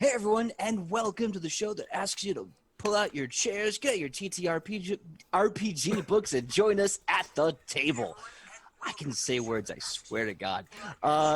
Hey everyone, and welcome to the show that asks you to pull out your chairs, get your RPG books, and join us at the table. I can say words, I swear to God.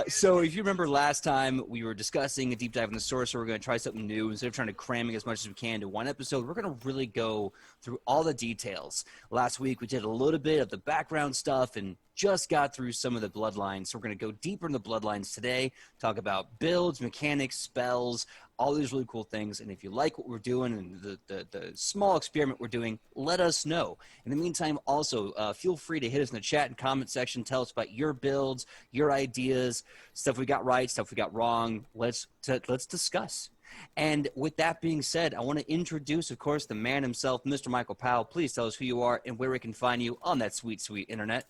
So if you remember last time, we were discussing a deep dive in the Sorcerer. We're going to try something new. Instead of trying to cram as much as we can into one episode, we're going to really go through all the details. Last week, we did a little bit of the background stuff and just got through some of the bloodlines. So we're going to go deeper in the bloodlines today, talk about builds, mechanics, spells, all these really cool things. And if you like what we're doing and the small experiment we're doing, let us know. In the meantime, also, feel free to hit us in the chat and comment section. Tell us about your builds, your ideas, stuff we got right, stuff we got wrong. Let's discuss. And with that being said, I want to introduce, of course, the man himself, Mr. Michael Powell. Please tell us who you are and where we can find you on that sweet, sweet internet.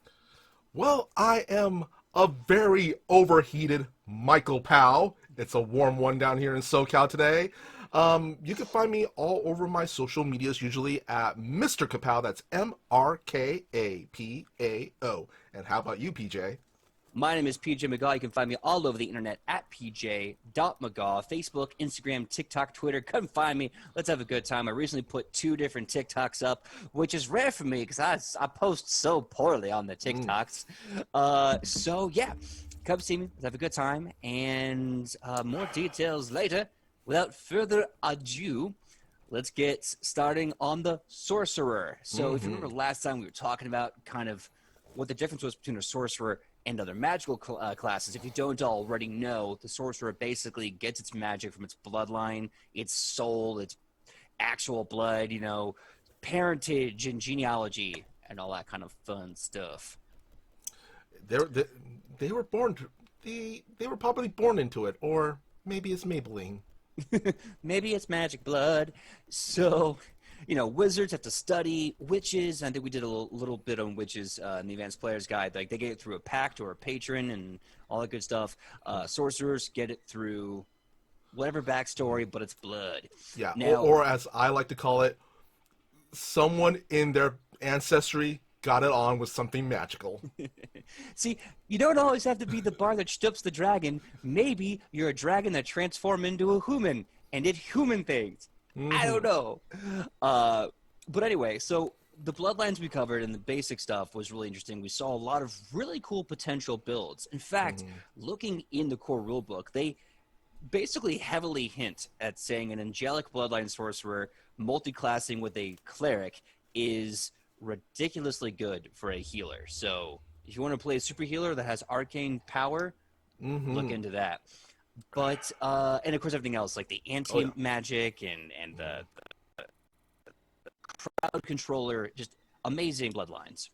Well, I am a very overheated Michael Powell. It's a warm one down here in SoCal today. You can find me all over my social medias, usually at Mr. Kapow. That's MRKAPAO. And how about you, PJ? My name is PJ McGaw. You can find me all over the internet at pj.mcgaw. Facebook, Instagram, TikTok, Twitter. Come find me. Let's have a good time. I recently put 2 different TikToks up, which is rare for me because I post so poorly on the TikToks. So, yeah, come see me. Let's have a good time. And more details later. Without further ado, let's get starting on the Sorcerer. So if you remember last time, we were talking about kind of what the difference was between a Sorcerer and other magical classes. If you don't already know, the Sorcerer basically gets its magic from its bloodline, its soul, its actual blood, you know, parentage and genealogy and all that kind of fun stuff. They were born. They were probably born into it, or maybe it's Maybelline. Maybe it's magic blood. So, you know, wizards have to study. Witches, I think we did a little bit on witches in the Advanced Player's Guide. Like, they get it through a pact or a patron and all that good stuff. Sorcerers get it through whatever backstory, but it's blood. Yeah, now, or as I like to call it, someone in their ancestry got it on with something magical. See, you don't always have to be the bard that stoops the dragon. Maybe you're a dragon that transformed into a human and did human things. I don't know. But anyway, so the bloodlines we covered and the basic stuff was really interesting. We saw a lot of really cool potential builds. In fact, looking in the core rulebook, they basically heavily hint at saying an angelic bloodline sorcerer multi-classing with a cleric is ridiculously good for a healer. So if you want to play a super healer that has arcane power, look into that. But and of course everything else like the anti-magic and the crowd controller, just amazing bloodlines.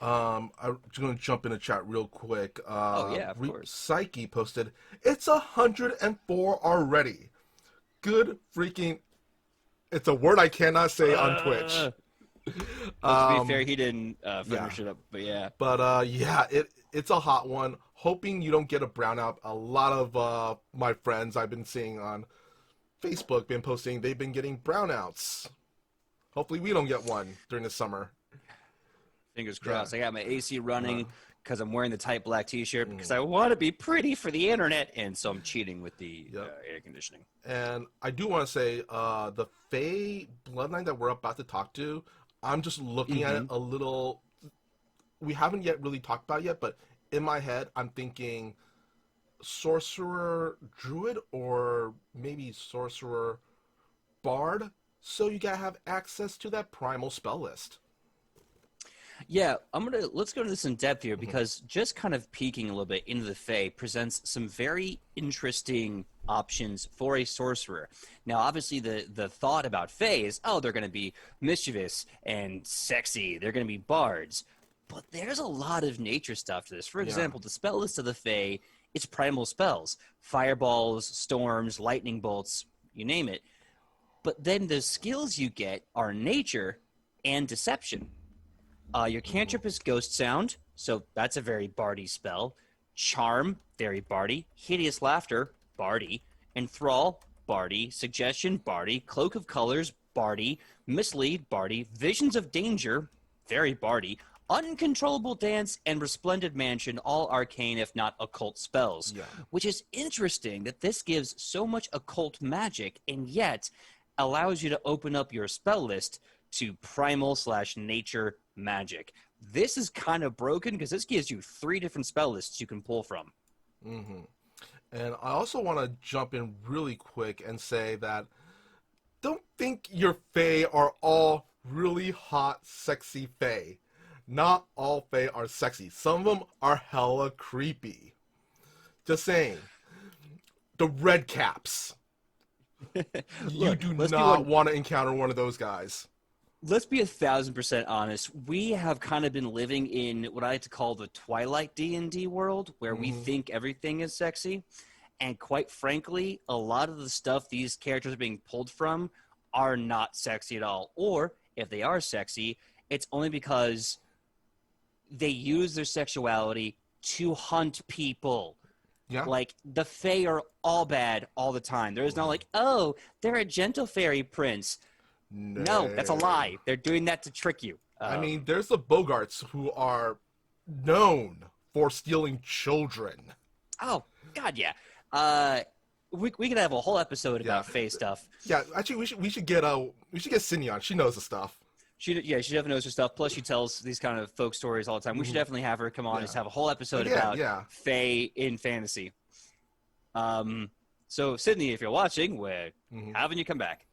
I'm just going to jump in the chat real quick. Of course. Psyche posted, it's 104 already. Good freaking... It's a word I cannot say on Twitch. To be fair, he didn't finish it up, but yeah. But yeah, it's a hot one. Hoping you don't get a brownout. A lot of my friends I've been seeing on Facebook been posting they've been getting brownouts. Hopefully we don't get one during the summer. Fingers crossed. I got my AC running because I'm wearing the tight black t-shirt because I want to be pretty for the internet, and so I'm cheating with the air conditioning. And I do want to say the Fey Bloodline that we're about to talk to, I'm just looking at it a little... We haven't yet really talked about it yet, but in my head, I'm thinking Sorcerer Druid or maybe Sorcerer Bard, so you gotta have access to that primal spell list. Yeah, let's go into this in depth here because just kind of peeking a little bit into the Fey presents some very interesting options for a sorcerer. Now, obviously, the thought about Fey is, oh, they're going to be mischievous and sexy. They're going to be bards. But there's a lot of nature stuff to this. For example, the spell list of the Fey, it's primal spells. Fireballs, storms, lightning bolts, you name it. But then the skills you get are nature and deception. Your cantrip is Ghost Sound, so that's a very bardy spell. Charm, very bardy. Hideous Laughter, bardy. Enthrall, bardy. Suggestion, bardy. Cloak of Colors, bardy. Mislead, bardy. Visions of Danger, very bardy. Uncontrollable Dance and Splendid Mansion, all arcane if not occult spells. Yeah. Which is interesting that this gives so much occult magic and yet allows you to open up your spell list to primal/nature magic. This is kind of broken because this gives you 3 different spell lists you can pull from. Mm-hmm. And I also want to jump in really quick and say that don't think your Fae are all really hot, sexy Fae. Not all Fae are sexy. Some of them are hella creepy. Just saying. The red caps. You do not want to encounter one of those guys. Let's be 1,000% honest. We have kind of been living in what I like to call the Twilight D&D world, where we think everything is sexy. And quite frankly, a lot of the stuff these characters are being pulled from are not sexy at all. Or if they are sexy, it's only because they use their sexuality to hunt people. Yeah. Like, the Fae are all bad all the time. There is not like, oh, they're a gentle fairy prince. No, that's a lie. They're doing that to trick you. I mean, there's the Bogarts who are known for stealing children. Oh, God, yeah. We could have a whole episode about Fae stuff. Yeah, actually, we should get Cindy on. She knows the stuff. She definitely knows her stuff. Plus, she tells these kind of folk stories all the time. We should definitely have her come on and just have a whole episode about Fae in fantasy. So, Sydney, if you're watching, we're having you come back.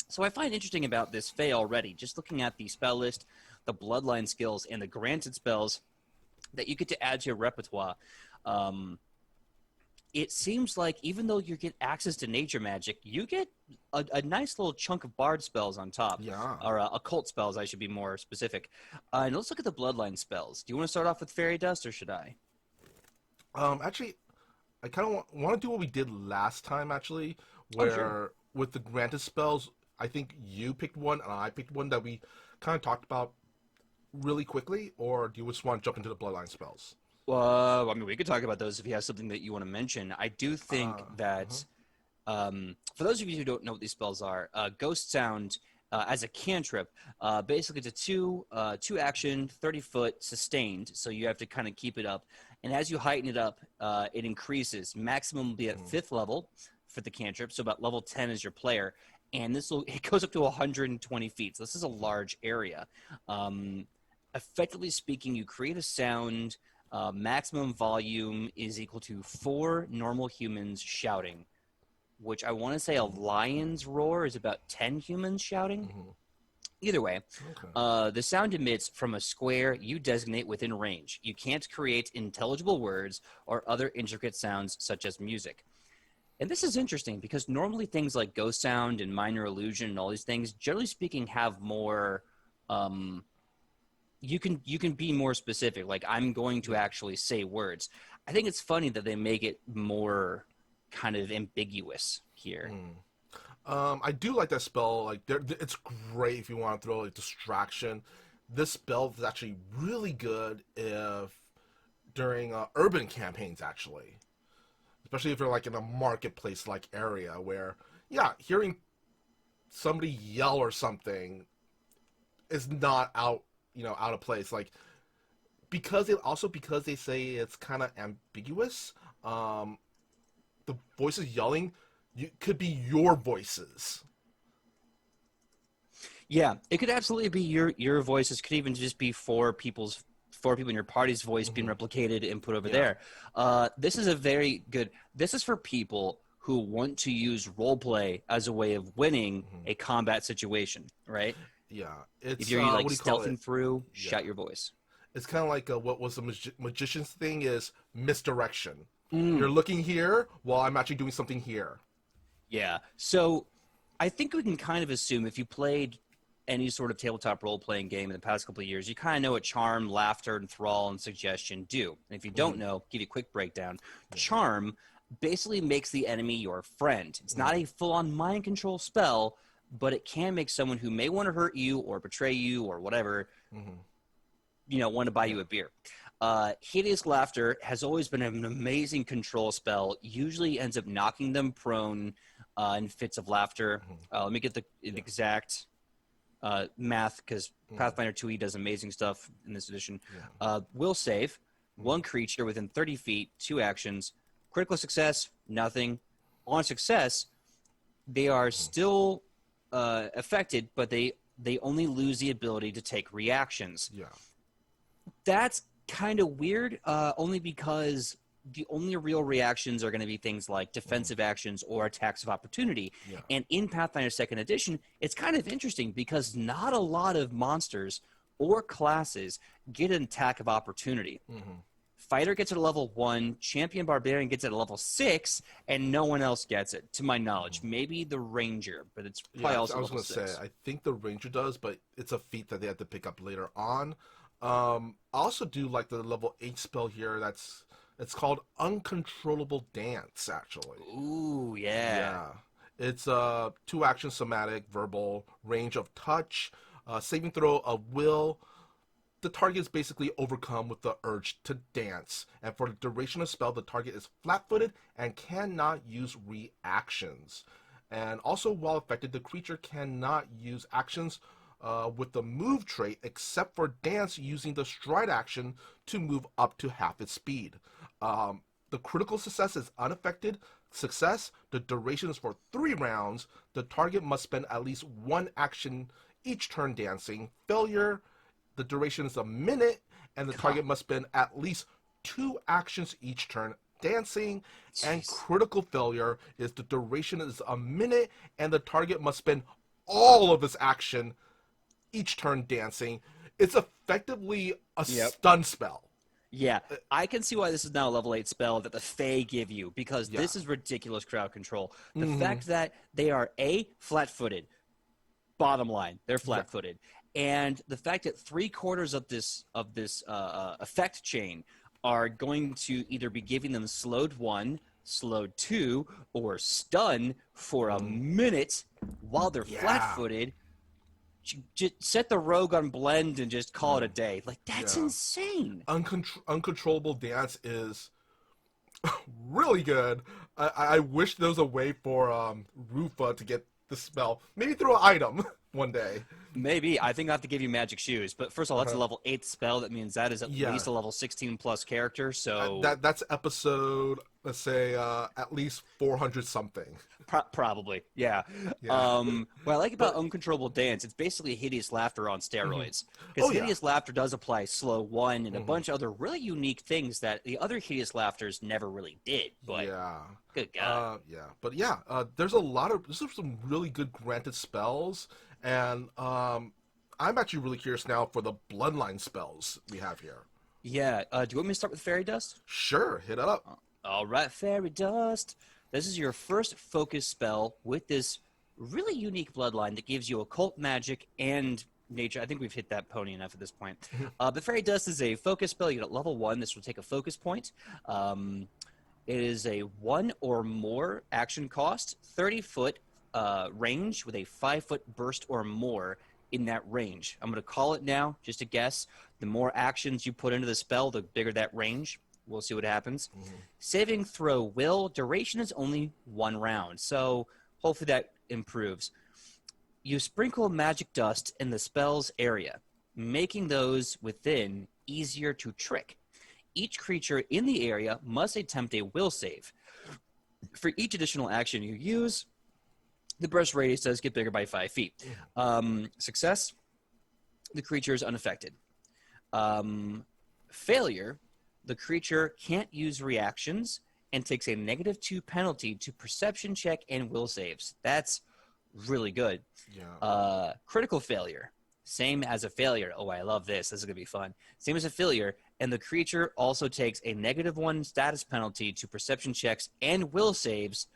So I find interesting about this Fae already, just looking at the spell list, the bloodline skills, and the granted spells that you get to add to your repertoire. It seems like even though you get access to nature magic, you get a nice little chunk of bard spells on top. Yeah. Or occult spells, I should be more specific. And let's look at the bloodline spells. Do you want to start off with Fairy Dust, or should I? Actually, I kind of want to do what we did last time, actually, where with the granted spells, I think you picked one and I picked one that we kind of talked about really quickly, or do you just want to jump into the bloodline spells? Well, I mean, we could talk about those if you have something that you want to mention. I do think that, for those of you who don't know what these spells are, Ghost Sound as a cantrip, basically it's a 2 action, 30-foot sustained, so you have to kind of keep it up. And as you heighten it up, it increases. Maximum will be at 5th level for the cantrip, so about level 10 is your player. And it goes up to 120 feet, so this is a large area. Effectively speaking, you create a sound. Maximum volume is equal to 4 normal humans shouting, which I want to say a lion's roar is about 10 humans shouting. Either way, the sound emits from a square you designate within range. You can't create intelligible words or other intricate sounds such as music. And this is interesting because normally things like ghost sound and minor illusion and all these things, generally speaking, have more... You can be more specific. Like, I'm going to actually say words. I think it's funny that they make it more kind of ambiguous here. I do like that spell. Like, it's great if you want to throw like distraction. This spell is actually really good if during urban campaigns, actually, especially if you're like in a marketplace like area where, hearing somebody yell or something is not out of place. Like, because they say it's kind of ambiguous, the voices yelling could be your voices. Yeah, it could absolutely be your voices. Could even just be 4 people in your party's voice being replicated and put over there. This is a very good. This is for people who want to use roleplay as a way of winning a combat situation, right? Yeah, it's, if you're like stealthing through, shout your voice. It's kind of like what was the magician's thing is misdirection. You're looking here while I'm actually doing something here. Yeah. So I think we can kind of assume if you played any sort of tabletop role-playing game in the past couple of years, you kind of know what charm, laughter, enthrall, and suggestion do. And if you don't know, give you a quick breakdown. Charm basically makes the enemy your friend. It's not a full-on mind control spell, but it can make someone who may want to hurt you or betray you or whatever, want to buy you a beer. Hideous Laughter has always been an amazing control spell. Usually ends up knocking them prone in fits of laughter. Let me get the exact math, because Pathfinder 2e does amazing stuff in this edition. Yeah. Will save. One creature within 30 feet, 2 actions. Critical success, nothing. On success, they are still affected, but they only lose the ability to take reactions. Yeah. That's kind of weird, only because the only real reactions are going to be things like defensive actions or attacks of opportunity. Yeah. And in Pathfinder 2nd Edition, it's kind of interesting because not a lot of monsters or classes get an attack of opportunity. Fighter gets it at level 1, Champion Barbarian gets it at level 6, and no one else gets it, to my knowledge. Maybe the Ranger, but it's probably also level 6. I was going to say, I think the Ranger does, but it's a feat that they have to pick up later on. I also do like the level 8 spell here. It's called Uncontrollable Dance, actually. Ooh, yeah. It's 2 action somatic, verbal, range of touch, saving throw of will. The target is basically overcome with the urge to dance. And for the duration of spell, the target is flat-footed and cannot use reactions. And also, while affected, the creature cannot use actions with the move trait except for dance, using the stride action to move up to half its speed. The critical success is unaffected. Success, the duration is for 3 rounds. The target must spend at least 1 action each turn dancing. Failure, the duration is a minute, and the target must spend at least 2 actions each turn dancing. Jeez. And critical failure is the duration is a minute, and the target must spend all of its action each turn dancing. It's effectively a stun spell. Yeah, I can see why this is now a level 8 spell that the Fey give you, because this is ridiculous crowd control. The fact that they are flat-footed, bottom line, they're flat-footed, and the fact that 3/4 of this effect chain are going to either be giving them slowed 1, slowed 2, or stun for a minute while they're flat-footed. Just set the rogue on blend and just call it a day. Like, that's insane. Uncontrollable Dance is really good. I wish there was a way for Rufa to get the spell. Maybe through an item one day. Maybe. I think I have to give you magic shoes. But first of all, that's a level 8 spell. That means that is at least a level 16 plus character. So that's episode, let's say, at least 400 something. Probably, yeah. What I like about Uncontrollable Dance, it's basically Hideous Laughter on steroids. Because Hideous Laughter does apply slow 1 and a bunch of other really unique things that the other Hideous Laughters never really did. But good God. There's some really good granted spells, and I'm actually really curious now for the Bloodline spells we have here. Yeah. Do you want me to start with Fairy Dust? Sure, hit it up. All right, Fairy Dust. This is your first focus spell with this really unique bloodline that gives you occult magic and nature. I think we've hit that pony enough at this point. But Fairy Dust is a focus spell. You get at level 1. This will take a focus point. It is a 1 or more action cost, 30-foot range with a 5-foot burst or more in that range. I'm going to call it now, just a guess. The more actions you put into the spell, the bigger that range. We'll see what happens. Saving throw will. Duration is only 1 round, so hopefully that improves. You sprinkle magic dust in the spell's area, making those within easier to trick. Each creature in the area must attempt a will save. For each additional action you use, the burst radius does get bigger by 5 feet. Success, the creature is unaffected. Failure, the creature can't use reactions and takes a -2 penalty to perception check and will saves. That's really good. Critical failure, same as a failure. Oh, I love this. This is going to be fun. Same as a failure, and the creature also takes a -1 status penalty to perception checks and will saves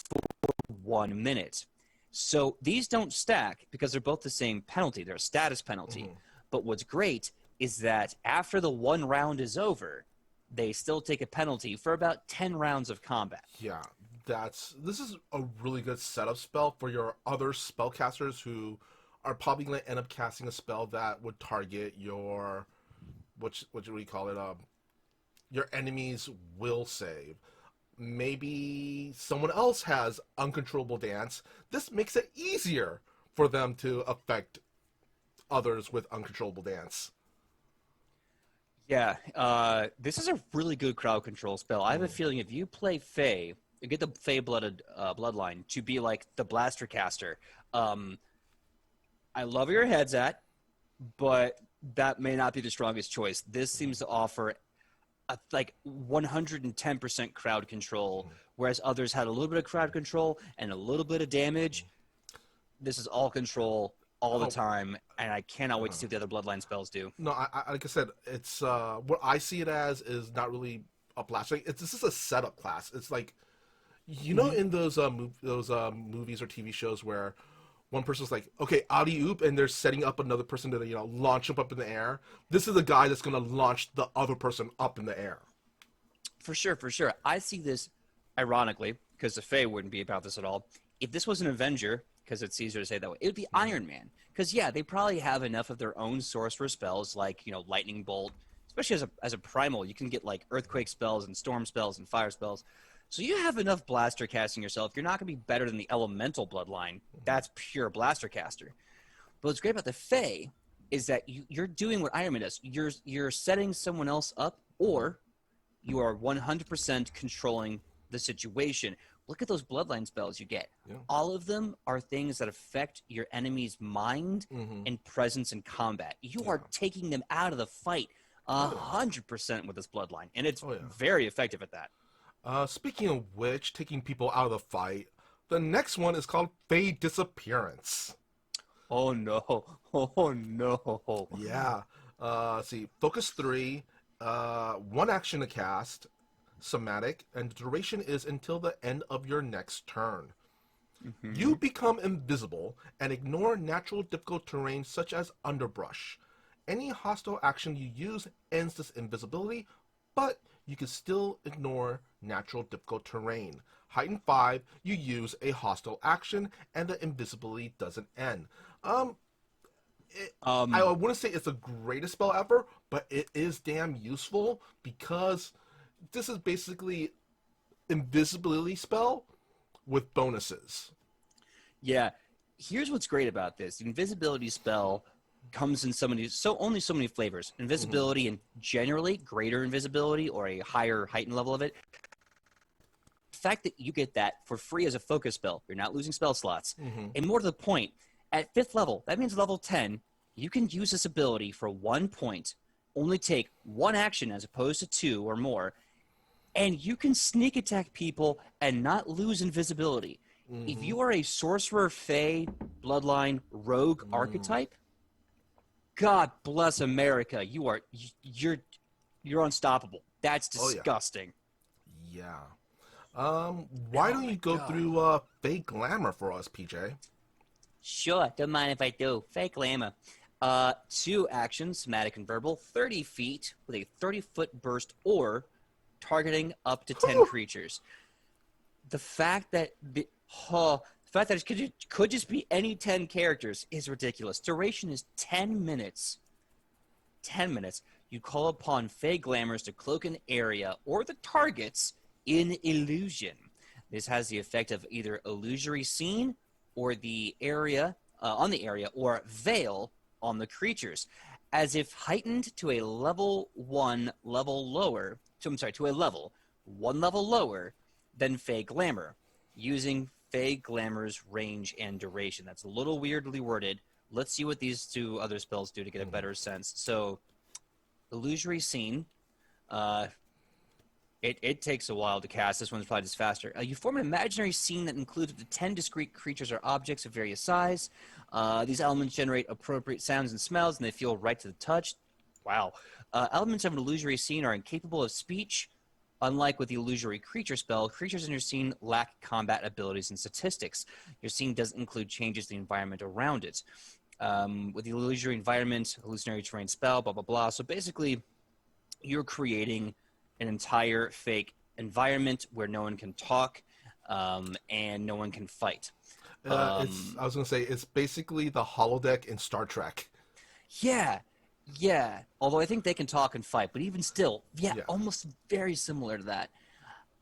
for 1 minute. So these don't stack because they're both the same penalty. They're a status penalty. But what's great is that after the 1 round is over, they still take a penalty for about 10 rounds of combat. Yeah, this is a really good setup spell for your other spellcasters who are probably going to end up casting a spell that would target your, what do we call it, your enemy's will save. Maybe someone else has Uncontrollable Dance. This makes it easier for them to affect others with Uncontrollable Dance. Yeah, this is a really good crowd control spell. I have a feeling if you play Fey, you get the Fey Bloodline to be like the Blaster Caster. I love where your head's at, but that may not be the strongest choice. This seems to offer like 110% crowd control, whereas others had a little bit of crowd control and a little bit of damage. This is all control all the time, and I cannot wait to see what the other Bloodline spells do. No, I like I said, it's what I see it as is not really a blast. This is a setup class. It's like, you know, in those movies or TV shows where one person's like, okay, alley oop, and they're setting up another person to, you know, launch them up in the air. This is the guy that's going to launch the other person up in the air. For sure, for sure. I see this, ironically, because the Fae wouldn't be about this at all. If this was an Avenger, because it's easier to say that way, it would be Iron Man. Because, yeah, they probably have enough of their own sorcerer spells, like, you know, Lightning Bolt. Especially as a primal, you can get, like, Earthquake spells and Storm spells and Fire spells. So you have enough blaster casting yourself. You're not going to be better than the Elemental Bloodline. That's pure blaster caster. But what's great about the Fae is that you're doing what Iron Man does. You're setting someone else up, or you are 100% controlling the situation. Look at those Bloodline spells you get. Yeah. All of them are things that affect your enemy's mind and presence in combat. You are taking them out of the fight 100% with this Bloodline, and it's very effective at that. Speaking of which, taking people out of the fight, the next one is called Fey Disappearance. Oh no. Oh no. Yeah. See, focus 3, 1 action to cast, somatic, and the duration is until the end of your next turn. You become invisible and ignore natural difficult terrain such as underbrush. Any hostile action you use ends this invisibility, but you can still ignore natural difficult terrain. Heighten 5, you use a hostile action, and the invisibility doesn't end. I wouldn't say it's the greatest spell ever, but it is damn useful because this is basically invisibility spell with bonuses. Yeah, here's what's great about this. The invisibility spell comes in only so many flavors. Invisibility and generally greater invisibility or a higher heightened level of it. The fact that you get that for free as a focus spell, you're not losing spell slots. And more to the point, at 5th level, that means level 10, you can use this ability for 1 point, only take 1 action as opposed to 2 or more, and you can sneak attack people and not lose invisibility. If you are a sorcerer, Fey, Bloodline, Rogue archetype, God bless America. You're unstoppable. That's disgusting. Yeah. Why don't you go through Fey Glamour for us, PJ? Sure. Don't mind if I do. Fey Glamour. 2 actions, somatic and verbal, 30 feet with a 30-foot burst or targeting up to 10 creatures. The fact that it could just be any 10 characters is ridiculous. Duration is 10 minutes. 10 minutes. You call upon Fey Glamours to cloak an area or the targets in illusion. This has the effect of either Illusory Scene or the area on the area or Veil on the creatures, as if heightened to a level 1 level lower. To a level 1 level lower than Fey Glamour, using Fey Glamour's range and duration. That's a little weirdly worded. Let's see what these 2 other spells do to get a better sense. So, Illusory Scene, it takes a while to cast. This one's probably just faster. You form an imaginary scene that includes up to 10 discrete creatures or objects of various size. These elements generate appropriate sounds and smells, and they feel right to the touch. Wow. Elements of an illusory scene are incapable of speech. Unlike with the illusory creature spell, creatures in your scene lack combat abilities and statistics. Your scene doesn't include changes to the environment around it. With the illusory environment, hallucinatory terrain spell, blah, blah, blah. So basically, you're creating an entire fake environment where no one can talk and no one can fight. I was going to say, it's basically the holodeck in Star Trek. Yeah. Although I think they can talk and fight, but even still, almost very similar to that.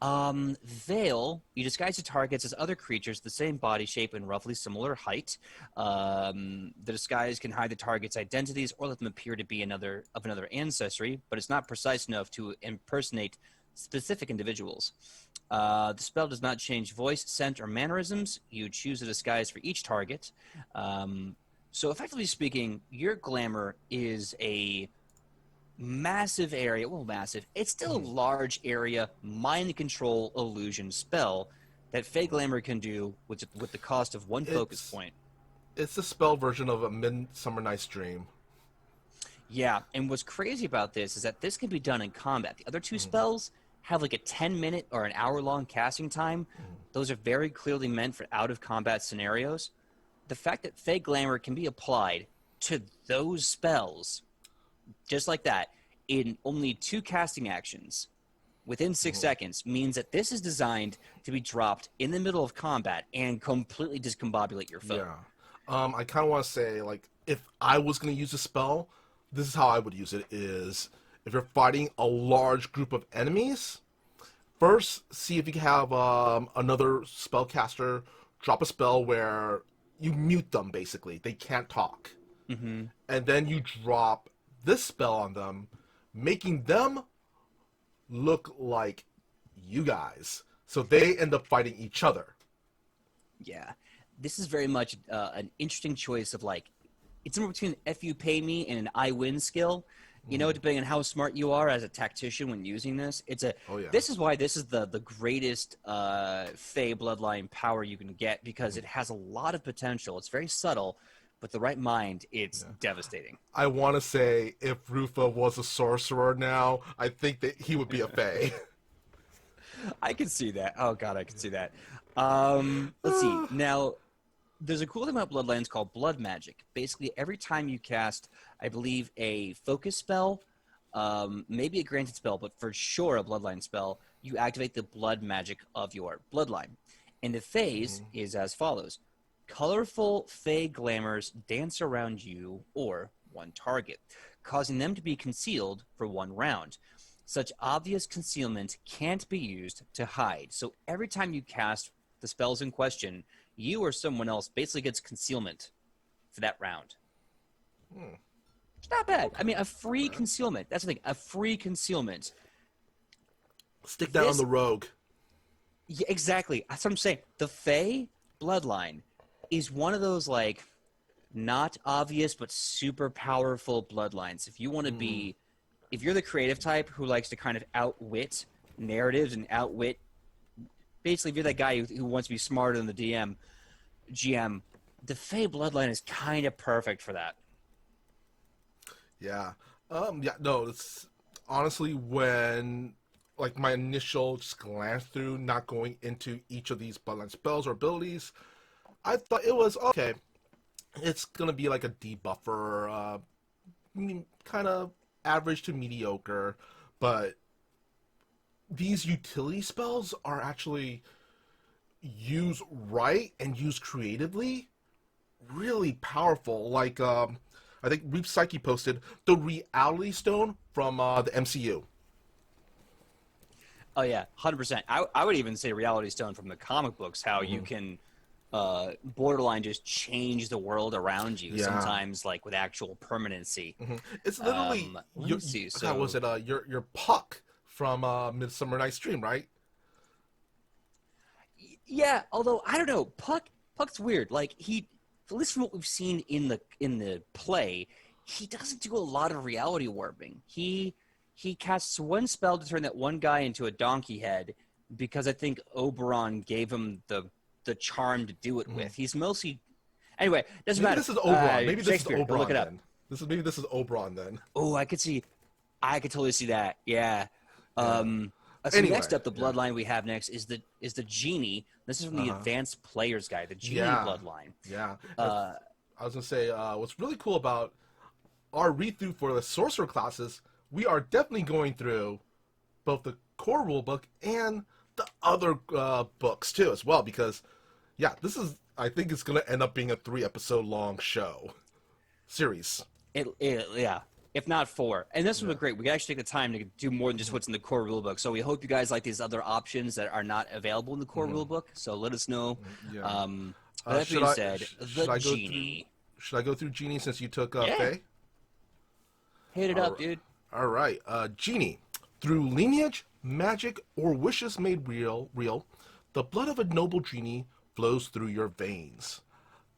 Veil, you disguise the targets as other creatures, the same body shape and roughly similar height. The disguise can hide the target's identities or let them appear to be another ancestry, but it's not precise enough to impersonate specific individuals. The spell does not change voice, scent, or mannerisms. You choose a disguise for each target. So effectively speaking, your glamour is a massive area. Well, massive. It's still a large area mind control illusion spell that Fey Glamour can do with the cost of one focus point. It's the spell version of a Midsummer Night's Dream. Yeah, and what's crazy about this is that this can be done in combat. The other two spells have like a 10-minute or an hour-long casting time. Those are very clearly meant for out-of-combat scenarios. The fact that Fey Glamour can be applied to those spells just like that, in only 2 casting actions within 6 seconds, means that this is designed to be dropped in the middle of combat and completely discombobulate your foe. Yeah. I kind of want to say, like, if I was going to use a spell, this is how I would use it, is if you're fighting a large group of enemies, first see if you can have another spellcaster drop a spell where you mute them, basically. They can't talk. And then you drop this spell on them, making them look like you guys. So they end up fighting each other. Yeah. This is very much an interesting choice of, like, it's somewhere between F you pay me and an I win skill. You know, depending on how smart you are as a tactician when using this. This is why this is the greatest Fey Bloodline power you can get, because it has a lot of potential. It's very subtle. With the right mind, it's devastating. I want to say, if Rufa was a sorcerer now, I think that he would be a Fey. I can see that. Oh, God, I can see that. Let's see. Now, there's a cool thing about Bloodlines called Blood Magic. Basically, every time you cast, I believe, a focus spell, maybe a granted spell, but for sure a Bloodline spell, you activate the blood magic of your Bloodline. And the phase is as follows. Colorful Fey glamours dance around you or one target, causing them to be concealed for 1 round. Such obvious concealment can't be used to hide. So every time you cast the spells in question, you or someone else basically gets concealment for that round. It's not bad. I mean, a free concealment. That's the thing. A free concealment. Stick that on the rogue. Yeah, exactly. That's what I'm saying. The Fey Bloodline is one of those, like, not obvious but super powerful bloodlines. If you want to be, if you're the creative type who likes to kind of outwit narratives and outwit, basically if you're that guy who wants to be smarter than the GM, the Fey Bloodline is kind of perfect for that. Yeah. No, it's honestly, when, like, my initial just glance through, not going into each of these bloodline spells or abilities, I thought it was, okay, it's going to be like a debuffer, kind of average to mediocre, but these utility spells are actually used right and used creatively, really powerful. Like, I think Reef Psyche posted the Reality Stone from the MCU. Oh, yeah, 100%. I would even say Reality Stone from the comic books, how you can borderline just change the world around you, sometimes, like, with actual permanency. It's literally, your Puck from Midsummer Night's Dream, right? Yeah, although, I don't know, Puck's weird. Like, at least from what we've seen in the play, he doesn't do a lot of reality warping. He casts 1 spell to turn that one guy into a donkey head, because I think Oberon gave him the charm to do it with. He's mostly... Anyway, doesn't matter. This is Oberon. Maybe this is Oberon, look it up. then. Maybe this is Oberon, then. Oh, I could totally see that. Yeah. Anyway, next up, the bloodline we have next is the Genie. This is from the Advanced Players Guide, the Genie Bloodline. Yeah. I was going to say, what's really cool about our read-through for the Sorcerer classes, we are definitely going through both the core rulebook and the other books, too, as well, because, I think it's going to end up being a 3-episode long series. Yeah. if not 4. And this was great. We actually take the time to do more than just what's in the core rulebook. So we hope you guys like these other options that are not available in the core rulebook. So let us know. Yeah. But that being said, the Genie. Should I go through Genie since you took Yeah. Fey? Hit it up, dude. All right. Genie. Through lineage, magic, or wishes made real, the blood of a noble genie flows through your veins.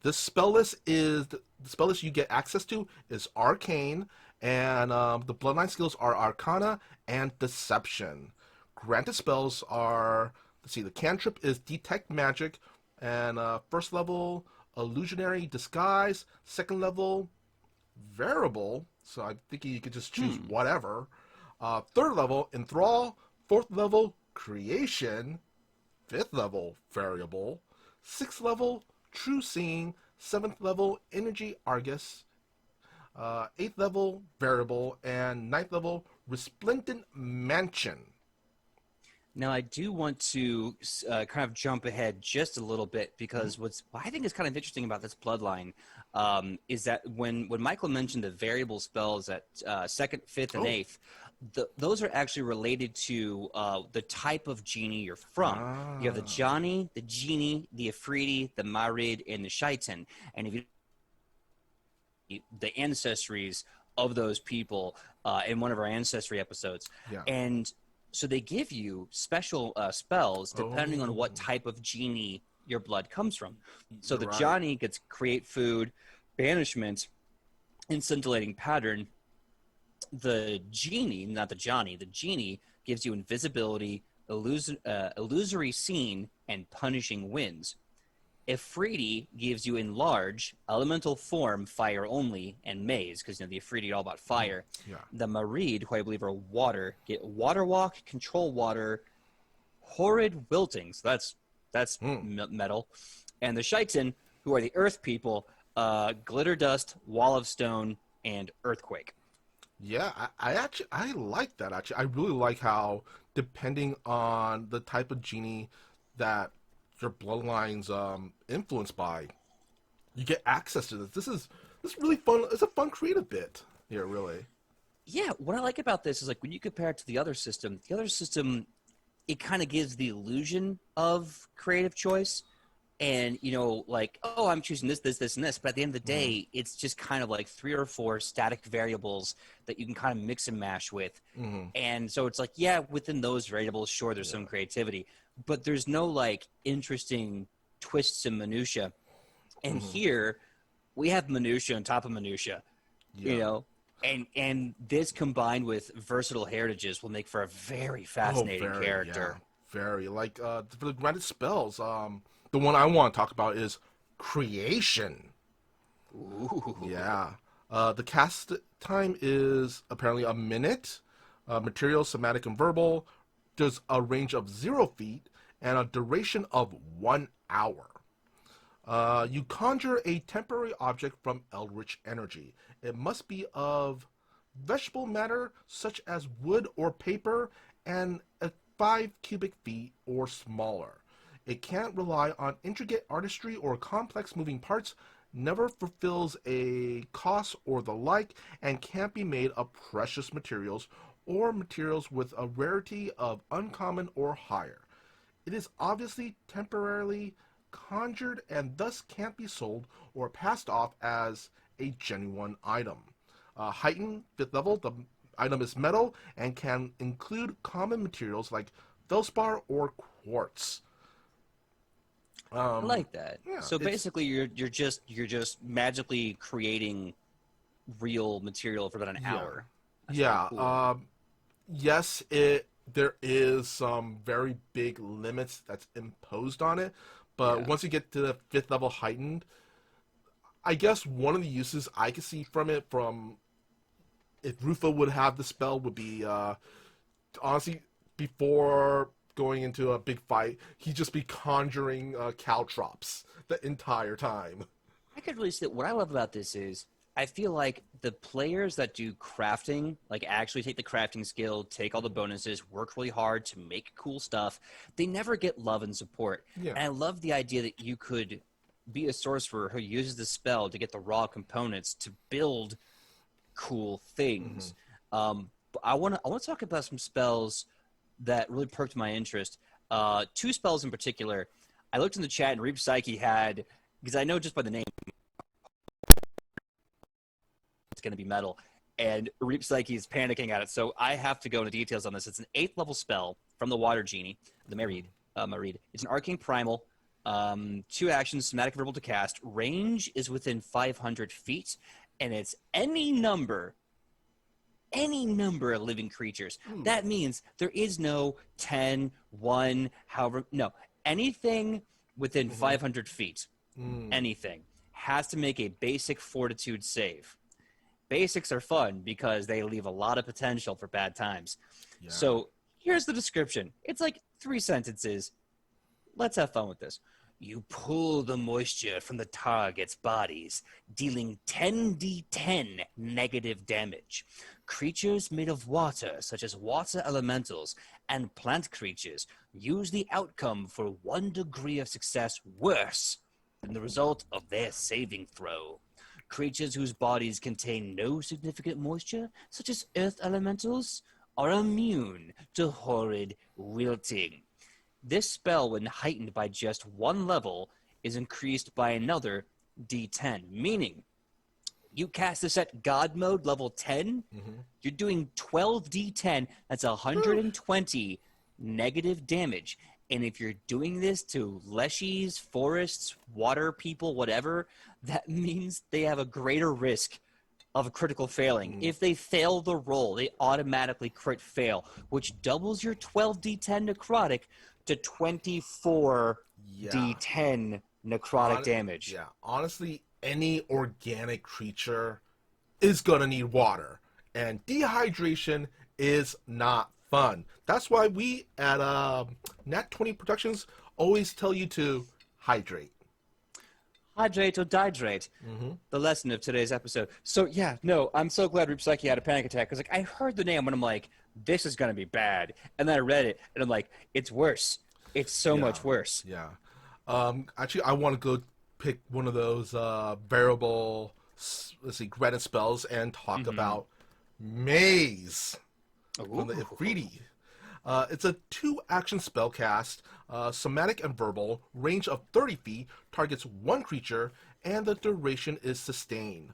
The spell list you get access to is Arcane, and the Bloodline skills are Arcana and Deception. Granted spells are, the cantrip is Detect Magic, and first level, Illusionary Disguise, second level, Variable, so I'm thinking you could just choose whatever. Third level, Enthrall, fourth level, Creation, fifth level, Variable, sixth level, True Seeing, seventh level, Energy Argus, eighth level, Variable, and ninth level, Resplendid Mansion. Now, I do want to kind of jump ahead just a little bit because what I think is kind of interesting about this bloodline is that when Michael mentioned the variable spells at 2nd, 5th, and 8th, those are actually related to the type of genie you're from. You have the Johnny, the Genie, the Afridi, the Marid, and the Shaitan. And if you the ancestries of those people in one of our ancestry episodes. Yeah. And so they give you special spells depending on what type of genie your blood comes from. So the Johnny gets Create Food, Banishment, and Scintillating Pattern. The Genie, not the Johnny, the Genie gives you Invisibility, Illusory Scene, and Punishing Winds. Afridi gives you Enlarge, Elemental Form, Fire Only, and Maze, because the Afridi are all about fire. Yeah. The Marid, who I believe are water, get Water Walk, Control Water, Horrid Wilting, so that's metal. And the Shaitan, who are the Earth people, Glitter Dust, Wall of Stone, and Earthquake. Yeah, I like that, actually. I really like how, depending on the type of genie that your bloodline's influenced by, you get access to this. This is really fun. It's a fun creative bit here, really. Yeah, what I like about this is like when you compare it to the other system, it kind of gives the illusion of creative choice. And, like, oh, I'm choosing this, and this. But at the end of the day, it's just kind of like 3 or 4 static variables that you can kind of mix and mash with. And so it's like, yeah, within those variables, sure, there's some creativity. But there's no, like, interesting twists and minutia. And here, we have minutia on top of minutia, And this combined with versatile heritages will make for a very fascinating character. Yeah, very. Like, for the granted spells, the one I want to talk about is Creation. Ooh. Yeah. The cast time is apparently a minute. Material, somatic, and verbal. There's a range of 0 feet and a duration of 1 hour. You conjure a temporary object from Eldritch energy. It must be of vegetable matter, such as wood or paper, and 5 cubic feet or smaller. It can't rely on intricate artistry or complex moving parts, never fulfills a cost or the like, and can't be made of precious materials or materials with a rarity of uncommon or higher. It is obviously temporarily conjured and thus can't be sold or passed off as a genuine item. Heightened 5th level, the item is metal and can include common materials like feldspar or quartz. I like that. Yeah, so basically, you're just magically creating real material for about an hour. That's cool. Yes, there is some very big limits that's imposed on it, but once you get to the 5th level heightened, I guess one of the uses I could see from it, if Rufa would have the spell, would be honestly before going into a big fight, he'd just be conjuring caltrops the entire time. I could really see that. What I love about this is I feel like the players that do crafting, like actually take the crafting skill, take all the bonuses, work really hard to make cool stuff, they never get love and support. Yeah. And I love the idea that you could be a sorcerer who uses the spell to get the raw components to build cool things. But I want to talk about some spells that really perked my interest. 2 spells in particular. I looked in the chat and Reap Psyche had, because I know just by the name it's going to be metal, and Reap Psyche is panicking at it. So I have to go into details on this. It's an 8th level spell from the Water Genie, the Mareed. It's an arcane primal. 2 actions, somatic verbal to cast. Range is within 500 feet, and it's any number of living creatures. That means there is no 10, 1, however, no. Anything within 500 feet, anything, has to make a basic fortitude save. Basics are fun because they leave a lot of potential for bad times. Yeah. So here's the description. It's like 3 sentences. Let's have fun with this. You pull the moisture from the target's bodies, dealing 10d10 negative damage. Creatures made of water, such as water elementals, and plant creatures use the outcome for 1 degree of success worse than the result of their saving throw. Creatures whose bodies contain no significant moisture, such as earth elementals, are immune to horrid wilting. This spell, when heightened by just 1 level, is increased by another d10, meaning you cast this at God mode, level 10, you're doing 12d10, that's 120 negative damage. And if you're doing this to leshies, forests, water people, whatever, that means they have a greater risk of a critical failing. If they fail the roll, they automatically crit fail, which doubles your 12d10 necrotic to 24 d10 necrotic damage. Yeah, honestly, any organic creature is going to need water, and dehydration is not fun. That's why we at Nat20 Productions always tell you to hydrate. Hydrate or dihydrate. The lesson of today's episode. So yeah, no, I'm so glad Reap Psyche had a panic attack, because like I heard the name and I'm like, this is gonna be bad. And then I read it and I'm like, it's worse. It's so much worse. Yeah. Actually, I want to go pick one of those variable, granted spells and talk about Maze from the Ifriti. It's a 2-action spell cast, somatic and verbal, range of 30 feet, targets 1 creature, and the duration is sustained.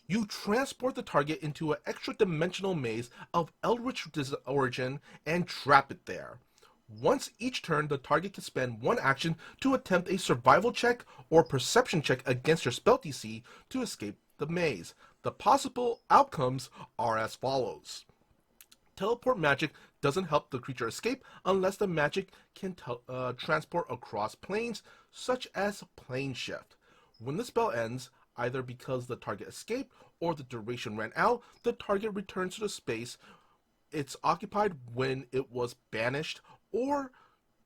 You transport the target into an extra-dimensional maze of eldritch origin and trap it there. Once each turn, the target can spend 1 action to attempt a survival check or perception check against your spell DC to escape the maze. The possible outcomes are as follows. Teleport magic doesn't help the creature escape unless the magic can transport across planes, such as plane shift. When the spell ends, either because the target escaped or the duration ran out, the target returns to the space it's occupied when it was banished, or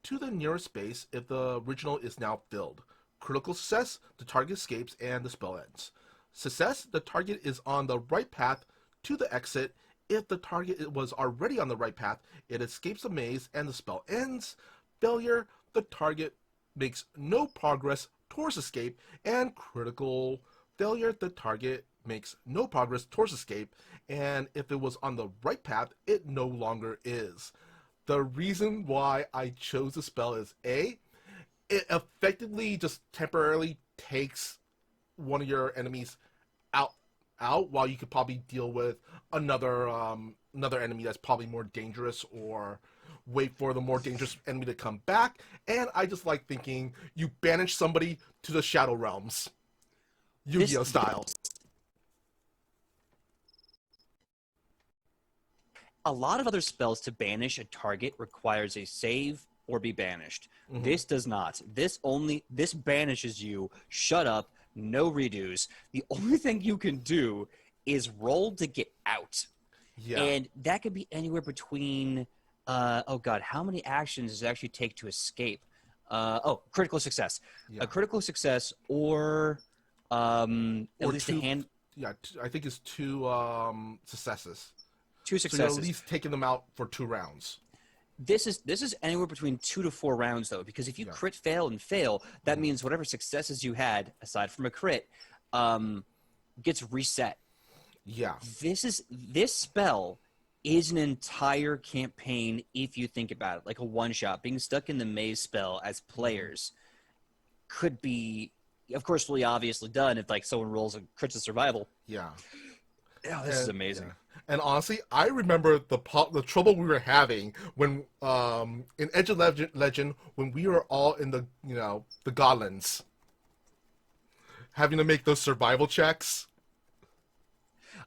to the nearest space if the original is now filled. Critical success, the target escapes and the spell ends. Success, the target is on the right path to the exit. If the target was already on the right path, it escapes the maze and the spell ends. Failure, the target makes no progress towards escape. And critical failure, the target makes no progress towards escape. And if it was on the right path, it no longer is. The reason why I chose the spell is A, it effectively just temporarily takes one of your enemies out while you could probably deal with another enemy that's probably more dangerous, or wait for the more dangerous enemy to come back. And I just like thinking you banish somebody to the Shadow Realms, Yu-Gi-Oh style. A lot of other spells to banish a target requires a save or be banished. This does not. This banishes you. Shut up. No redos. The only thing you can do is roll to get out. Yeah. And that could be anywhere between, how many actions does it actually take to escape? Critical success. Yeah. A critical success or at least 2, a hand. Yeah, I think it's 2 successes. 2 successes. So you're at least taking them out for 2 rounds. This is anywhere between 2 to 4 rounds, though, because if you crit fail and fail, that means whatever successes you had, aside from a crit, gets reset. Yeah. This spell is an entire campaign if you think about it, like a one-shot. Being stuck in the maze spell as players could be, of course, really obviously done if like someone rolls a critical survival. Yeah. Oh, this is amazing. Yeah. And honestly, I remember the trouble we were having when in Edge of Legend when we were all in the the Godlands, having to make those survival checks.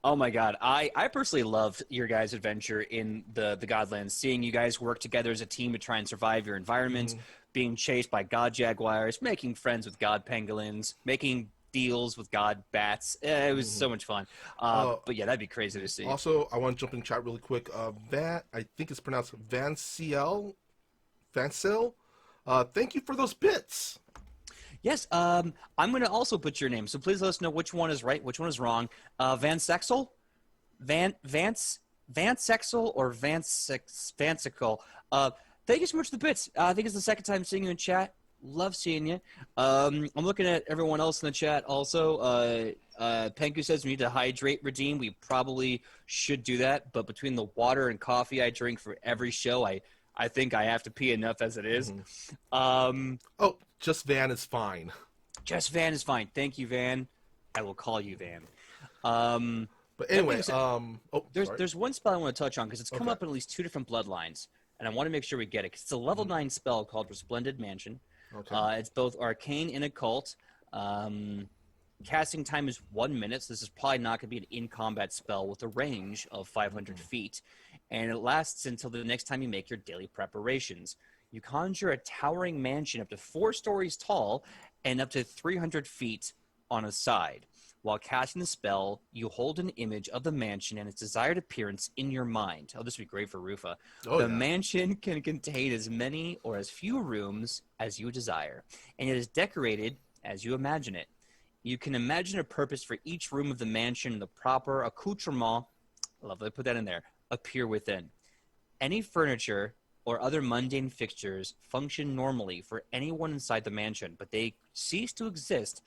Oh my god, I personally loved your guys' adventure in the Godlands, seeing you guys work together as a team to try and survive your environment, being chased by god jaguars, making friends with god pangolins, making deals with god bats. It was so much fun. But yeah, that'd be crazy to see. Also, I want to jump in chat really quick. I think it's pronounced Vanciel. Thank you for those bits. Yes, I'm going to also put your name, so please let us know which one is right, which one is wrong. Van Sexel? Vance Sexel or Vancicle? Thank you so much for the bits. I think it's the second time seeing you in chat. Love seeing you. I'm looking at everyone else in the chat also. Penku says we need to hydrate redeem. We probably should do that, but between the water and coffee I drink for every show, I think I have to pee enough as it is. Just Van is fine. Just Van is fine. Thank you, Van. I will call you Van. But anyway, there's one spell I want to touch on because it's come up in at least 2 different bloodlines, and I want to make sure we get it. 'Cause it's a level 9 spell called Splendid Mansion. It's both arcane and occult. Casting time is 1 minute, so this is probably not going to be an in-combat spell with a range of 500 feet. And it lasts until the next time you make your daily preparations. You conjure a towering mansion up to 4 stories tall and up to 300 feet on a side. While casting the spell, you hold an image of the mansion and its desired appearance in your mind. Oh, this would be great for Rufa. The mansion can contain as many or as few rooms as you desire, and it is decorated as you imagine it. You can imagine a purpose for each room of the mansion and the proper accoutrement, I love that I put that in there, appear within. Any furniture or other mundane fixtures function normally for anyone inside the mansion, but they cease to exist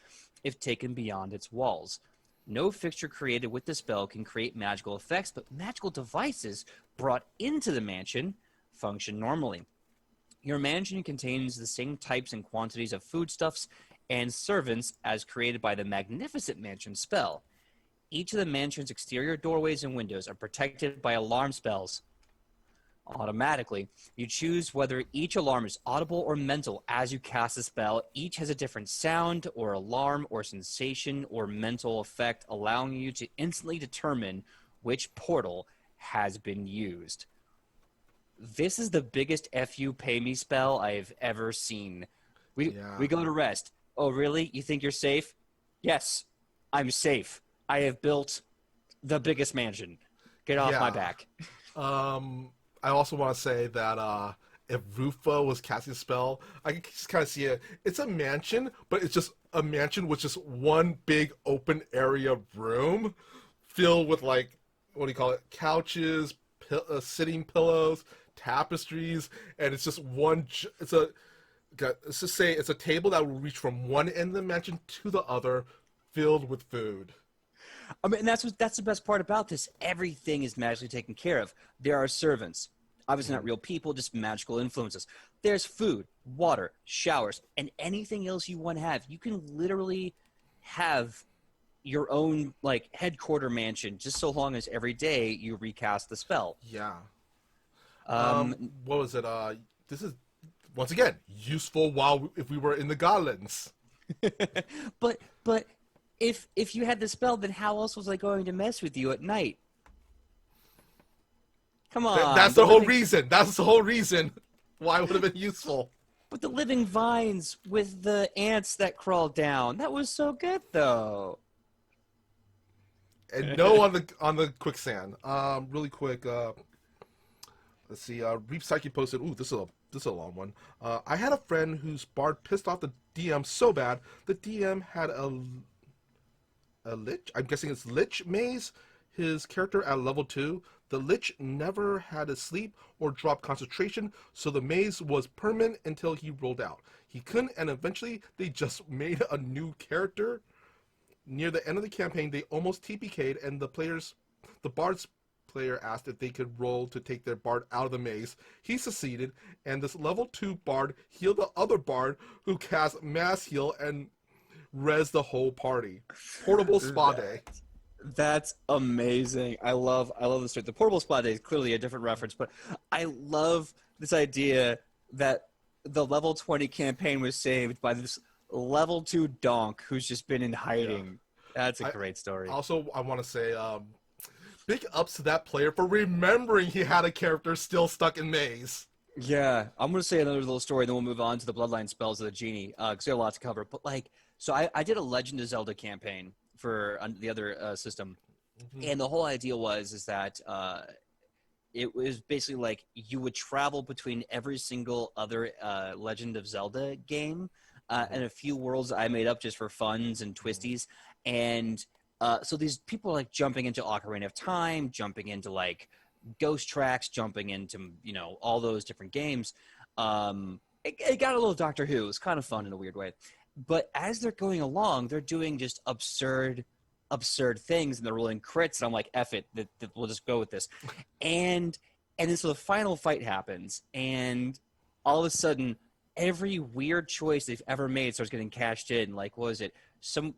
if taken beyond its walls. No fixture created with the spell can create magical effects, but magical devices brought into the mansion function normally. Your mansion contains the same types and quantities of foodstuffs and servants as created by the Magnificent Mansion spell. Each of the mansion's exterior doorways and windows are protected by alarm spells. Automatically, you choose whether each alarm is audible or mental as you cast the spell. Each has a different sound or alarm or sensation or mental effect, allowing you to instantly determine which portal has been used. This is the biggest FU pay me spell I've ever seen. We go to rest. Oh, really? You think you're safe? Yes, I'm safe. I have built the biggest mansion. Get off my back. I also want to say that if Rufa was casting a spell, I can just kind of see it. It's a mansion, but it's just a mansion with just one big open area room filled with, like, what do you call it? Couches, sitting pillows, tapestries, and it's just let's just say it's a table that will reach from one end of the mansion to the other, filled with food. I mean, that's the best part about this. Everything is magically taken care of. There are servants. Obviously not real people, just magical influences. There's food, water, showers, and anything else you want to have. You can literally have your own, like, headquarter mansion just so long as every day you recast the spell. Yeah. What was it? This is, once again, useful if we were in the Godlands. But if you had the spell, then how else was I going to mess with you at night? Come on. That's the whole reason. That's the whole reason why it would have been useful. But the living vines with the ants that crawled down, that was so good, though. And no on the quicksand. Really quick. Let's see. Reap Psyche posted. Ooh, this is a long one. I had a friend whose bard pissed off the DM so bad the DM had a lich. I'm guessing it's lich maze. His character at level 2. The lich never had to sleep or drop concentration, so the maze was permanent until he rolled out. He couldn't, and eventually they just made a new character. Near the end of the campaign, they almost TPK'd, and the Bard's player asked if they could roll to take their Bard out of the maze. He succeeded, and this level 2 Bard healed the other Bard, who cast Mass Heal and res the whole party. Portable Spa Day. That's amazing. I love the story. The portable spa day is clearly a different reference, but I love this idea that the level 20 campaign was saved by this level 2 donk who's just been in hiding. Yeah. That's a great story. Also, I want to say big ups to that player for remembering he had a character still stuck in maze. Yeah, I'm going to say another little story, then we'll move on to the Bloodline Spells of the Genie, because we have a lot to cover. But, so I did a Legend of Zelda campaign for the other system, and the whole idea is that it was basically like you would travel between every single other Legend of Zelda game and a few worlds I made up just for funs and twisties. And so these people are jumping into Ocarina of Time, jumping into Ghost Tracks, jumping into all those different games. It got a little Doctor Who. It was kind of fun in a weird way. But as they're going along, they're doing just absurd things, and they're rolling crits. And I'm like, F it, we'll just go with this. And then so the final fight happens, and all of a sudden, every weird choice they've ever made starts getting cashed in. What was it?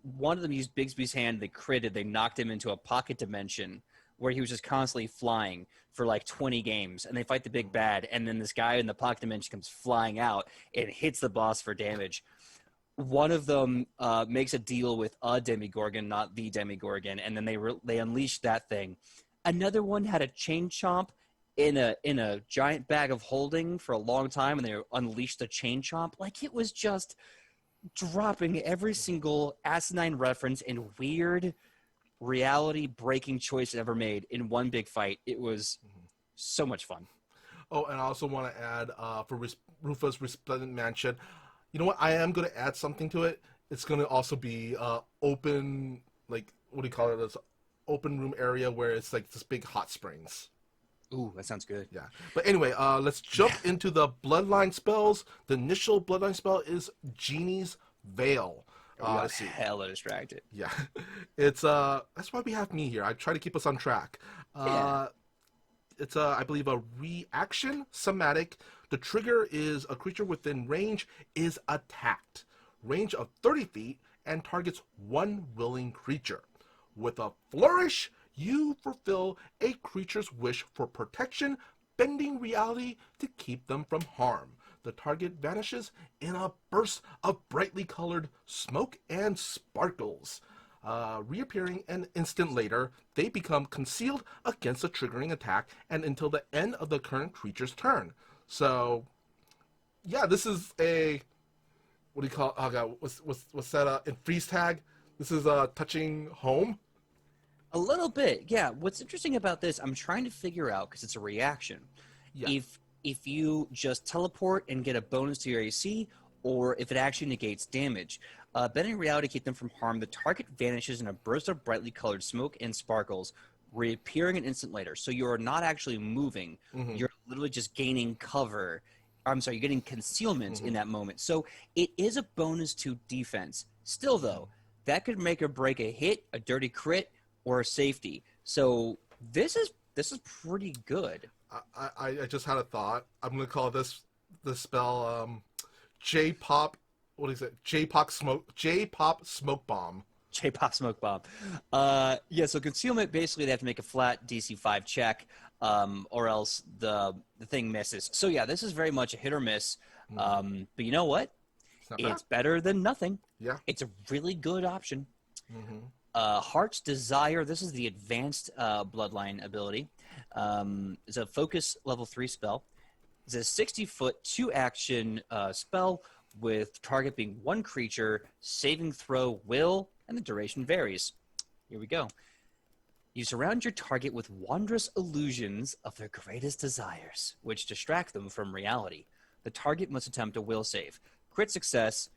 One of them used Bigsby's hand. They critted. They knocked him into a pocket dimension where he was just constantly flying for 20 games, and they fight the big bad, and then this guy in the pocket dimension comes flying out and hits the boss for damage. One of them makes a deal with a Demigorgon, not the Demigorgon, and then they unleash that thing. Another one had a chain chomp in a giant bag of holding for a long time, and they unleashed the chain chomp. It was just dropping every single asinine reference and weird reality-breaking choice ever made in one big fight. It was so much fun. Oh, and I also want to add for Rufus Resplendent Mansion, you know what? I am going to add something to it. It's going to also be open, what do you call it? This open room area where it's this big hot springs. Ooh, that sounds good. Yeah. But anyway, let's jump into the Bloodline spells. The initial Bloodline spell is Genies Veil. Let's see. Hella distracted. Yeah. It's that's why we have me here. I try to keep us on track. It's I believe a reaction somatic. The trigger is a creature within range is attacked. Range of 30 feet and targets one willing creature. With a flourish, you fulfill a creature's wish for protection, bending reality to keep them from harm. The target vanishes in a burst of brightly colored smoke and sparkles. Reappearing an instant later, they become concealed against a triggering attack and until the end of the current creature's turn. So, yeah, this is a, what do you call it? Oh god, what's that in freeze tag? This is touching home? A little bit, yeah. What's interesting about this, I'm trying to figure out, because it's a reaction, if you just teleport and get a bonus to your AC, or if it actually negates damage. Bending reality to keep them from harm, the target vanishes in a burst of brightly colored smoke and sparkles, reappearing an instant later. So you're not actually moving. You're literally just gaining cover. I'm sorry, you're getting concealment in that moment. So it is a bonus to defense. Still, though, that could make or break a hit, a dirty crit, or a safety. So this is pretty good. I just had a thought. I'm going to call this spell J-Pop, what is it? J-Pop Smoke Bomb. J-Pop Smoke Bomb. Yeah, so concealment, basically they have to make a flat DC 5 check, or else the thing misses. So yeah, this is very much a hit or miss. But you know what? It's better than nothing. Yeah. It's a really good option. Heart's Desire, this is the advanced Bloodline ability. It's a focus level 3 spell. It's a 60-foot, 2-action spell with target being one creature, saving throw, will, and the duration varies. Here we go. You surround your target with wondrous illusions of their greatest desires, which distract them from reality. The target must attempt a will save. Crit success,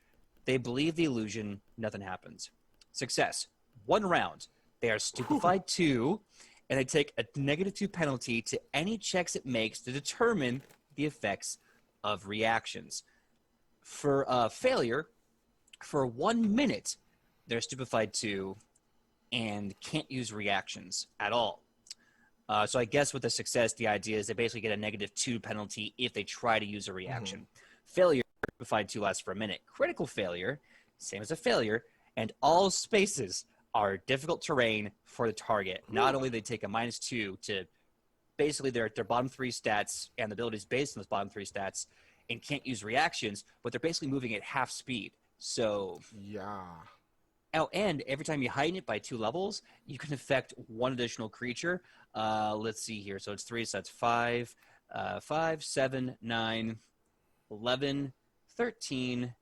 they believe the illusion, nothing happens. Success, 1 round. They are stupefied 2, and they take a -2 penalty to any checks it makes to determine the effects of reactions. For failure, for 1 minute, they're stupefied 2 and can't use reactions at all. So I guess with the success, the idea is they basically get a -2 penalty if they try to use a reaction. Failure, stupefied 2 lasts for a minute. Critical failure, same as a failure, and all spaces are difficult terrain for the target. Not only do they take a -2 to basically their bottom 3 stats and the abilities based on those bottom 3 stats and can't use reactions, but they're basically moving at half speed. So yeah. Oh, and every time you heighten it by 2 levels, you can affect 1 additional creature. Let's see here. So it's 3, so that's 5, 5, 7, 9, 11, 13,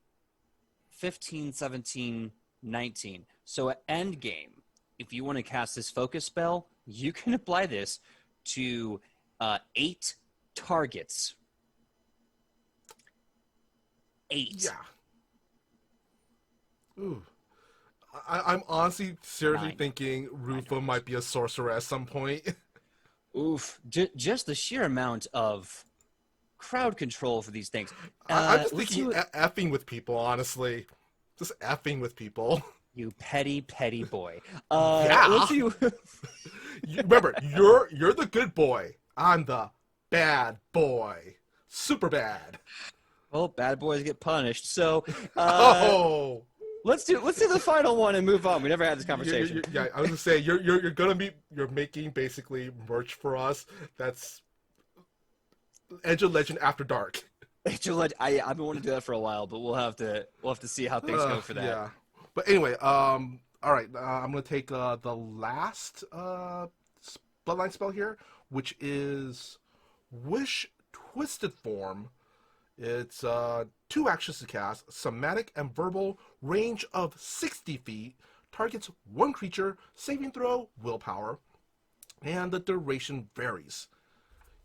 15, 17, 19. So at end game, if you want to cast this focus spell, you can apply this to 8 targets. 8. Yeah. Ooh. I'm honestly seriously 9. thinking Rufa might be a sorcerer at some point. Oof. Just the sheer amount of crowd control for these things. I'm just thinking effing with people, honestly. Just effing with people. You petty, petty boy. Yeah. Let's see. Remember, you're the good boy. I'm the bad boy. Super bad. Well, bad boys get punished. So, Oh. let's do the final one and move on. We never had this conversation. Yeah, I was gonna say you're making basically merch for us. That's Edge of Legend After Dark. I've been wanting to do that for a while, but we'll have to see how things go for that. Yeah. But anyway, all right. I'm gonna take the last Bloodline spell here, which is Wish Twisted Form. It's 2 actions to cast, somatic and verbal, range of 60 feet, targets 1 creature, saving throw, willpower, and the duration varies.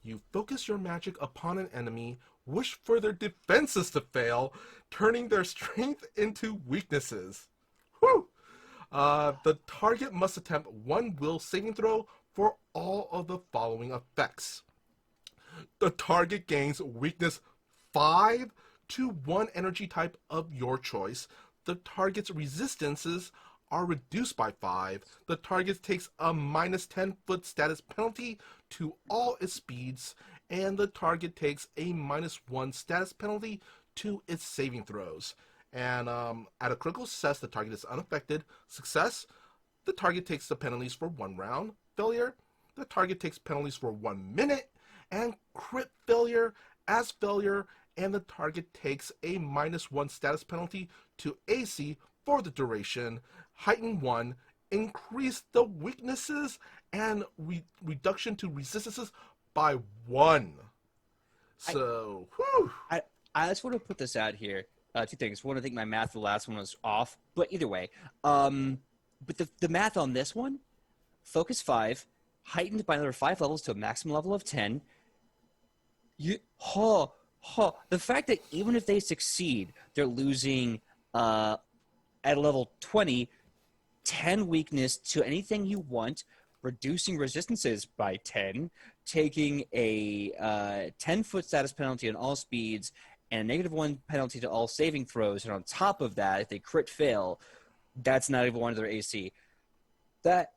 You focus your magic upon an enemy, wish for their defenses to fail, turning their strength into weaknesses. Whew! The target must attempt 1 will saving throw for all of the following effects. The target gains weakness 5 to 1 energy type of your choice. The target's resistances are reduced by 5. The target takes a -10-foot status penalty to all its speeds, and the target takes a -1 status penalty to its saving throws. And at a critical success, the target is unaffected. Success, the target takes the penalties for 1 round. Failure, the target takes penalties for 1 minute. And crit failure, as failure, and the target takes a -1 status penalty to AC for the duration. Heighten 1, increase the weaknesses and reduction to resistances by 1. So, whew. I just want to put this out here. 2 things. One, I think my math the last one was off, but either way. But the math on this one, focus 5, heightened by another 5 levels to a maximum level of 10. The fact that even if they succeed, they're losing at a level 20, 10 weakness to anything you want, reducing resistances by 10, taking a 10-foot status penalty on all speeds, and a -1 penalty to all saving throws. And on top of that, if they crit fail, that's not even one of their AC. That's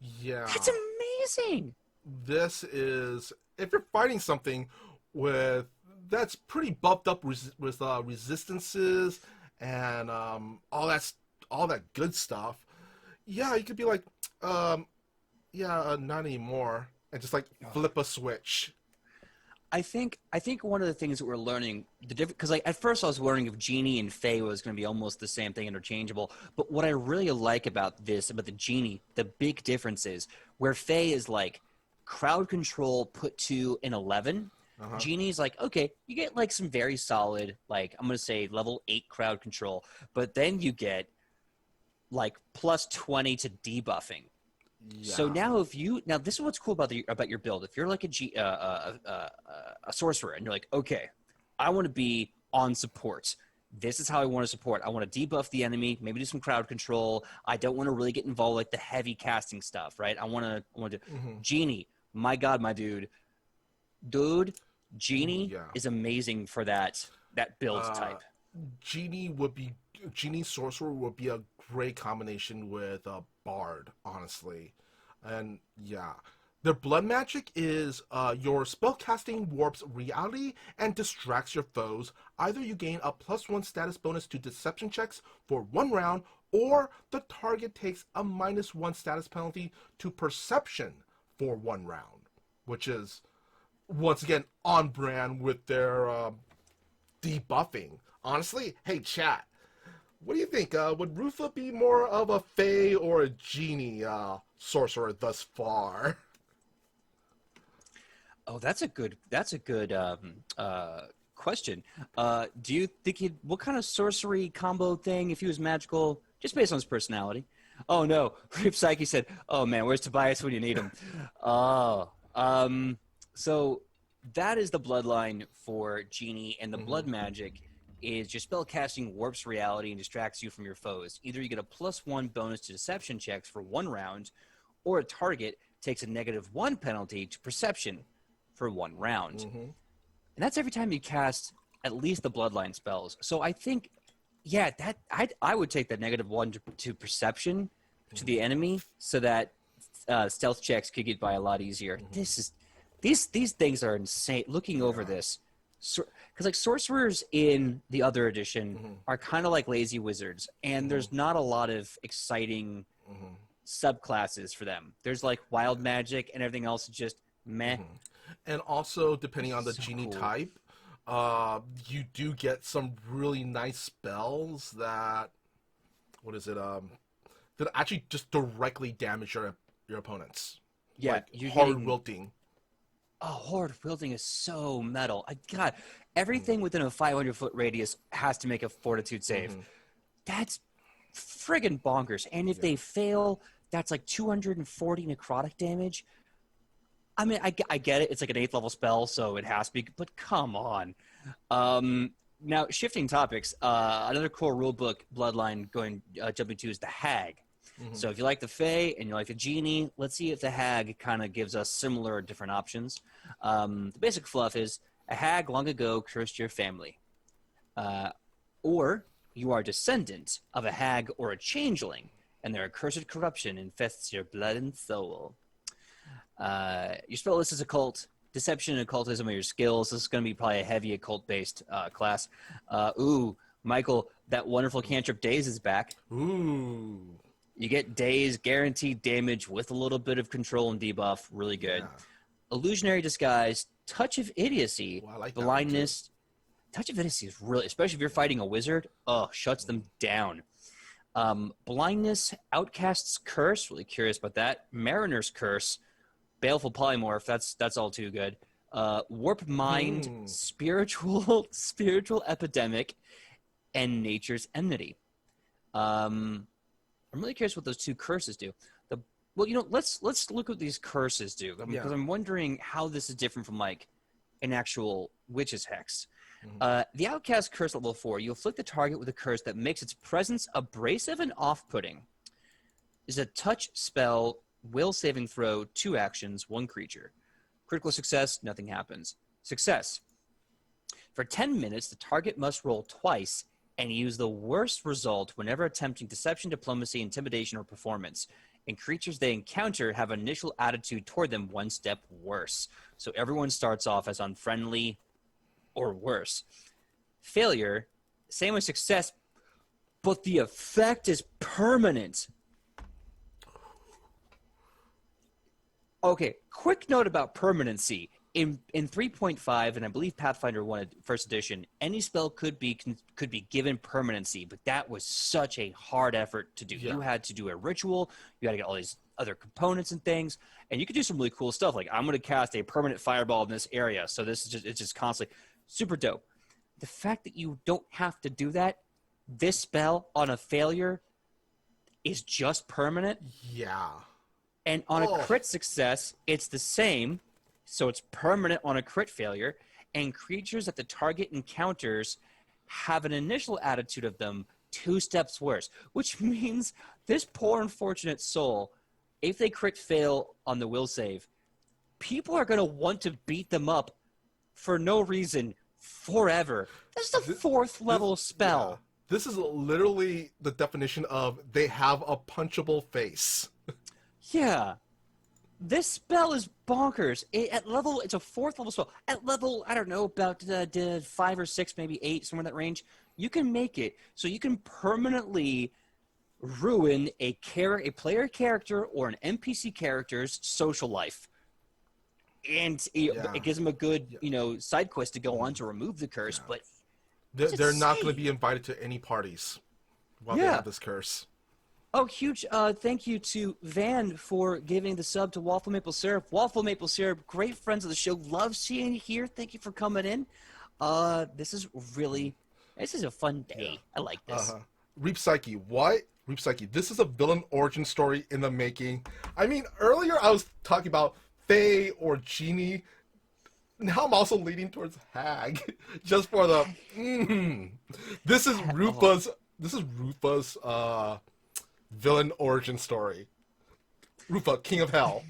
amazing. This is, if you're fighting something that's pretty buffed up with resistances and all that good stuff, yeah, you could be like, not anymore, and just like flip a switch. I think one of the things that we're learning, because like at first I was learning if Genie and Fey was going to be almost the same thing, interchangeable. But what I really like about the Genie, the big difference is where Fey is like crowd control put to an 11. Genie's like, okay, you get like some very solid, like I'm going to say level 8 crowd control, but then you get like plus 20 to debuffing. Yeah. So now this is what's cool about your build. If you're like a sorcerer and you're like, okay, I want to be on support. This is how I want to support. I want to debuff the enemy, maybe do some crowd control. I don't want to really get involved like the heavy casting stuff, right? I want to Genie. My God, my dude, Genie is amazing for that build type. Genie Sorcerer would be a great combination with Bard, honestly. And yeah. Their blood magic is your spellcasting warps reality and distracts your foes. Either you gain a +1 status bonus to deception checks for 1 round, or the target takes a -1 status penalty to perception for 1 round, which is, once again, on brand with their debuffing. Honestly, hey chat, what do you think? Would Rufa be more of a Fey or a Genie sorcerer thus far? Oh, that's a good question. Do you think what kind of sorcery combo thing if he was magical, just based on his personality? Oh no, Rip Psyche said, "Oh man, where's Tobias when you need him?" Oh, so that is the bloodline for Genie, and the blood magic is your spell casting warps reality and distracts you from your foes. Either you get a +1 bonus to deception checks for 1 round, or a target takes a -1 penalty to perception for 1 round. And that's every time you cast at least the bloodline spells. So I think, yeah, that I would take that -1 to perception to the enemy, so that stealth checks could get by a lot easier. These things are insane. Looking over this, because like sorcerers in the other edition are kind of like lazy wizards, and there's not a lot of exciting subclasses for them. There's like wild magic, and everything else is just meh. And also, depending on the Genie type, you do get some really nice spells that, that actually just directly damage your opponents. Yeah, like you're Hard Wilting. Oh, Horde Wielding is so metal. God, everything within a 500-foot radius has to make a fortitude save. That's friggin' bonkers. And if they fail, that's like 240 necrotic damage. I mean, I get it. It's like an 8th level spell, so it has to be. But come on. Now, shifting topics. Another core rulebook Bloodline jumping to is the Hag. So if you like the Fey and you like the Genie, let's see if the Hag kind of gives us similar or different options. The basic fluff is a Hag long ago cursed your family. Or you are descendant of a Hag or a Changeling, and their accursed corruption infests your blood and soul. Your spell list is occult. Deception and occultism are your skills. This is going to be probably a heavy occult-based class. Michael, that wonderful cantrip Daze is back. Ooh. You get Daze, guaranteed damage with a little bit of control and debuff. Really good. Yeah. Illusionary Disguise, Touch of Idiocy, Well, I like Blindness. Touch of Idiocy is really, especially if you're fighting a wizard, shuts them down. Blindness, Outcast's Curse, really curious about that. Mariner's Curse, Billfold Polymorph, that's all too good. Warp Mind, Spiritual Epidemic, and Nature's Enmity. I'm really curious what those 2 curses do. Let's look what these curses do, because I'm wondering how this is different from like an actual witch's hex. The Outcast Curse level 4, you afflict the target with a curse that makes its presence abrasive and off-putting. Is a touch spell, will saving throw, 2 actions, 1 creature. Critical success, nothing happens. Success. For 10 minutes, the target must roll twice and use the worst result whenever attempting deception, diplomacy, intimidation, or performance. And creatures they encounter have an initial attitude toward them 1 step worse. So everyone starts off as unfriendly or worse. Failure, same as success, but the effect is permanent. Okay, quick note about permanency. In 3.5, and I believe Pathfinder 1 first edition, any spell could be given permanency, but that was such a hard effort to do. Yeah. You had to do a ritual, you had to get all these other components and things, and you could do some really cool stuff, like I'm going to cast a permanent fireball in this area, so it's just constantly super dope. The fact that you don't have to do that, this spell on a failure is just permanent. Yeah. And on a crit success, it's the same. So it's permanent on a crit failure, and creatures that the target encounters have an initial attitude of them 2 steps worse, which means this poor unfortunate soul, if they crit fail on the will save, people are going to want to beat them up for no reason forever. This is a 4th level spell. This is literally the definition of they have a punchable face. Yeah. This spell is bonkers. At level, it's a 4th level spell. At level, I don't know, about 5 or 6, maybe 8, somewhere in that range, you can make it so you can permanently ruin a player character or an NPC character's social life. And it gives them a good, side quest to go on to remove the curse, but they're not going to be invited to any parties while they have this curse. Oh, huge thank you to Van for giving the sub to Waffle Maple Syrup. Waffle Maple Syrup, great friends of the show. Love seeing you here. Thank you for coming in. This is a fun day. Yeah. I like this. Reap Psyche, what? Reap Psyche, this is a villain origin story in the making. I mean, earlier I was talking about Fey or Genie. Now I'm also leaning towards Hag. Just for the... This is Rupa's villain origin story. Rupa, King of Hell.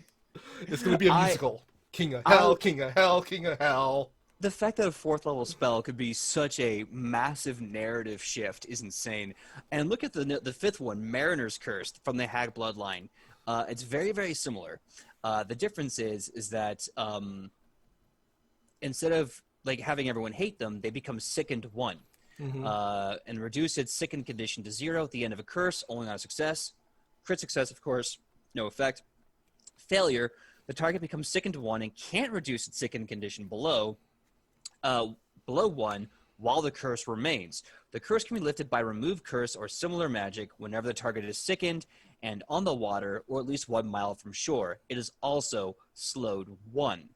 It's going to be a musical. King of Hell, King of Hell, King of Hell. The fact that a 4th level spell could be such a massive narrative shift is insane. And look at the 5th one, Mariner's Curse from the Hag Bloodline. It's very, very similar. The difference is that instead of like having everyone hate them, they become sickened 1. And reduce its sickened condition to 0 at the end of a curse, only on a success. Crit success, of course, no effect. Failure, the target becomes sickened 1 and can't reduce its sickened condition below 1 while the curse remains. The curse can be lifted by remove curse or similar magic whenever the target is sickened and on the water or at least 1 mile from shore. It is also slowed 1.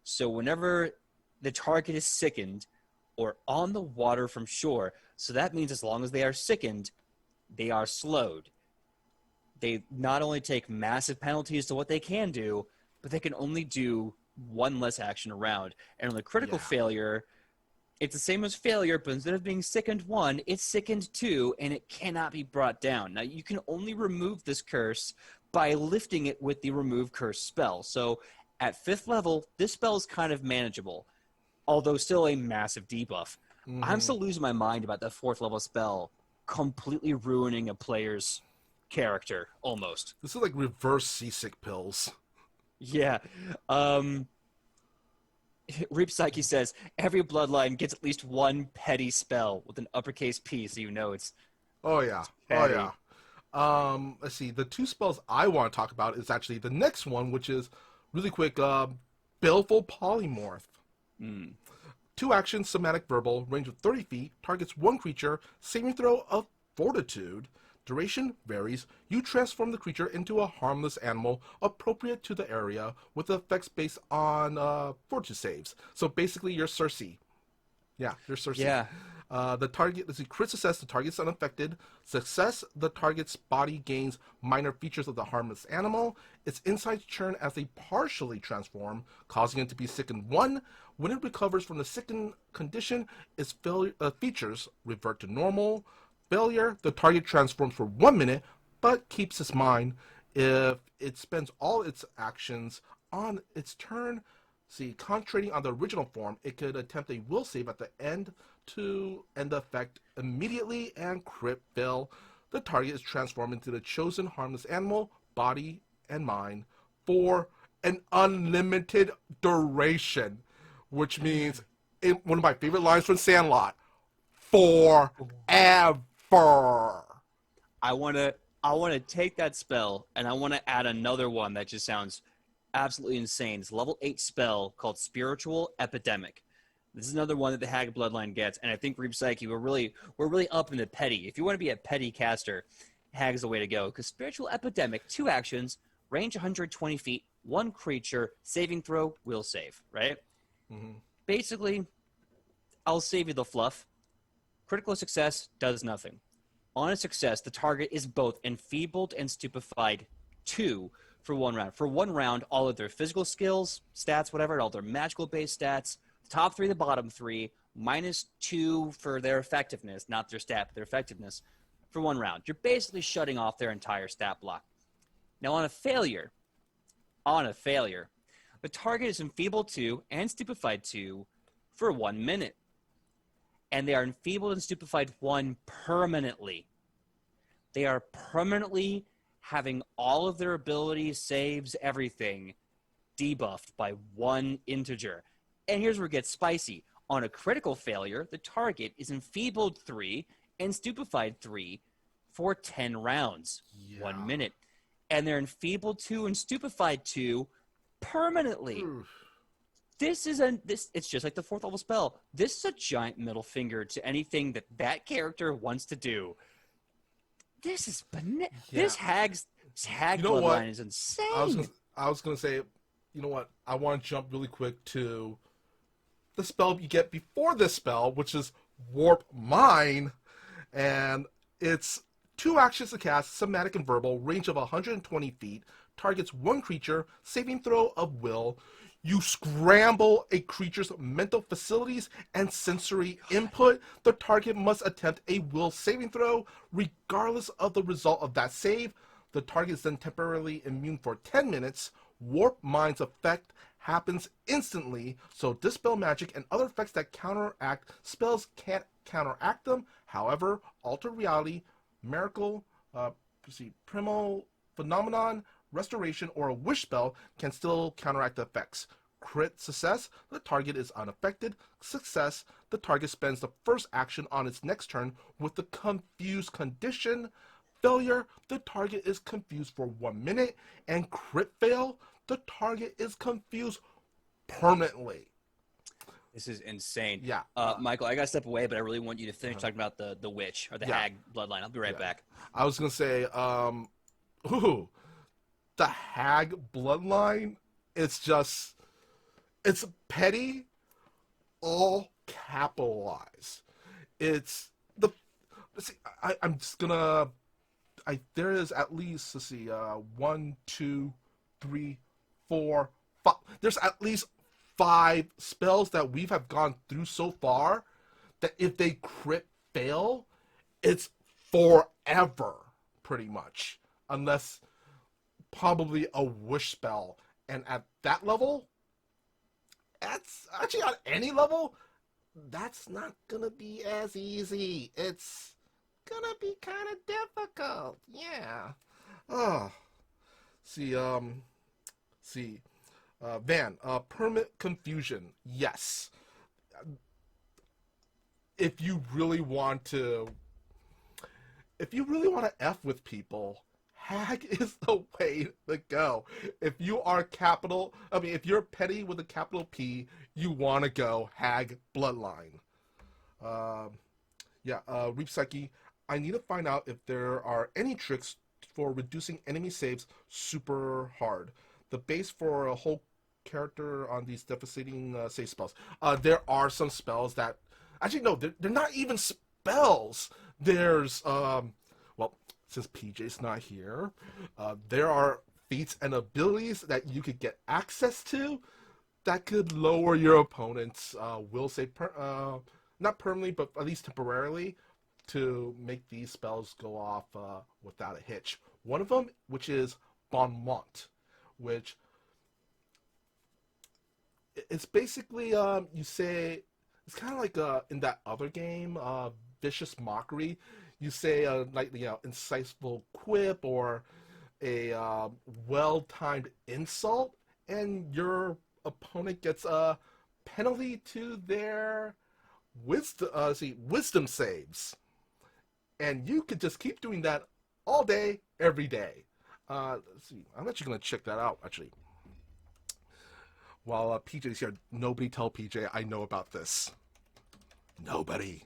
So whenever the target is sickened or on the water from shore, so that means as long as they are sickened, they are slowed. They not only take massive penalties to what they can do, but they can only do 1 less action around. And on the critical failure, it's the same as failure, but instead of being sickened 1, it's sickened 2, and it cannot be brought down. Now, you can only remove this curse by lifting it with the remove curse spell. So at 5th level, this spell is kind of manageable, although still a massive debuff. I'm still losing my mind about that 4th level spell completely ruining a player's character, almost. This is like reverse seasick pills. Yeah. Reap Psyche says, every bloodline gets at least 1 petty spell with an uppercase P, so you know it's... Oh, yeah. Petty. Oh, yeah. Let's see. The 2 spells I want to talk about is actually the next one, which is, really quick, Billfold Polymorph. 2 actions, somatic verbal, range of 30 feet, targets 1 creature, saving throw of Fortitude. Duration varies. You transform the creature into a harmless animal appropriate to the area with effects based on Fortitude saves. So basically, you're Cersei. Yeah, you're Cersei. Yeah. The target, let's see, crit success, the target's unaffected. Success, the target's body gains minor features of the harmless animal. Its insides churn as they partially transform, causing it to be sickened 1. When it recovers from the sickened condition, its features revert to normal. Failure, the target transforms for 1 minute, but keeps its mind. If it spends all its actions on its turn, concentrating on the original form, it could attempt a will save at the end to end the effect immediately and crit fail. The target is transformed into the chosen harmless animal, body, and mind for an unlimited duration, which means, one of my favorite lines from Sandlot, forever. I want to take that spell, and I want to add another one that just sounds absolutely insane. It's a level 8 spell called Spiritual Epidemic. This is another one that the Hag Bloodline gets, and I think Reap Psyche, we're really up into petty. If you want to be a petty caster, Hag's the way to go, because Spiritual Epidemic, 2 actions, range 120 feet, 1 creature, saving throw, will save, right? Basically, I'll save you the fluff. Critical success does nothing. On a success, the target is both enfeebled and stupefied 2 for 1 round. For 1 round, all of their physical skills, stats, whatever, all their magical-based stats, the top 3, the bottom 3, -2 for their effectiveness, not their stat, but their effectiveness, for 1 round. You're basically shutting off their entire stat block. Now, on a failure, the target is enfeebled 2 and stupefied 2 for 1 minute. and they are enfeebled and stupefied 1 permanently. They are permanently having all of their abilities, saves, everything debuffed by 1 integer. And here's where it gets spicy. On a critical failure, the target is enfeebled 3 and stupefied 3 for 10 rounds, 1 minute. And they're enfeebled 2 and stupefied 2 permanently. This is it's just like the 4th level spell. This is a giant middle finger to anything that character wants to do. This is this hag bloodline is insane. I was gonna say, you know what? I want to jump really quick to the spell you get before this spell, which is Warp Mine, and it's 2 actions to cast, somatic and verbal, range of 120 feet, targets 1 creature, saving throw of will. You scramble a creature's mental facilities and sensory input. The target must attempt a will saving throw. Regardless of the result of that save, the target is then temporarily immune for 10 minutes. Warp Mine's effect happens instantly, so Dispel Magic and other effects that counteract spells can't counteract them. However, Alter Reality, Miracle, Primal Phenomenon, Restoration, or a Wish spell can still counteract the effects. Crit success, the target is unaffected. Success, the target spends the first action on its next turn with the confused condition. Failure, the target is confused for 1 minute. And crit fail, the target is confused permanently. This is insane. Yeah. Michael, I got to step away, but I really want you to finish talking about the witch or the hag bloodline. I'll be right back. I was going to say, the hag bloodline, it's petty, all capitalized. I'm just gonna, there is at least, 1, 2, 3, 4, 5, there's at least 5 spells that we have gone through so far that if they crit fail, it's forever, pretty much, unless probably a wish spell. And at that level, that's actually on any level, that's not gonna be as easy. It's gonna be kind of difficult. Yeah. Van, permanent confusion. Yes. If you really want to F with people, hag is the way to go. If you're petty with a capital P, you want to go hag bloodline. Reap Psyche, I need to find out if there are any tricks for reducing enemy saves super hard. The base for a whole character on these devastating save spells. There are some spells that, actually no, they're not even spells. There's since PJ's not here, there are feats and abilities that you could get access to that could lower your opponent's will save, not permanently, but at least temporarily, to make these spells go off without a hitch. One of them, which is Bon Mont, which it's basically, you say, it's kind of like in that other game, Vicious Mockery. You say a insightful quip or a well-timed insult, and your opponent gets a penalty to their wisdom saves. And you could just keep doing that all day, every day. Let's see. I'm actually going to check that out, actually. While PJ's here, nobody tell PJ I know about this. Nobody.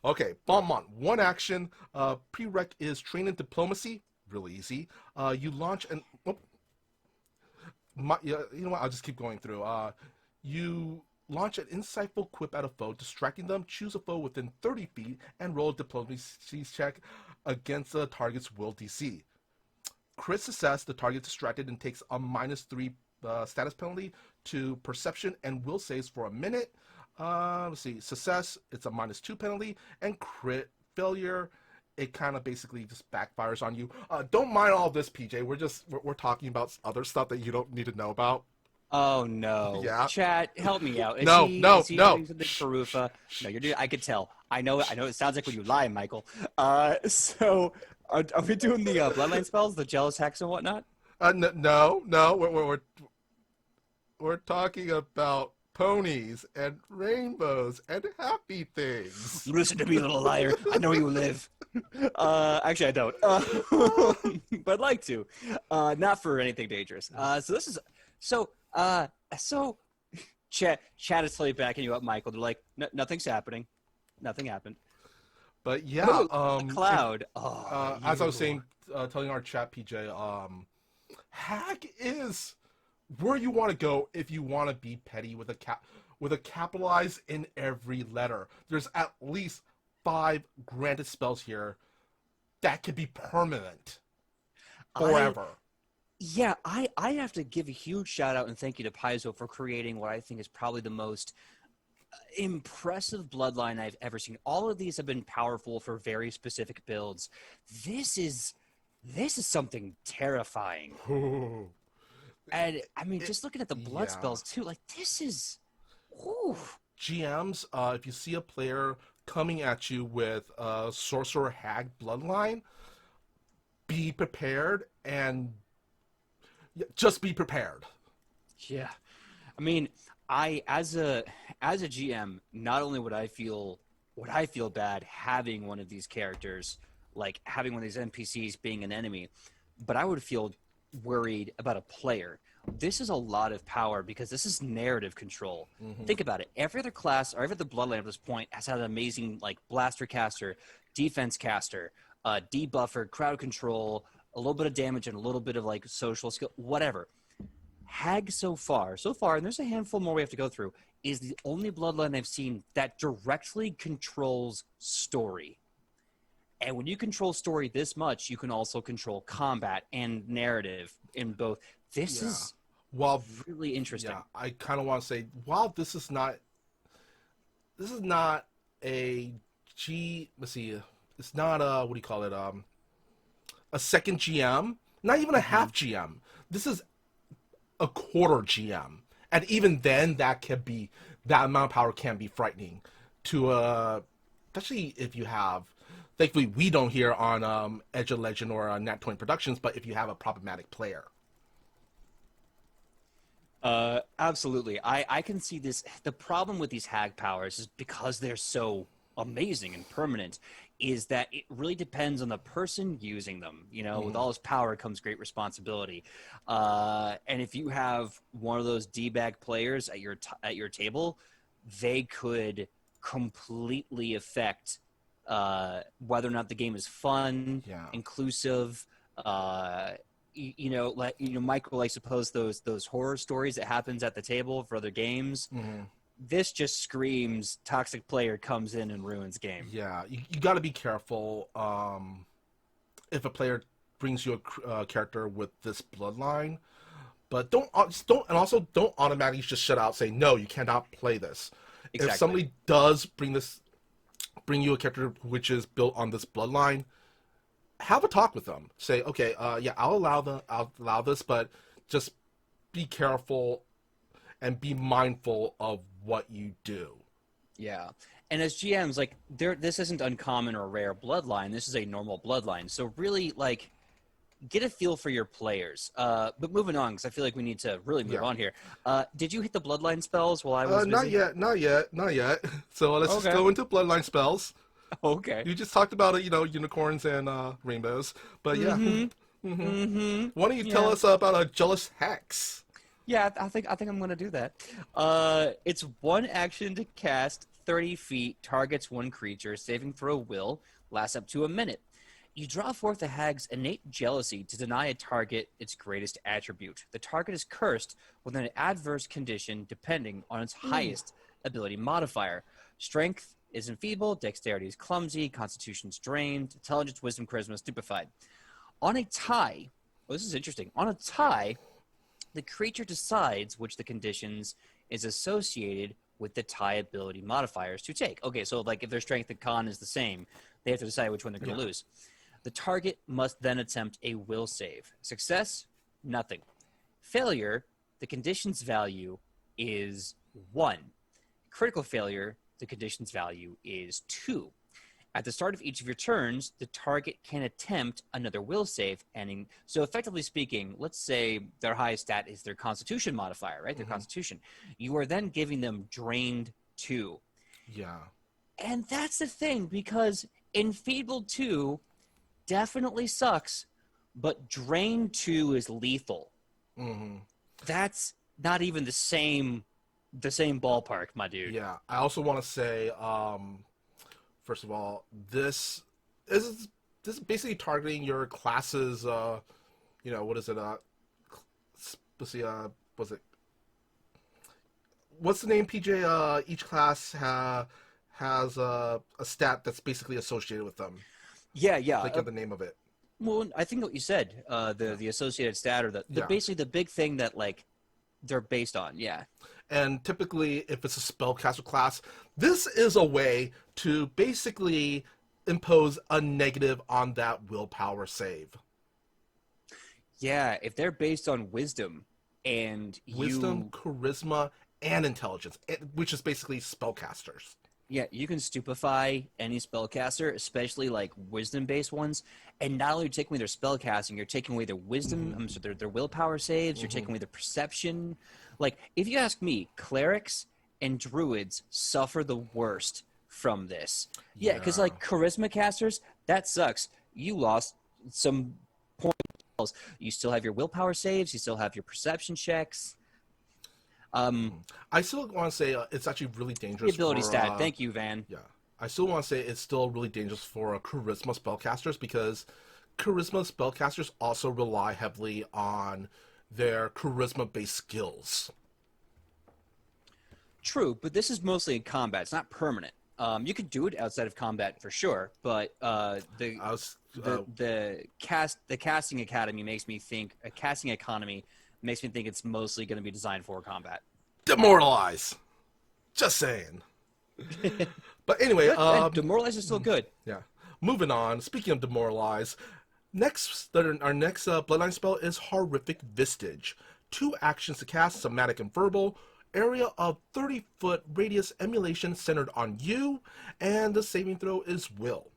Okay, Bonmont. 1 action. Prereq is train in diplomacy. Really easy. You launch an... you know what? I'll just keep going through. You launch an insightful quip at a foe, distracting them. Choose a foe within 30 feet and roll a diplomacy check against the target's will DC. Crit success, the target distracted and takes a -3 status penalty to perception and will saves for a minute. Let's see, success, it's a -2 penalty, and crit failure, it kind of basically just backfires on you. Don't mind all this, PJ. We're talking about other stuff that you don't need to know about. Oh no. Yeah. Chat, help me out. Is No, he no, is he no. doing something for Rufa? No, you're doing I could tell. I know it sounds like when you lie, Michael. So are we doing the bloodline spells, the jealous hex and whatnot? No. We're talking about ponies and rainbows and happy things. Listen to me, little liar. I know you live. Actually, I don't. But I'd like to. Not for anything dangerous. So this is so. So, chat is totally backing you up, Michael. They're like, nothing's happening. Nothing happened. But yeah, a cloud. as I was saying, telling our chat, PJ, Hag is where you want to go if you want to be petty with a capitalized in every letter. There's at least 5 granted spells here that could be permanent forever. Yeah, I have to give a huge shout out and thank you to Paizo for creating what I think is probably the most impressive bloodline I've ever seen. All of these have been powerful for very specific builds. This is something terrifying. And I mean, just looking at the blood spells too, like this is. Whew. GMs, if you see a player coming at you with a Sorcerer Hag bloodline, be prepared and just be prepared. Yeah, I mean, I as a GM, not only would I feel bad having one of these characters, like having one of these NPCs being an enemy, but I would feel worried about a player. This is a lot of power because this is narrative control. Think about it. Every other class or every other bloodline at this point has had an amazing like blaster caster, defense caster, debuffer, crowd control, a little bit of damage and a little bit of like social skill, whatever. Hag so far, and there's a handful more we have to go through, is the only bloodline I've seen that directly controls story. And when you control story this much, you can also control combat and narrative in both. This is really interesting. Yeah, I kind of want to say, while this is not a let's see, it's not a, what do you call it, a second GM, not even a half GM. This is a quarter GM, and even then, that amount of power can be frightening to especially if you have. Thankfully, we don't here on Edge of Legend or Nat20 Productions, but if you have a problematic player. Absolutely. I can see this. The problem with these hag powers is because they're so amazing and permanent is that it really depends on the person using them. You know, with all this power comes great responsibility. And if you have one of those D-bag players at your table, they could completely affect whether or not the game is fun, inclusive. Michael, I suppose those horror stories that happens at the table for other games. This just screams toxic player comes in and ruins game. Yeah, you got to be careful if a player brings you a character with this bloodline, but don't automatically just shut out, say no, you cannot play this. Exactly. If somebody does bring you a character which is built on this bloodline, have a talk with them. Say, okay, I'll allow this, but just be careful and be mindful of what you do. Yeah. And as GMs, like, this isn't uncommon or rare bloodline. This is a normal bloodline. So really, like, get a feel for your players. But moving on, because I feel like we need to really move on here. Did you hit the bloodline spells while I was busy? Not yet. So let's just go into bloodline spells. Okay. You just talked about unicorns and rainbows, but yeah. Why don't you tell us about a jealous hex? Yeah, I think I'm gonna do that. It's one action to cast 30 feet, targets one creature, saving throw will, lasts up to a minute. You draw forth the hag's innate jealousy to deny a target its greatest attribute. The target is cursed with an adverse condition depending on its highest ability modifier. Strength is enfeebled, dexterity is clumsy, constitution's drained, intelligence, wisdom, charisma, stupefied. On a tie, this is interesting, on a tie, the creature decides which the conditions is associated with the tie ability modifiers to take. Okay, so like if their strength and con is the same, they have to decide which one they're going to lose. The target must then attempt a will save. Success, nothing. Failure, the condition's value is 1. Critical failure, the condition's value is 2. At the start of each of your turns, the target can attempt another will save. So effectively speaking, let's say their highest stat is their Constitution modifier, right? Their Constitution. You are then giving them Drained 2. Yeah. And that's the thing, because Enfeebled 2 definitely sucks, but Drained 2 is lethal. That's not even the same ballpark, my dude. Yeah. I also want to say, first of all, this is basically targeting your classes. What is it? Let's see. Was it? What's the name, PJ? Each class has a stat that's basically associated with them. Yeah. Think of the name of it. Well, I think what you said, the associated stat, or basically the big thing that like they're based on. Yeah. And typically, if it's a spellcaster class, this is a way to basically impose a negative on that willpower save. Yeah, if they're based on wisdom and Wisdom, charisma, and intelligence, which is basically spellcasters. Yeah, you can stupefy any spellcaster, especially like wisdom-based ones. And not only are you taking away their spellcasting, you're taking away their wisdom, so their willpower saves, you're taking away their perception. Like, if you ask me, clerics and druids suffer the worst from this. Yeah, because like charisma casters, that sucks. You lost some points. You still have your willpower saves, you still have your perception checks. I still want to say it's actually really dangerous. The ability stat. Thank you, Van. Yeah. I still want to say it's still really dangerous for charisma spellcasters, because charisma spellcasters also rely heavily on their charisma-based skills. True, but this is mostly in combat. It's not permanent. You could do it outside of combat for sure, but the casting academy makes me think a casting economy makes me think it's mostly going to be designed for combat. Demoralize. Just saying. But anyway, Demoralize is still good. Yeah. Moving on. Speaking of demoralize, our next Bloodline spell is Horrific Vistage. 2 actions to cast: somatic and verbal. Area of 30-foot radius emulation centered on you, and the saving throw is will.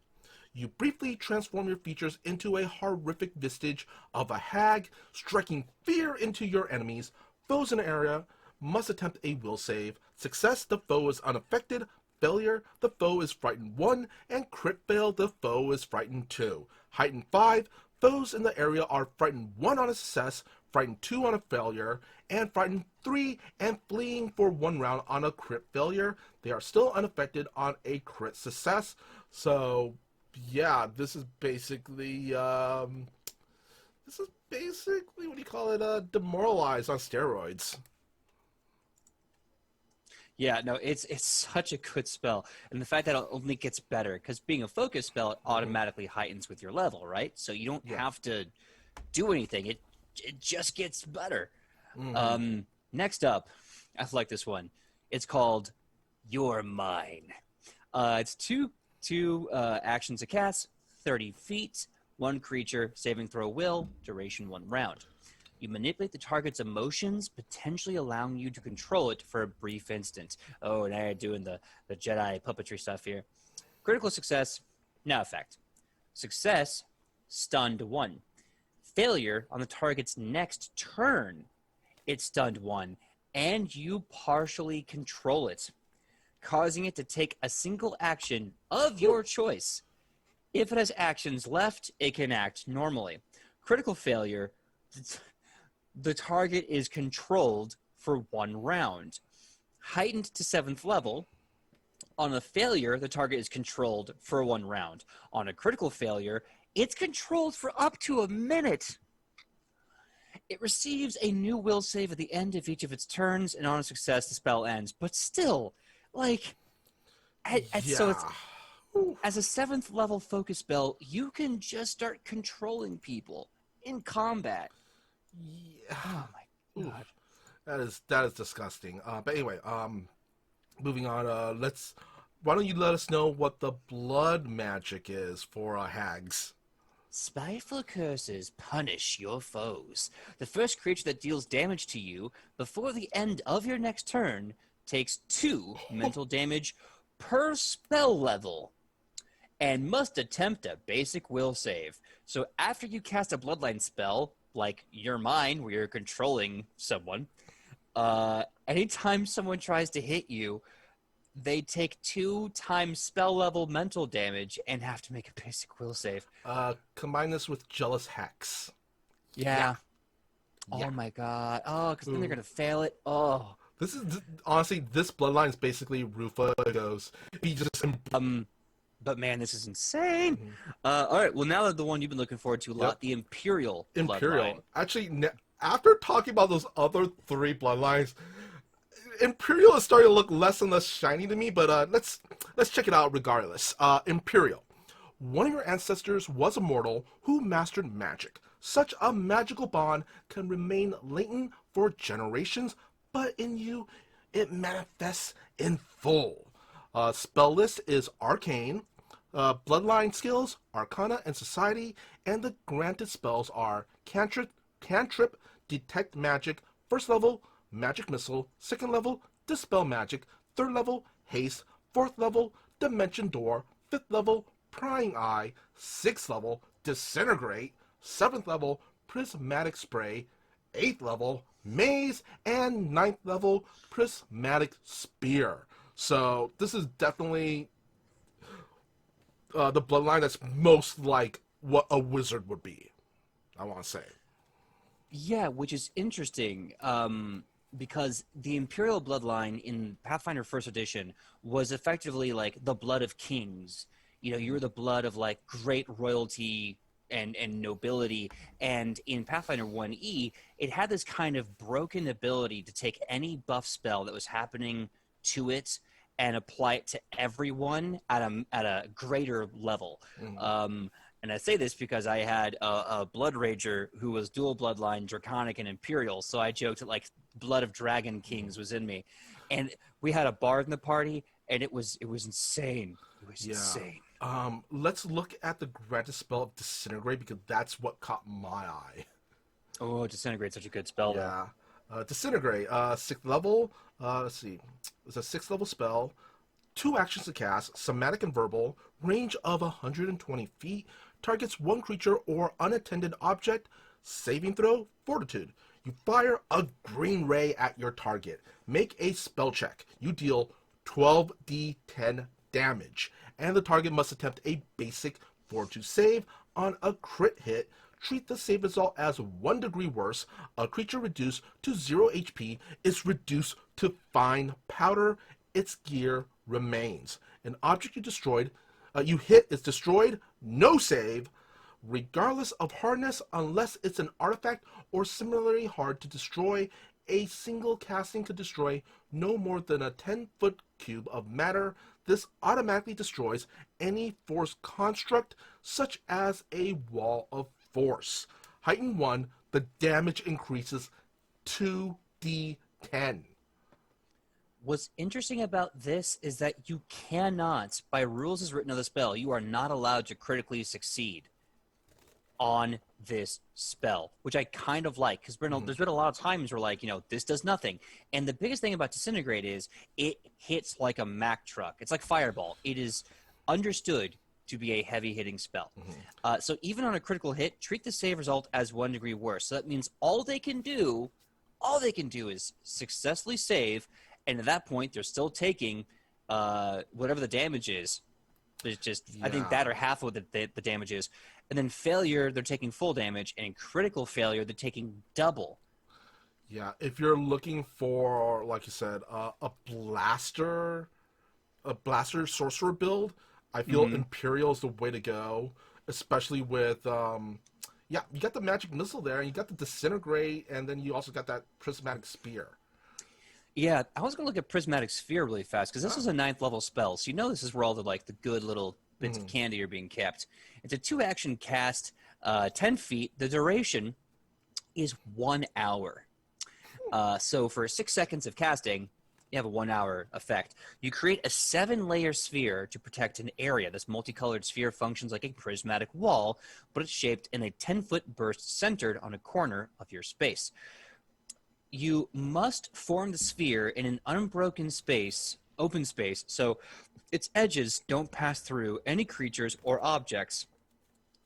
You briefly transform your features into a horrific vistage of a hag, striking fear into your enemies. Foes in the area must attempt a will save. Success, the foe is unaffected. Failure, the foe is frightened 1. And crit fail, the foe is frightened 2. Heightened 5, foes in the area are frightened 1 on a success, frightened 2 on a failure, and frightened 3 and fleeing for 1 round on a crit failure. They are still unaffected on a crit success. So yeah, this is basically what do you call it? Demoralize on steroids. Yeah, no, it's such a good spell, and the fact that it only gets better, because being a focus spell, it automatically heightens with your level, right? So you don't have to do anything; it just gets better. Next up, I like this one. It's called You're Mine. It's two actions to cast, 30 feet, 1 creature, saving throw will, duration 1 round. You manipulate the target's emotions, potentially allowing you to control it for a brief instant. Oh, now you're doing the Jedi puppetry stuff here. Critical success, no effect. Success, stunned 1. Failure on the target's next turn, it's stunned 1, and you partially control it, causing it to take a single action of your choice. If it has actions left, it can act normally. Critical failure, the target is controlled for 1 round. Heightened to 7th level. On a failure, the target is controlled for 1 round. On a critical failure, it's controlled for up to a minute. It receives a new will save at the end of each of its turns, and on a success, the spell ends. But still, like, so it's, as a 7th level focus spell, you can just start controlling people in combat. Yeah. Oh my god. That is disgusting. But anyway, moving on. Why don't you let us know what the blood magic is for hags? Spiteful curses punish your foes. The first creature that deals damage to you before the end of your next turn takes 2 mental damage per spell level and must attempt a basic will save. So after you cast a Bloodline spell, like Your Mine, where you're controlling someone, anytime someone tries to hit you, they take 2 times spell level mental damage and have to make a basic will save. Combine this with Jealous Hex. Yeah. Yeah. Oh my god. Oh, because then they're going to fail it. Oh. This is, honestly, this Bloodline is basically Rufago's. He just... But man, this is insane. All right, well, now the one you've been looking forward to a lot, the Imperial Bloodline. Actually, after talking about those other 3 Bloodlines, Imperial is starting to look less and less shiny to me, but let's check it out regardless. Imperial. One of your ancestors was a mortal who mastered magic. Such a magical bond can remain latent for generations, but in you, it manifests in full. Spell list is Arcane. Bloodline skills, Arcana and Society, and the granted spells are Cantrip, Detect Magic, first level, Magic Missile, second level, Dispel Magic, third level, Haste, fourth level, Dimension Door, fifth level, Prying Eye, sixth level, Disintegrate, seventh level, Prismatic Spray, eighth level, Maze, and ninth level, Prismatic Spear. So this is definitely the Bloodline that's most like what a wizard would be, I want to say. Yeah, which is interesting, because the Imperial Bloodline in Pathfinder First Edition was effectively like the blood of kings. You know, you're the blood of like great royalty and nobility. And in Pathfinder 1E, it had this kind of broken ability to take any buff spell that was happening to it and apply it to everyone at a greater level. And I say this because I had a Blood Rager who was dual Bloodline, Draconic and Imperial, so I joked that like Blood of Dragon Kings was in me. And we had a bard in the party, and it was insane. It was insane. Let's look at the granted spell of Disintegrate, because that's what caught my eye. Oh, Disintegrate's such a good spell, though. Disintegrate, 6th level. Let's see. It's a 6th level spell. 2 actions to cast, somatic and verbal, range of 120 feet, targets 1 creature or unattended object, saving throw, fortitude. You fire a green ray at your target. Make a spell check. You deal 12d10 damage, and the target must attempt a basic fortitude save. On a crit hit, treat the save result as 1 degree worse. A creature reduced to 0 HP is reduced to fine powder. Its gear remains. An object you hit is destroyed, no save, regardless of hardness, unless it's an artifact or similarly hard to destroy. A single casting could destroy no more than a 10-foot cube of matter. This automatically destroys any force construct, such as a wall of force. Heighten 1, the damage increases 2d10. What's interesting about this is that you cannot, by rules as written of the spell, you are not allowed to critically succeed on this spell, which I kind of like, because there's been a lot of times where, like, you know, this does nothing. And the biggest thing about Disintegrate is it hits like a Mack truck. It's like Fireball. It is understood to be a heavy-hitting spell. So even on a critical hit, treat the save result as 1 degree worse. So that means all they can do is successfully save, and at that point, they're still taking whatever the damage is. It's just, I think that or half of what the damage is. And then failure, they're taking full damage, and critical failure, they're taking double. Yeah, if you're looking for, like you said, a blaster sorcerer build, I feel Imperial is the way to go, especially with, you got the magic missile there, and you got the Disintegrate, and then you also got that Prismatic Spear. Yeah, I was going to look at Prismatic Sphere really fast, because this is a 9th level spell, so you know this is where all the good little bits of candy are being kept. It's a 2-action cast, 10 feet. The duration is 1 hour. So for 6 seconds of casting, You have a 1 hour effect. You create a 7-layer sphere to protect an area. This multicolored sphere functions like a prismatic wall, but it's shaped in a 10-foot burst centered on a corner of your space. You must form the sphere in an unbroken space, open space, so its edges don't pass through any creatures or objects,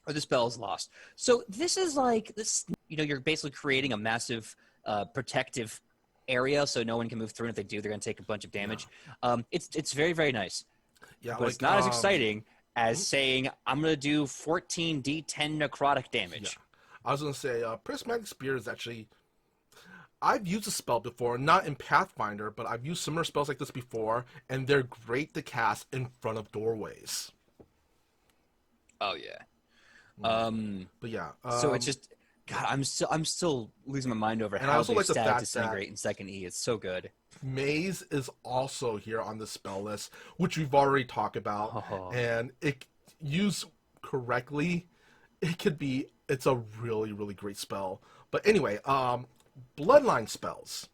or the spell is lost. So this is like this. You're basically creating a massive protective area, so no one can move through. And if they do, they're going to take a bunch of damage. It's very, very nice. Yeah, but it's not as exciting as saying I'm going to do 14d10 necrotic damage. Yeah. I was going to say Prismatic Spear is actually. I've used a spell before, not in Pathfinder, but I've used similar spells like this before, and they're great to cast in front of doorways. Oh yeah. But yeah. So it's just, God, I'm still losing my mind over how they static Disintegrate in second E. It's so good. Maze is also here on the spell list, which we've already talked about, and it used correctly, it's a really, really great spell. But anyway, Bloodline Spells.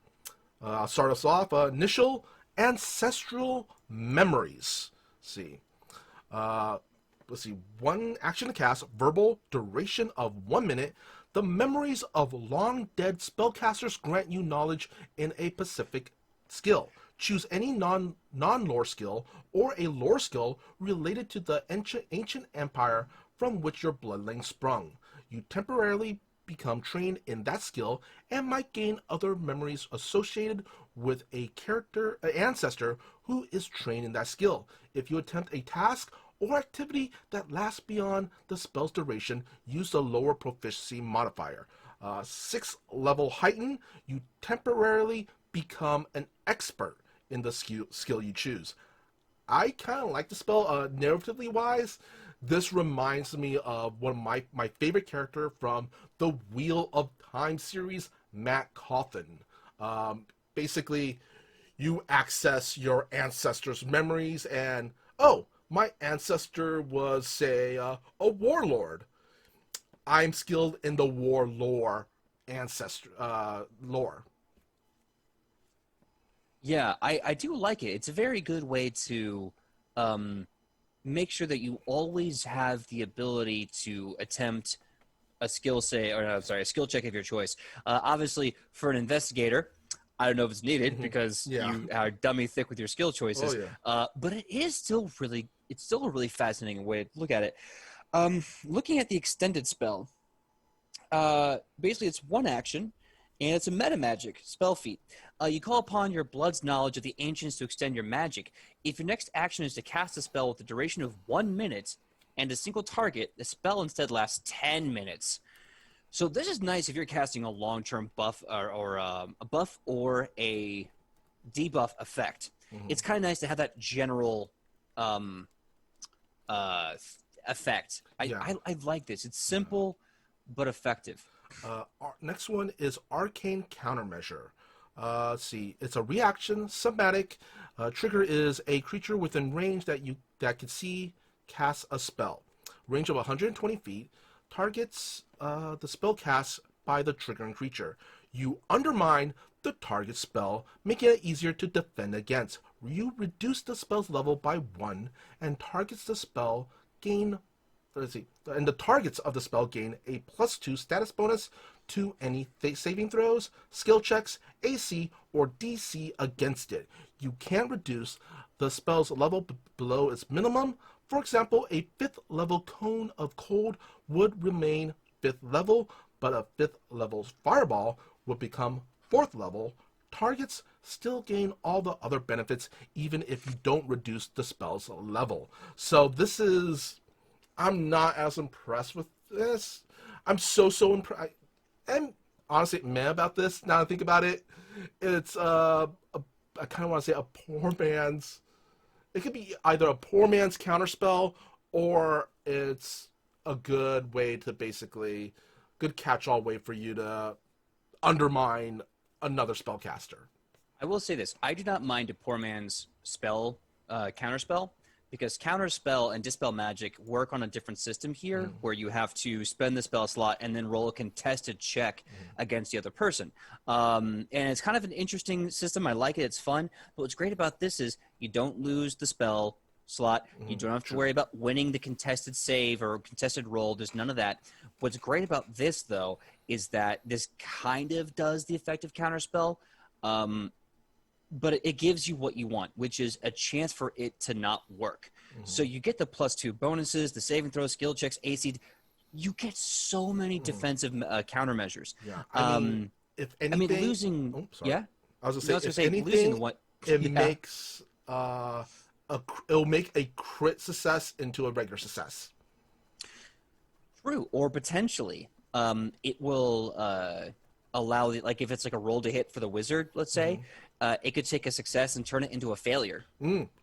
I'll start us off. Initial Ancestral Memories. Let's see. 1 action to cast. Verbal. Duration of 1 minute. The memories of long-dead spellcasters grant you knowledge in a specific skill. Choose any non-lore skill or a lore skill related to the ancient empire from which your bloodline sprung. You temporarily become trained in that skill and might gain other memories associated with an ancestor who is trained in that skill. If you attempt a task or activity that lasts beyond the spell's duration, use the lower proficiency modifier. 6th level heighten, you temporarily become an expert in the skill you choose. I kind of like the spell narratively wise. This reminds me of one of my favorite character from the Wheel of Time series, Matt Cawthon. Basically, you access your ancestors' memories and, my ancestor was, say, a warlord. I'm skilled in the war lore lore. Yeah, I do like it. It's a very good way to make sure that you always have the ability to attempt a skill a skill check of your choice. Obviously, for an investigator, I don't know if it's needed because you are dummy thick with your skill choices. But it's still a really fascinating way to look at it. Looking at the extended spell, basically it's 1 action, and it's a meta magic spell feat. You call upon your blood's knowledge of the ancients to extend your magic. If your next action is to cast a spell with a duration of 1 minute and a single target, the spell instead lasts 10 minutes. So this is nice if you're casting a long-term buff or a buff or a debuff effect. It's kind of nice to have that general effect. I like this. It's simple but effective. Next one is Arcane Countermeasure. Let's see. It's a reaction, somatic. Trigger is a creature within range that can see casts a spell. Range of 120 feet. Targets the spell cast by the triggering creature. You undermine the target spell, making it easier to defend against. You reduce the spell's level by 1, and targets the spell gain. And the targets of the spell gain a +2 status bonus to any saving throws, skill checks, AC, or DC against it. You can reduce the spell's level below its minimum. For example, a 5th level Cone of Cold would remain 5th level, but a 5th level Fireball would become 4th level. Targets still gain all the other benefits even if you don't reduce the spell's level. So this is... I'm not as impressed with this. I'm so impressed. I'm honestly mad about this now I think about it. It's I kind of want to say a poor man's... It could be either a poor man's counterspell, or it's a good way to basically... Good catch-all way for you to undermine another spellcaster. I will say this. I do not mind a poor man's spell, counterspell, because Counterspell and Dispel Magic work on a different system here, where you have to spend the spell slot and then roll a contested check against the other person. And it's kind of an interesting system. I like it. It's fun. But what's great about this is you don't lose the spell slot. You don't have to worry about winning the contested save or contested roll. There's none of that. What's great about this, though, is that this kind of does the effect of Counterspell, but it gives you what you want, which is a chance for it to not work. So you get the +2 bonuses, the saving throw, skill checks, AC. You get so many defensive countermeasures. Yeah. I mean, if anything, losing. Oh, sorry. Yeah. I was gonna say, if anything, losing what it makes it'll make a crit success into a regular success. True, or potentially, it will allow, like, if it's like a roll to hit for the wizard, let's say, it could take a success and turn it into a failure.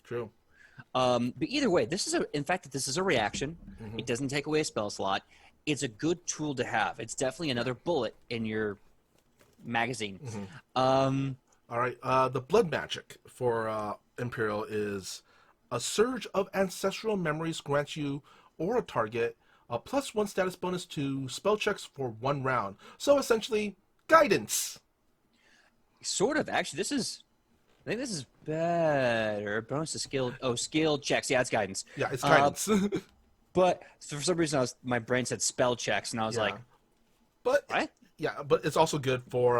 True. But either way, this is a reaction. It doesn't take away a spell slot. It's a good tool to have. It's definitely another bullet in your magazine. All right. The blood magic for Imperial is a surge of ancestral memories grants you or a target a +1 status bonus to spell checks for 1 round. So essentially, guidance. Sort of. Actually, I think this is better. Bonus to skill checks. Yeah, it's guidance. Yeah, it's guidance. But for some reason, my brain said spell checks, and I was like, but what? Yeah, but it's also good for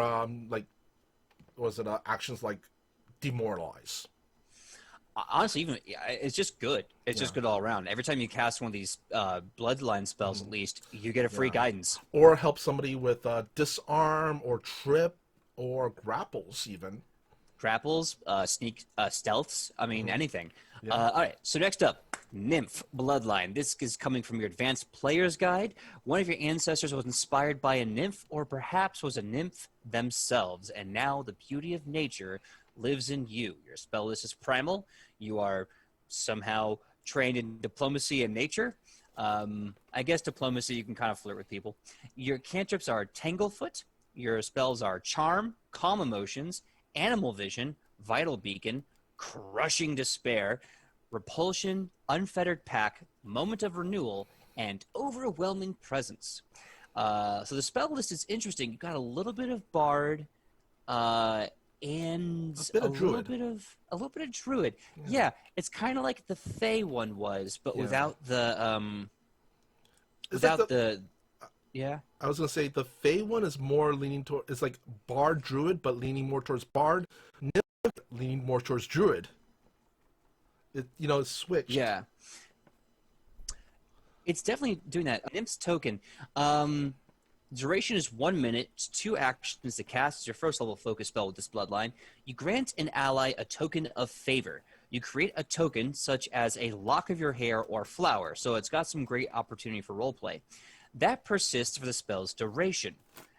actions like demoralize. Honestly, it's just good. It's just good all around. Every time you cast one of these bloodline spells, at least, you get a free guidance. Or help somebody with disarm or trip or grapples even. Grapples, sneak, stealths. I mean, anything. All right. So next up, Nymph Bloodline. This is coming from your Advanced Player's Guide. One of your ancestors was inspired by a nymph, or perhaps was a nymph themselves, and now the beauty of nature lives in you. Your spell list is primal. You are somehow trained in diplomacy and nature. I guess diplomacy, you can kind of flirt with people. Your cantrips are Tanglefoot. Your spells are Charm, Calm Emotions, Animal Vision, Vital Beacon, Crushing Despair, Repulsion, Unfettered Pack, Moment of Renewal, and Overwhelming Presence. So the spell list is interesting. You've got a little bit of Bard, and a little bit of Druid. Yeah, it's kind of like the Fey one was, but without the yeah. I was gonna say the Fey one is more leaning toward. It's like Bard Druid, but leaning more towards Bard. Nymph leaning more towards Druid. It's switched. Yeah. It's definitely doing that. Nymph's token. Duration is 1 minute. It's 2 actions to cast. It's your first level focus spell with this bloodline. You grant an ally a token of favor. You create a token such as a lock of your hair or flower. So it's got some great opportunity for roleplay. That persists for the spell's duration.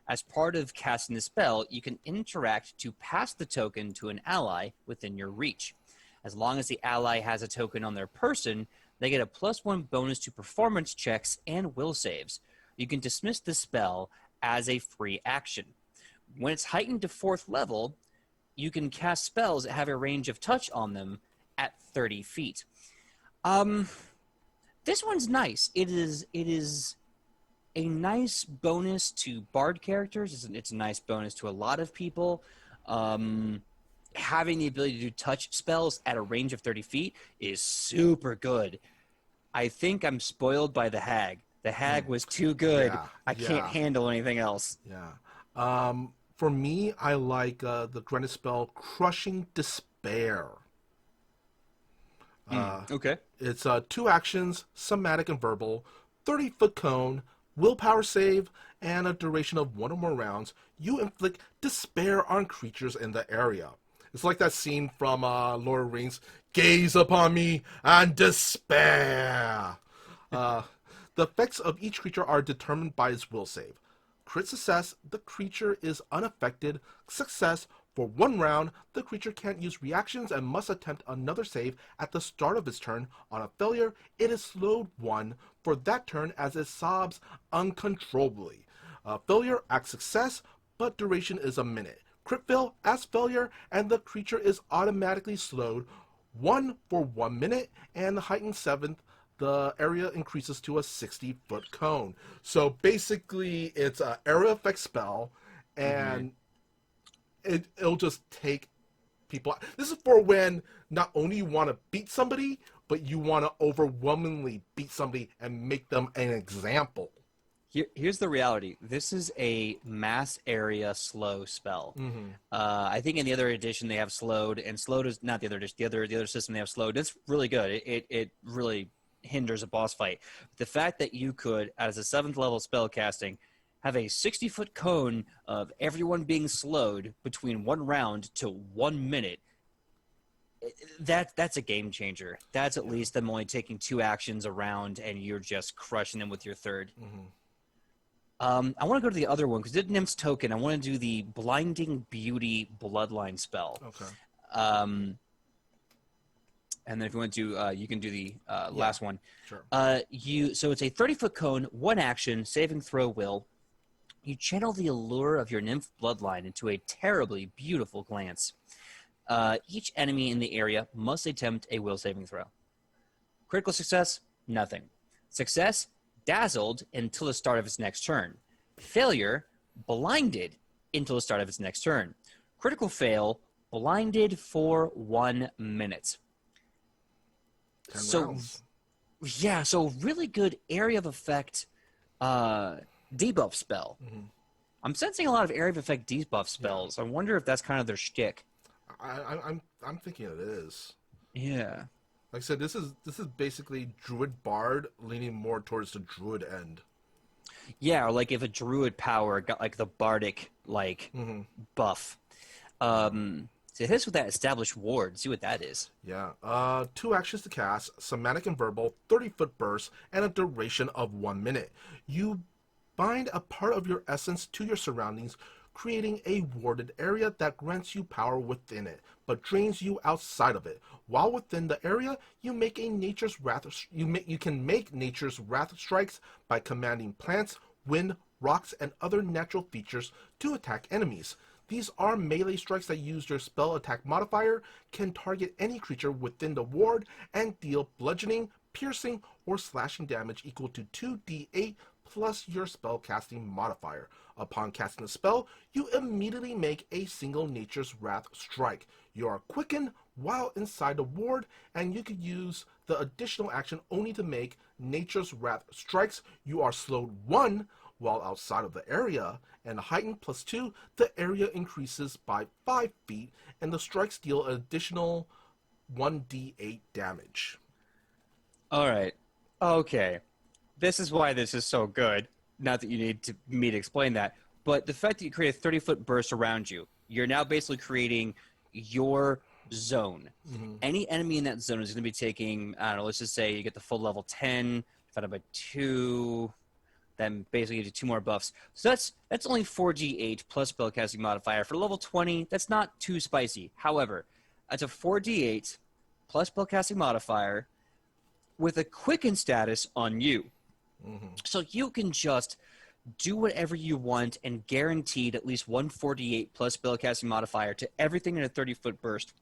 As part of casting the spell, you can interact to pass the token to an ally within your reach. As long as the ally has a token on their person, they get a +1 bonus to performance checks and will saves. You can dismiss the spell as a free action. When it's heightened to 4th level, you can cast spells that have a range of touch on them at 30 feet. This one's nice. It is a nice bonus to Bard characters. It's a nice bonus to a lot of people. Having the ability to do touch spells at a range of 30 feet is super good. I think I'm spoiled by the Hag. The Hag was too good. I can't handle anything else. Yeah. For me, I like the granted spell Crushing Despair. Okay. It's 2 actions, somatic and verbal, 30-foot cone, willpower save, and a duration of 1 or more rounds. You inflict despair on creatures in the area. It's like that scene from Lord of the Rings. Gaze upon me and despair. The effects of each creature are determined by its will save. Crit success, the creature is unaffected. Success, for 1 round, the creature can't use reactions and must attempt another save at the start of its turn. On a failure, it is slowed 1 for that turn as it sobs uncontrollably. Failure acts success, but duration is a minute. Crit fail as failure, and the creature is automatically slowed 1 for 1 minute, and the heightened 7th, the area increases to a 60-foot cone. So basically, it's an area effect spell, and it'll just take people out. This is for when not only you want to beat somebody, but you want to overwhelmingly beat somebody and make them an example. Here's the reality. This is a mass area slow spell. I think in the other edition they have slowed, and slowed is not the other edition. The other system they have slowed. It's really good. It really hinders a boss fight. The fact that you could, as a 7th level spell casting, have a 60-foot cone of everyone being slowed between 1 round to 1 minute. That's a game changer. That's at least them only taking 2 actions around, and you're just crushing them with your 3rd. I want to go to the other one because did Nymph's Token. I want to do the Blinding Beauty Bloodline spell. Okay. And then if you want to, you can do the last one. Sure. So it's a 30-foot cone, 1 action, saving throw will. You channel the allure of your Nymph Bloodline into a terribly beautiful glance. Each enemy in the area must attempt a will saving throw. Critical success, nothing. Success, dazzled until the start of its next turn. Failure, blinded until the start of its next turn. Critical fail, blinded for 1 minute. 10 So, rounds. yeah, so really good area of effect debuff spell. I'm sensing a lot of area of effect debuff spells. I wonder if that's kind of their shtick. I'm thinking it is. Yeah. Like I said, this is basically Druid Bard leaning more towards the Druid end. Yeah, or like if a Druid power got like the Bardic buff. So hit us with that established ward. See what that is. Yeah. 2 actions to cast, somatic and verbal, 30-foot burst, and a duration of 1 minute. You bind a part of your essence to your surroundings, creating a warded area that grants you power within it, but drains you outside of it. While within the area, you make a nature's wrath. You can make nature's wrath strikes by commanding plants, wind, rocks, and other natural features to attack enemies. These are melee strikes that use your spell attack modifier, can target any creature within the ward, and deal bludgeoning, piercing, or slashing damage equal to 2d8 plus your spell casting modifier. Upon casting the spell, you immediately make a single Nature's Wrath strike. You are quickened while inside the ward, and you could use the additional action only to make Nature's Wrath strikes. You are slowed 1 while outside of the area, and heightened +2, the area increases by 5 feet, and the strikes deal an additional 1d8 damage. All right. Okay. This is why this is so good. Not that you need me to explain that, but the fact that you create a 30-foot burst around you, you're now basically creating your zone. Any enemy in that zone is going to be taking, I don't know, let's just say you get the full level 10, divided by 2, then basically gives you 2 more buffs. So that's only 4d8 plus spellcasting modifier. For level 20, that's not too spicy. However, that's a 4d8 plus spellcasting modifier with a quicken status on you. So you can just do whatever you want and guaranteed at least 148 plus spellcasting modifier to everything in a 30-foot burst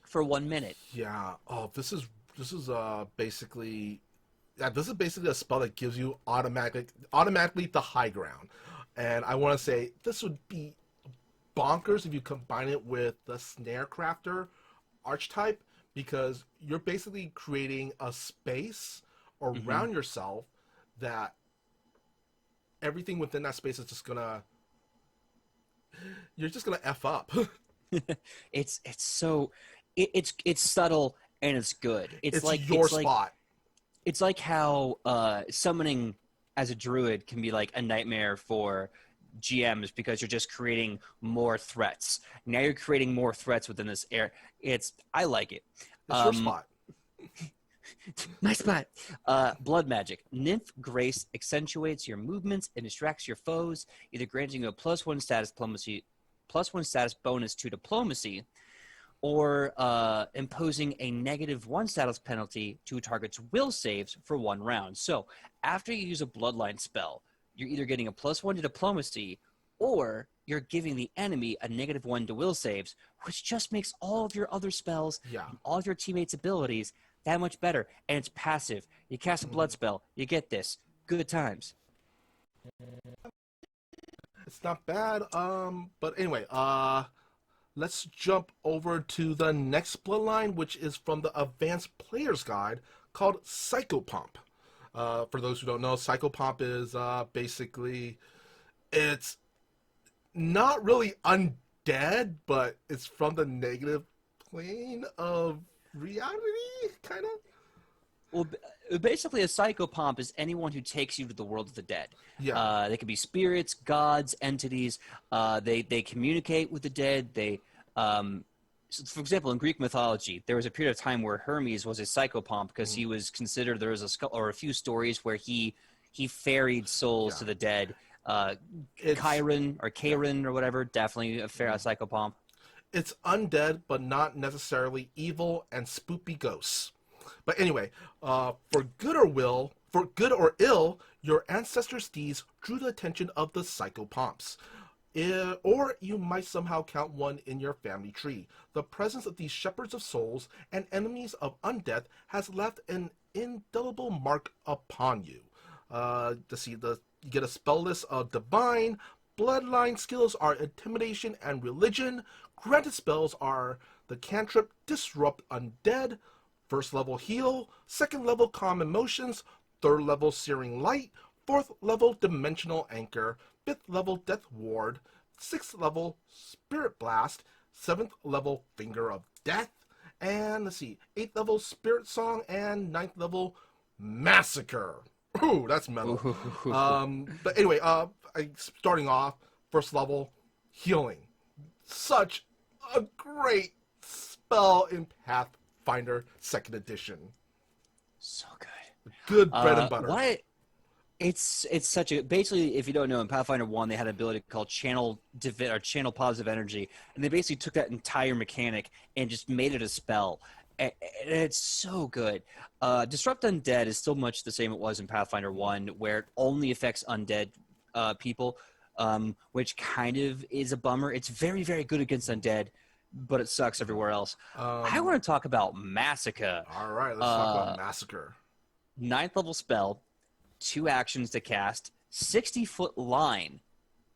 for 1 minute. Yeah. Oh, this is basically a spell that gives you automatically the high ground. And I want to say this would be bonkers if you combine it with the Snare Crafter archetype, because you're basically creating a space around yourself that everything within that space is just gonna, you're just gonna F up. It's subtle and it's good. It's like your it's spot. Like, it's like how summoning as a druid can be like a nightmare for GMs because you're just creating more threats. Now you're creating more threats within this area. I like it. It's your spot. My spot. Blood magic. Nymph Grace accentuates your movements and distracts your foes, either granting you a +1 status bonus to diplomacy, or imposing a -1 status penalty to a target's will saves for 1 round. So after you use a bloodline spell, you're either getting a +1 to diplomacy or you're giving the enemy a -1 to will saves, which just makes all of your other spells Yeah. and all of your teammates' abilities that much better. And it's passive. You cast a blood spell, you get this. Good times. It's not bad. But anyway, let's jump over to the next bloodline, which is from the Advanced Player's Guide called Psychopomp. For those who don't know, Psychopomp is basically, it's not really undead, but it's from the negative plane of reality, kind of. Well, basically, a psychopomp is anyone who takes you to the world of the dead. Yeah. They could be spirits, gods, entities. They communicate with the dead. So for example, in Greek mythology, there was a period of time where Hermes was a psychopomp because he was considered. There was a few stories where he ferried souls to the dead. Chiron or whatever, definitely a psychopomp. It's undead, but not necessarily evil and spoopy ghosts. But anyway, for good or ill, your ancestors' deeds drew the attention of the psychopomps. Or you might somehow count one in your family tree. The presence of these shepherds of souls and enemies of undeath has left an indelible mark upon you. You get a spell list of divine. Bloodline skills are intimidation and religion. Granted spells are the cantrip Disrupt Undead, first level heal, second level calm emotions, third level searing light, fourth level dimensional anchor, fifth level death ward, sixth level spirit blast, seventh level finger of death, and eighth level spirit song, and ninth level massacre. Ooh, that's metal. But anyway, starting off, first level healing. Such a great spell in Pathfinder 2nd edition. So good. Good bread and butter. It's such a, basically, if you don't know, in Pathfinder 1 they had an ability called channel positive energy, and they basically took that entire mechanic and just made it a spell. And it's so good. Disrupt Undead is still much the same it was in Pathfinder 1, where it only affects undead people, which kind of is a bummer. It's very, very good against undead, but it sucks everywhere else. I want to talk about Massacre. All right, let's talk about Massacre. 9th level spell, 2 actions to cast, 60-foot line,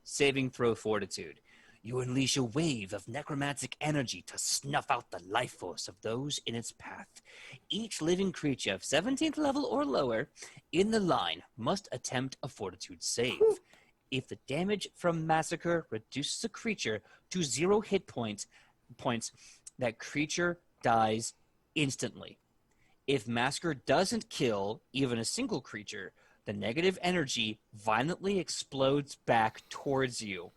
saving throw fortitude. You unleash a wave of necromantic energy to snuff out the life force of those in its path. Each living creature of 17th level or lower in the line must attempt a fortitude save. If the damage from Massacre reduces a creature to 0 hit points, that creature dies instantly. If Massacre doesn't kill even a single creature, the negative energy violently explodes back towards you,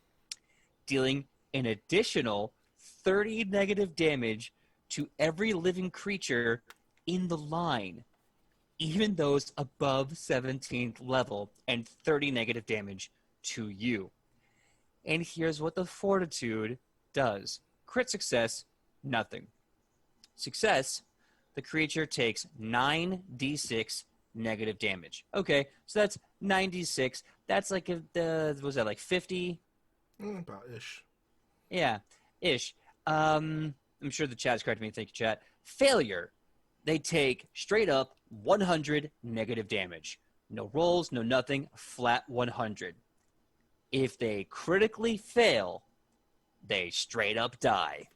dealing an additional 30 negative damage to every living creature in the line, even those above 17th level, and 30 negative damage to you. And here's what the Fortitude does. Crit success, nothing. Success, the creature takes 9d6 negative damage. Okay, so that's 96. That's like, was that like 50? About ish. Yeah, ish. I'm sure the chat's correcting me. Thank you, chat. Failure, they take straight up 100 negative damage. No rolls, no nothing, flat 100. If they critically fail, they straight up die.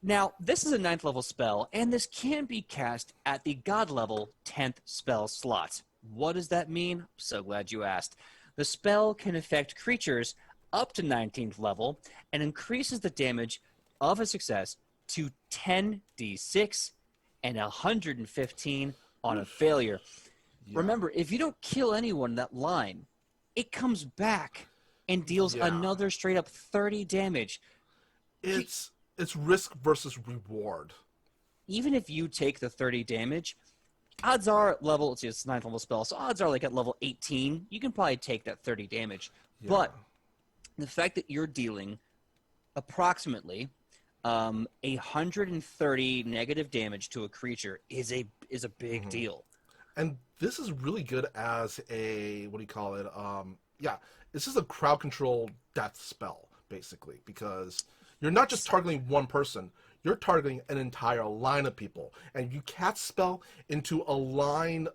Now, this is a 9th level spell, and this can be cast at the God level 10th spell slot. What does that mean? I'm so glad you asked. The spell can affect creatures up to 19th level and increases the damage of a success to 10d6 and 115 on a failure. Yeah. Remember, if you don't kill anyone in that line, it comes back and deals another straight up 30 damage. It's risk versus reward. Even if you take the 30 damage, odds are at level, let's see, it's a 9th level spell, so odds are like at level 18, you can probably take that 30 damage. Yeah. But the fact that you're dealing approximately 130 negative damage to a creature is a big deal. And this is really good as a, yeah, this is a crowd control death spell, basically, because you're not just targeting one person, you're targeting an entire line of people. And you cast spell into a line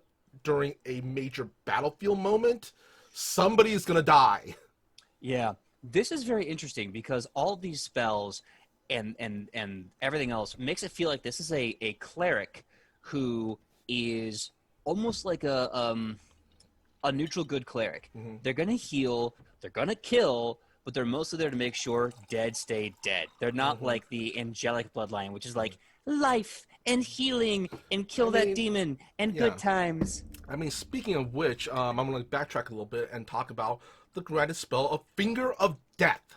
during a major battlefield moment, somebody is going to die. Yeah, this is very interesting because all these spells and everything else makes it feel like this is a cleric who is almost like a neutral good cleric. Mm-hmm. They're gonna heal, they're gonna kill, but they're mostly there to make sure dead stay dead. They're not Mm-hmm. like the angelic bloodline, which is like life and healing and kill I that mean, demon and yeah. good times. I mean, speaking of which, I'm going to backtrack a little bit and talk about the granted spell of Finger of Death.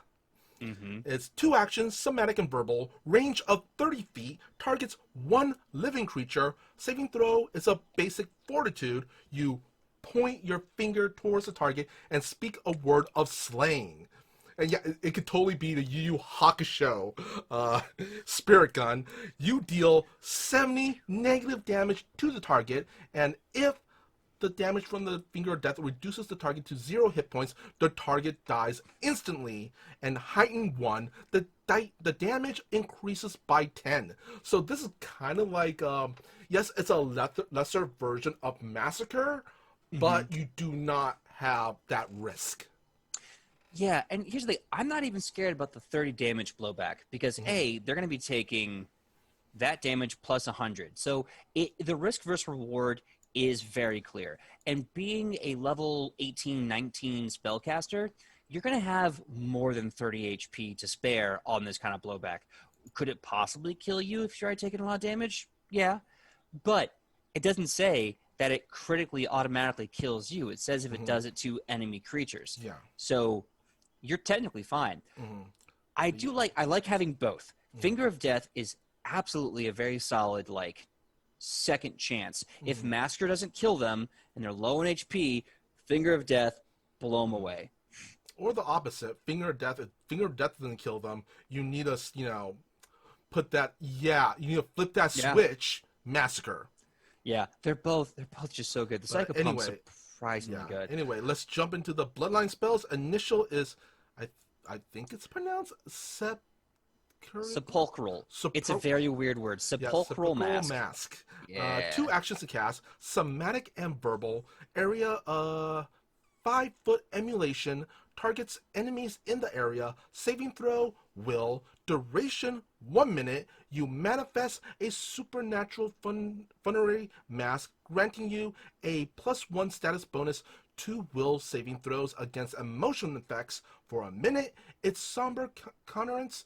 Mm-hmm. It's 2 actions, somatic and verbal, range of 30 feet, targets 1 living creature. Saving throw is a basic fortitude. You point your finger towards the target and speak a word of slaying. And yeah, it could totally be the Yu Yu Hakusho spirit gun. You deal 70 negative damage to the target, and if the damage from the Finger of Death reduces the target to 0 hit points, the target dies instantly. And heightened 1, the damage increases by 10. So this is kind of like, yes, it's a lesser version of Massacre, but you do not have that risk. Yeah, and here's the thing. I'm not even scared about the 30 damage blowback because, A, they're going to be taking that damage plus 100. So the risk versus reward is very clear. And being a level 18, 19 spellcaster, you're going to have more than 30 HP to spare on this kind of blowback. Could it possibly kill you if you try taking a lot of damage? Yeah. But it doesn't say that it critically automatically kills you. It says if it does it to enemy creatures. Yeah. So you're technically fine. I like having both. Finger of Death is absolutely a very solid, like, second chance. If Massacre doesn't kill them and they're low in HP, Finger of Death, blow them away. Or the opposite, Finger of Death. If Finger of Death doesn't kill them, you need us, put that. Yeah, you need to flip that switch. Massacre. Yeah, they're both just so good. The Psychopomp's surprisingly good. Anyway, let's jump into the Bloodline Spells. Initial is, I think it's pronounced Sepulchral. It's a very weird word. Sepulchral mask. Yeah. 2 actions to cast, somatic and verbal. Area 5-foot emulation. Targets enemies in the area. Saving throw, will. Duration, 1 minute. You manifest a supernatural funerary mask, granting you a +1 status bonus to will saving throws against emotion effects for a minute. Its somber countenance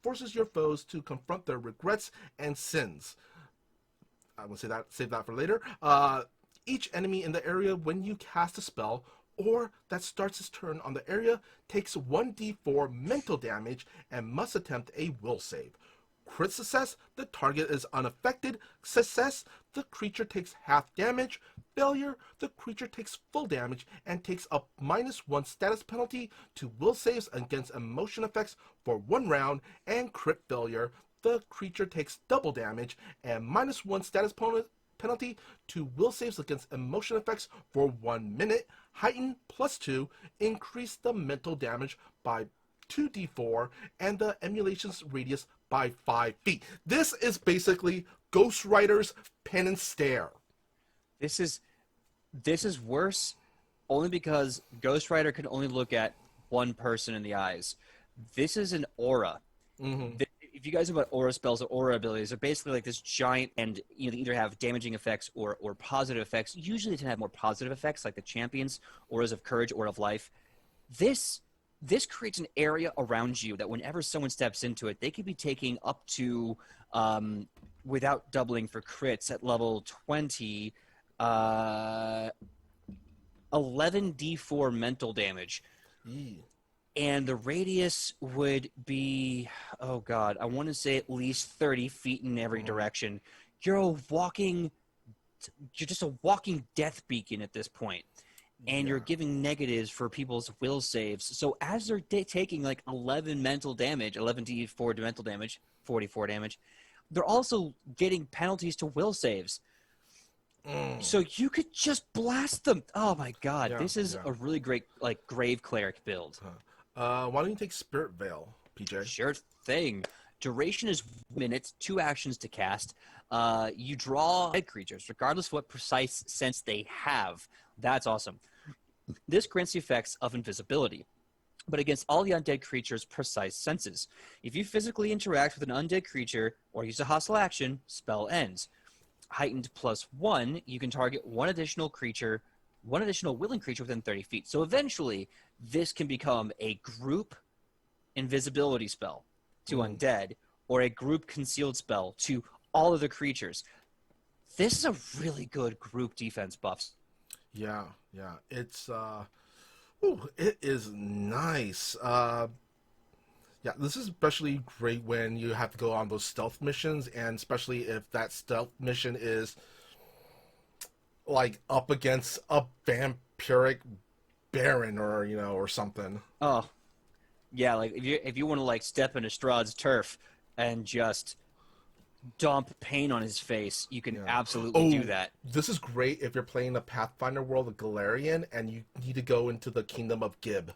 forces your foes to confront their regrets and sins. I will save that for later. Each enemy in the area when you cast a spell or that starts its turn on the area takes 1d4 mental damage and must attempt a will save. Crit success, the target is unaffected. Success, the creature takes half damage. Failure, the creature takes full damage and takes a -1 status penalty to will saves against emotion effects for 1 round. And crit failure, the creature takes double damage and -1 status penalty to will saves against emotion effects for 1 minute. Heighten +2, increase the mental damage by 2d4 and the emulation's radius by 5 feet. This is basically Ghost Rider's Pen and Stare. This is worse only because Ghost Rider can only look at one person in the eyes. This is an aura. If you guys know about aura spells or aura abilities, they're basically like this giant, and they either have damaging effects or positive effects. Usually they tend to have more positive effects, like the champions, auras of courage, aura of life. This creates an area around you that whenever someone steps into it, they could be taking up to, without doubling for crits at level 20, 11d4 mental damage. And the radius would be, oh God, I want to say at least 30 feet in every direction. You're just a walking death beacon at this point. And you're giving negatives for people's will saves. So as they're taking like 11 mental damage, 11d4 mental damage, 44 damage, they're also getting penalties to will saves. So you could just blast them. Oh my god, Yeah, this is a really great like Grave Cleric build. Why don't you take Spirit Veil, PJ? Sure thing. Duration is minutes, 2 actions to cast. You draw dead creatures, regardless of what precise sense they have. That's awesome. This grants the effects of invisibility, but against all the undead creatures' precise senses. If you physically interact with an undead creature or use a hostile action, spell ends. Heightened +1, you can target one additional willing creature within 30 feet. So eventually, this can become a group invisibility spell to undead, or a group concealed spell to all of the creatures. This is a really good group defense buff. Yeah. It's it is nice. Yeah, this is especially great when you have to go on those stealth missions, and especially if that stealth mission is like up against a vampiric baron or something. Oh, yeah, like if you want to like step into Strahd's turf and just dump paint on his face, you can absolutely do that. This is great if you're playing the Pathfinder world of Galarian and you need to go into the kingdom of Gib.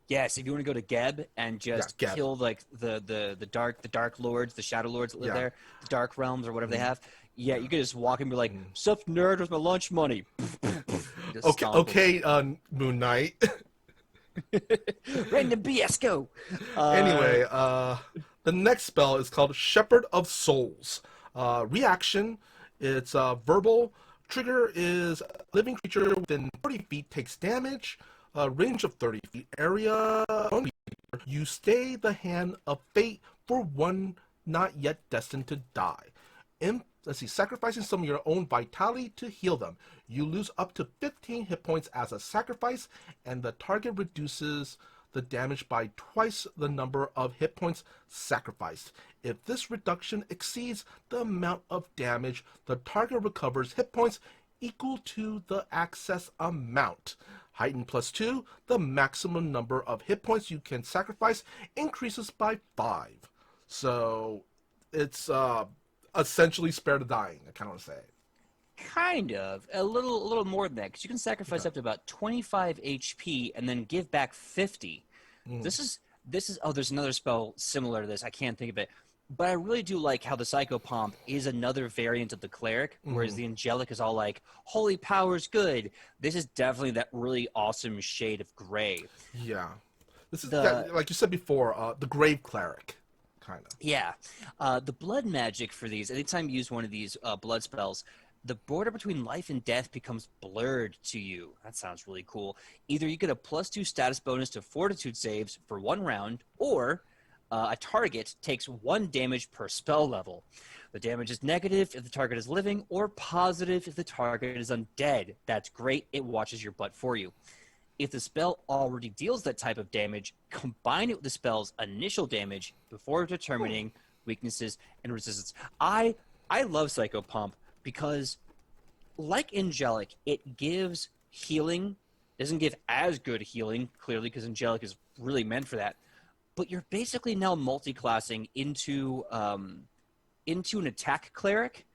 Yes, if you want to go to Geb and just Geb. kill like the dark lords, the shadow lords that live there, the dark realms or whatever they have. Yeah, you could just walk and be like, "Sup, nerd, with my lunch money." Okay, Moon Knight. Random BS go. Anyway, the next spell is called Shepherd of Souls. Reaction, it's verbal. Trigger is living creature within 40 feet takes damage. Range of 30 feet. Area. You stay the hand of fate for one not yet destined to die. Sacrificing some of your own vitality to heal them. You lose up to 15 hit points as a sacrifice, and the target reduces the damage by twice the number of hit points sacrificed. If this reduction exceeds the amount of damage, the target recovers hit points equal to the excess amount. Heightened +2, the maximum number of hit points you can sacrifice increases by 5. So it's essentially spare the dying, I kind of want to say. Kind of. A little more than that, because you can sacrifice up to about 25 HP and then give back 50. This is there's another spell similar to this. I can't think of it. But I really do like how the Psychopomp is another variant of the Cleric, whereas the Angelic is all like, holy power's good. This is definitely that really awesome shade of gray. Yeah. This is, like you said before, the Grave Cleric, kind of. Yeah. The blood magic for these, anytime you use one of these blood spells, the border between life and death becomes blurred to you. That sounds really cool. Either you get a +2 status bonus to fortitude saves for 1 round, or a target takes 1 damage per spell level. The damage is negative if the target is living, or positive if the target is undead. That's great. It watches your butt for you. If the spell already deals that type of damage, combine it with the spell's initial damage before determining weaknesses and resistance. I love Psychopomp because, like Angelic, it gives healing. It doesn't give as good healing, clearly, because Angelic is really meant for that. But you're basically now multi-classing into an attack cleric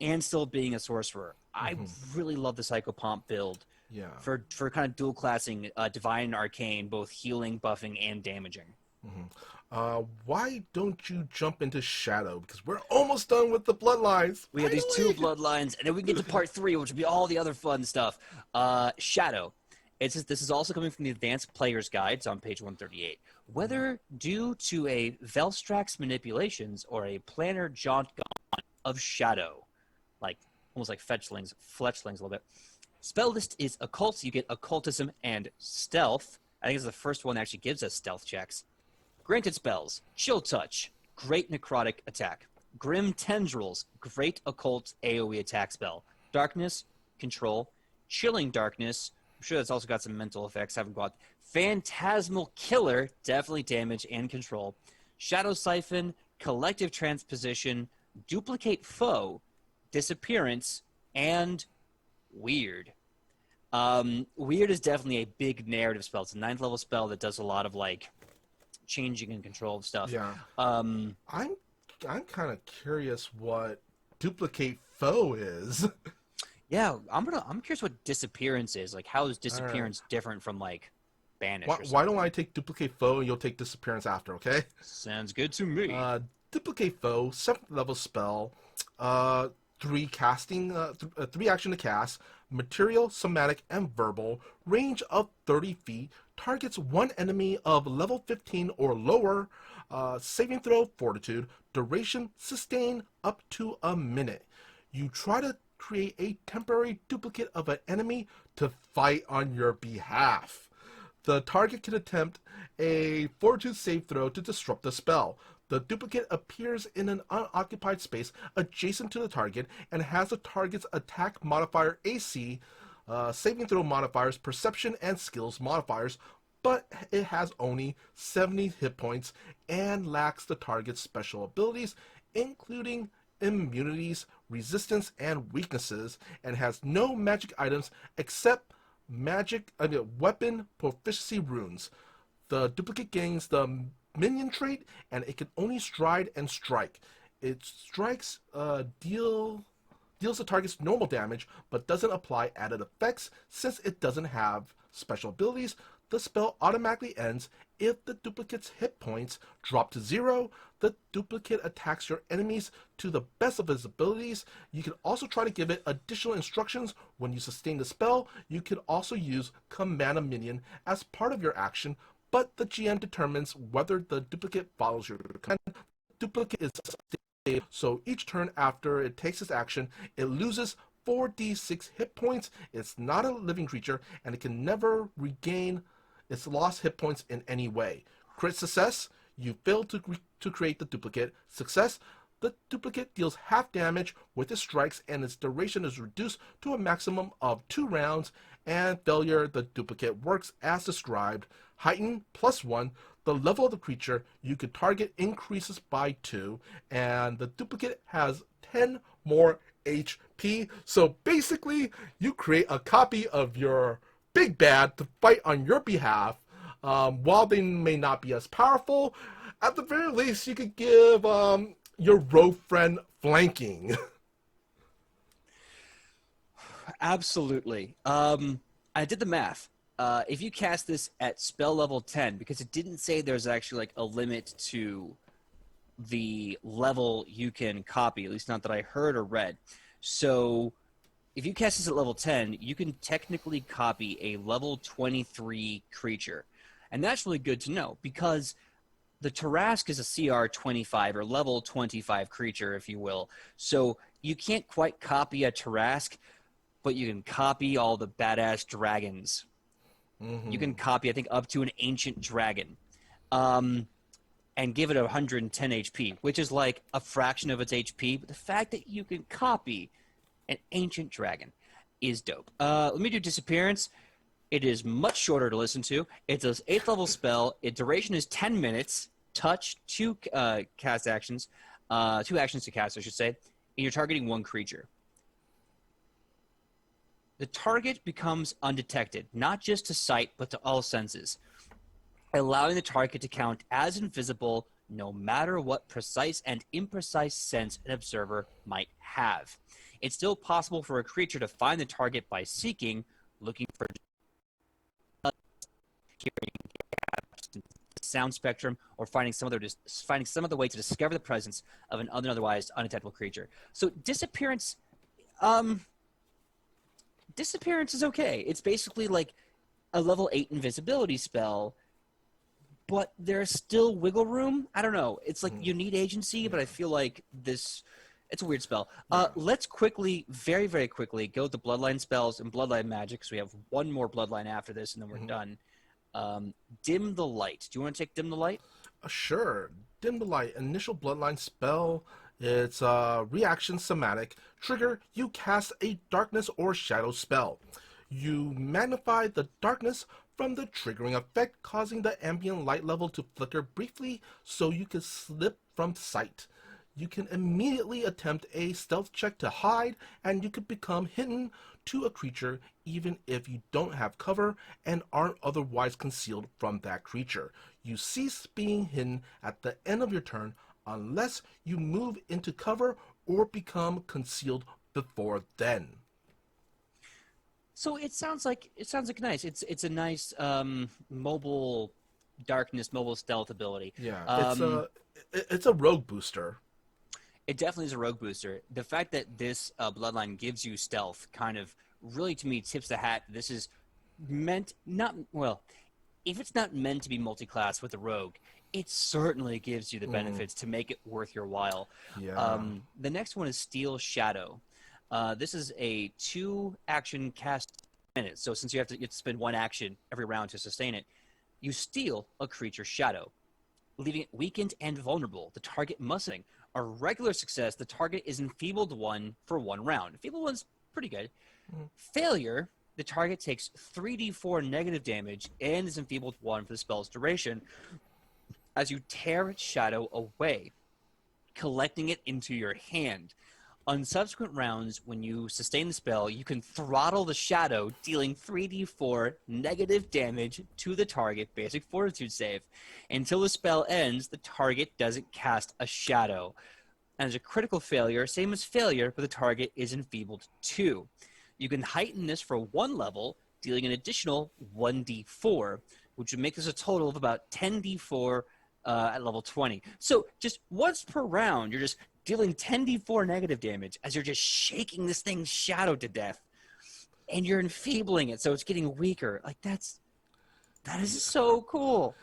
and still being a sorcerer. I really love the Psychopomp build for kind of dual classing divine and arcane, both healing, buffing, and damaging. Why don't you jump into Shadow? Because we're almost done with the Bloodlines. We have these 2 Bloodlines, and then we get to part 3, which will be all the other fun stuff. Shadow. This is also coming from the Advanced Player's Guide. It's on page 138. Whether due to a Velstrax manipulations or a planar jaunt of Shadow, like almost like fletchlings a little bit. Spell list is occult. You get occultism and stealth. I think it's the first one that actually gives us stealth checks. Granted spells: Chill Touch, great necrotic attack. Grim Tendrils, great occult AoE attack spell. Darkness, control. Chilling Darkness. I'm sure that's also got some mental effects. Haven't got Phantasmal Killer, definitely damage and control. Shadow Siphon, Collective Transposition, Duplicate Foe, Disappearance, and Weird. Weird is definitely a big narrative spell. It's a 9th level spell that does a lot of like changing and control of stuff. Yeah. I'm kind of curious what Duplicate foe is. Yeah, I'm curious what Disappearance is. Like, how is All right. Disappearance different from like Banish or something? Why don't I take Duplicate Foe and you'll take Disappearance after, okay? Sounds good to me. Duplicate Foe, 7th level spell, 3 casting, 3 action to cast, material, somatic, and verbal, range of 30 feet, targets one enemy of level 15 or lower, saving throw, fortitude, duration, sustain, up to a minute. You try to create a temporary duplicate of an enemy to fight on your behalf. The target can attempt a fortitude save throw to disrupt the spell. The duplicate appears in an unoccupied space adjacent to the target and has the target's attack modifier AC, saving throw modifiers, perception, and skills modifiers, but it has only 70 hit points and lacks the target's special abilities, including immunities, resistance, and weaknesses, and has no magic items except weapon proficiency runes. The duplicate gains the minion trait, and it can only stride and strike. Its strikes deals the target's normal damage, but doesn't apply added effects since it doesn't have special abilities. The spell automatically ends if the duplicate's hit points drop to 0. The duplicate attacks your enemies to the best of its abilities. You can also try to give it additional instructions when you sustain the spell. You can also use Command a Minion as part of your action, but the GM determines whether the duplicate follows your command. The duplicate is sustained, so each turn after it takes its action, it loses 4d6 hit points. It's not a living creature, and it can never regain its lost hit points in any way. Crit success, you fail to create the duplicate. Success, the duplicate deals half damage with its strikes and its duration is reduced to a maximum of 2 rounds. And failure, the duplicate works as described. Heighten, +1. The level of the creature you could target increases by 2. And the duplicate has 10 more HP. So basically, you create a copy of your big bad to fight on your behalf. While they may not be as powerful, at the very least, you could give your rogue friend flanking. Absolutely. I did the math. If you cast this at spell level 10, because it didn't say there's actually like a limit to the level you can copy, at least not that I heard or read. So if you cast this at level 10, you can technically copy a level 23 creature. And that's really good to know because the Tarrasque is a CR 25 or level 25 creature, if you will. So you can't quite copy a Tarrasque, but you can copy all the badass dragons. Mm-hmm. You can copy, I think, up to an ancient dragon. And give it 110 HP, which is like a fraction of its HP. But the fact that you can copy an ancient dragon is dope. Let me do Disappearance. It is much shorter to listen to. It's an 8th level spell. Its duration is 10 minutes. Touch, 2 cast actions. 2 actions to cast, I should say. And you're targeting 1 creature. The target becomes undetected, not just to sight, but to all senses, allowing the target to count as invisible no matter what precise and imprecise sense an observer might have. It's still possible for a creature to find the target by seeking, looking for hearing gaps in the sound spectrum, or finding some other way to discover the presence of an otherwise undetectable creature. So Disappearance is okay. It's basically like a level 8 invisibility spell, but there's still wiggle room. I don't know. It's like you need agency, but I feel like it's a weird spell. Let's quickly, very, very quickly, go to Bloodline Spells and Bloodline Magic, because we have one more Bloodline after this, and then we're done. Dim the Light. Do you want to take Dim the Light? Sure. Dim the Light. Initial Bloodline spell. It's reaction somatic. Trigger, you cast a darkness or shadow spell. You magnify the darkness from the triggering effect, causing the ambient light level to flicker briefly so you can slip from sight. You can immediately attempt a stealth check to hide, and you can become hidden to a creature even if you don't have cover and aren't otherwise concealed from that creature. You cease being hidden at the end of your turn unless you move into cover or become concealed before then. So it sounds like nice. It's a nice mobile darkness, mobile stealth ability. Yeah, Um, it's a rogue booster. It definitely is a rogue booster. The fact that this bloodline gives you stealth kind of really, to me, tips the hat. This is meant not well. If it's not meant to be multi-class with a rogue, it certainly gives you the benefits to make it worth your while. Yeah. The next one is Steel Shadow. This is a 2-action cast minute. So since you have to spend 1 action every round to sustain it, you steal a creature's shadow, leaving it weakened and vulnerable. The target must. A regular success, the target is enfeebled 1 for 1 round. Enfeebled 1's pretty good. Failure, the target takes 3d4 negative damage and is enfeebled 1 for the spell's duration as you tear its shadow away, collecting it into your hand. On subsequent rounds, when you sustain the spell, you can throttle the shadow, dealing 3d4 negative damage to the target, basic fortitude save. Until the spell ends, the target doesn't cast a shadow. And as a critical failure, same as failure, but the target is enfeebled 2. You can heighten this for 1 level, dealing an additional 1d4, which would make this a total of about 10d4 at level 20. So just once per round, you're just dealing 10d4 negative damage as you're just shaking this thing's shadow to death, and you're enfeebling it, so it's getting weaker. Like that is so cool.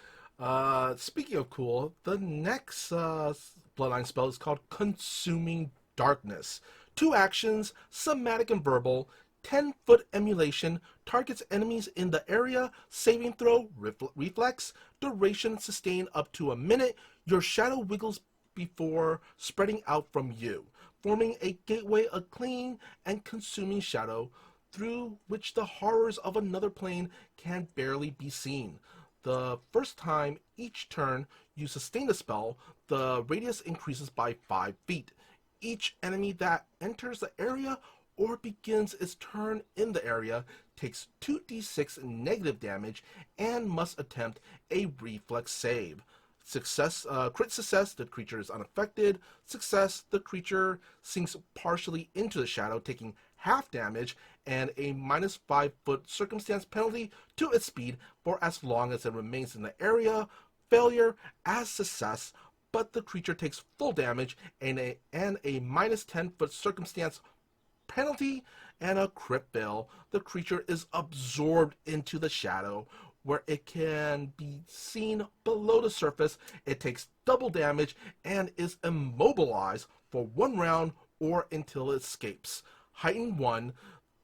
Speaking of cool, the next Bloodline spell is called Consuming Darkness. 2 actions, somatic and verbal. 10-foot emulation, targets enemies in the area, saving throw, reflex, duration sustained up to a minute. Your shadow wiggles before spreading out from you, forming a gateway, a clean and consuming shadow through which the horrors of another plane can barely be seen. The first time each turn you sustain the spell, the radius increases by 5 feet. Each enemy that enters the area or begins its turn in the area takes 2d6 negative damage and must attempt a reflex save. Success, crit success, the creature is unaffected. Success, the creature sinks partially into the shadow, taking half damage and a minus 5-foot circumstance penalty to its speed for as long as it remains in the area. Failure, as success, but the creature takes full damage and a minus 10-foot circumstance penalty. And a crit fail, the creature is absorbed into the shadow where it can be seen below the surface. It takes double damage and is immobilized for 1 round or until it escapes. Heighten 1,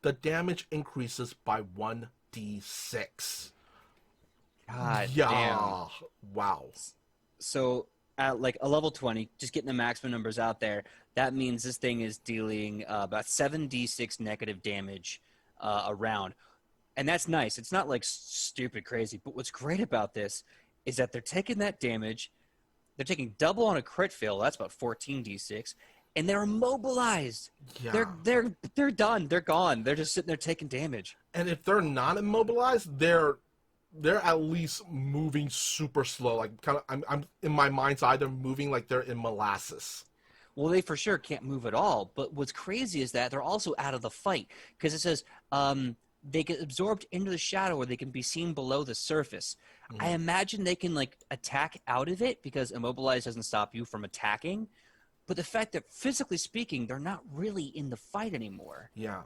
the damage increases by 1d6. God yeah. damn. Wow. So at like a level 20, just getting the maximum numbers out there, that means this thing is dealing about 7d6 negative damage a round. And that's nice. It's not like stupid crazy. But what's great about this is that they're taking that damage. They're taking double on a crit fail. That's about 14d6. And they're immobilized. Yeah. They're done. They're gone. They're just sitting there taking damage. And if they're not immobilized, they're at least moving super slow. Like kind of, I'm in my mind's eye, they're moving like they're in molasses. Well, they for sure can't move at all. But what's crazy is that they're also out of the fight because it says they get absorbed into the shadow where they can be seen below the surface. I imagine they can like attack out of it because immobilize doesn't stop you from attacking. But the fact that physically speaking, they're not really in the fight anymore. Yeah.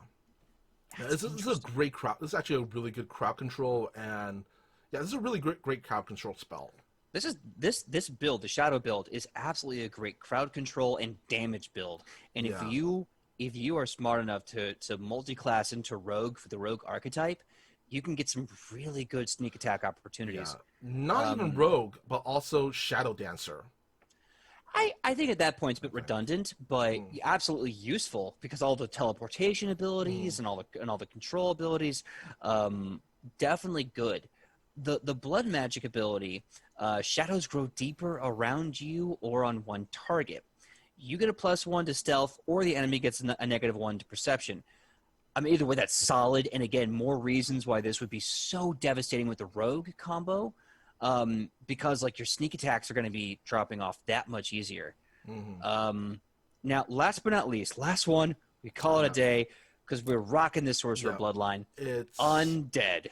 This is a great crowd. This is actually a really good crowd control, and yeah, this is a really great crowd control spell. This build, the shadow build, is absolutely a great crowd control and damage build. And if you are smart enough to multi-class into rogue for the rogue archetype, you can get some really good sneak attack opportunities. Yeah. Not even rogue, but also shadow dancer. I think at that point it's a bit redundant, but absolutely useful because all the teleportation abilities and all the control abilities, definitely good. The blood magic ability, shadows grow deeper around you or on one target. You get a +1 to stealth, or the enemy gets a -1 to perception. I mean, either way, that's solid. And again, more reasons why this would be so devastating with the rogue combo. Because like your sneak attacks are going to be dropping off that much easier. Now, last but not least, last one, We call it a day because we're rocking this Sorcerer Yeah. Bloodline. It's Undead.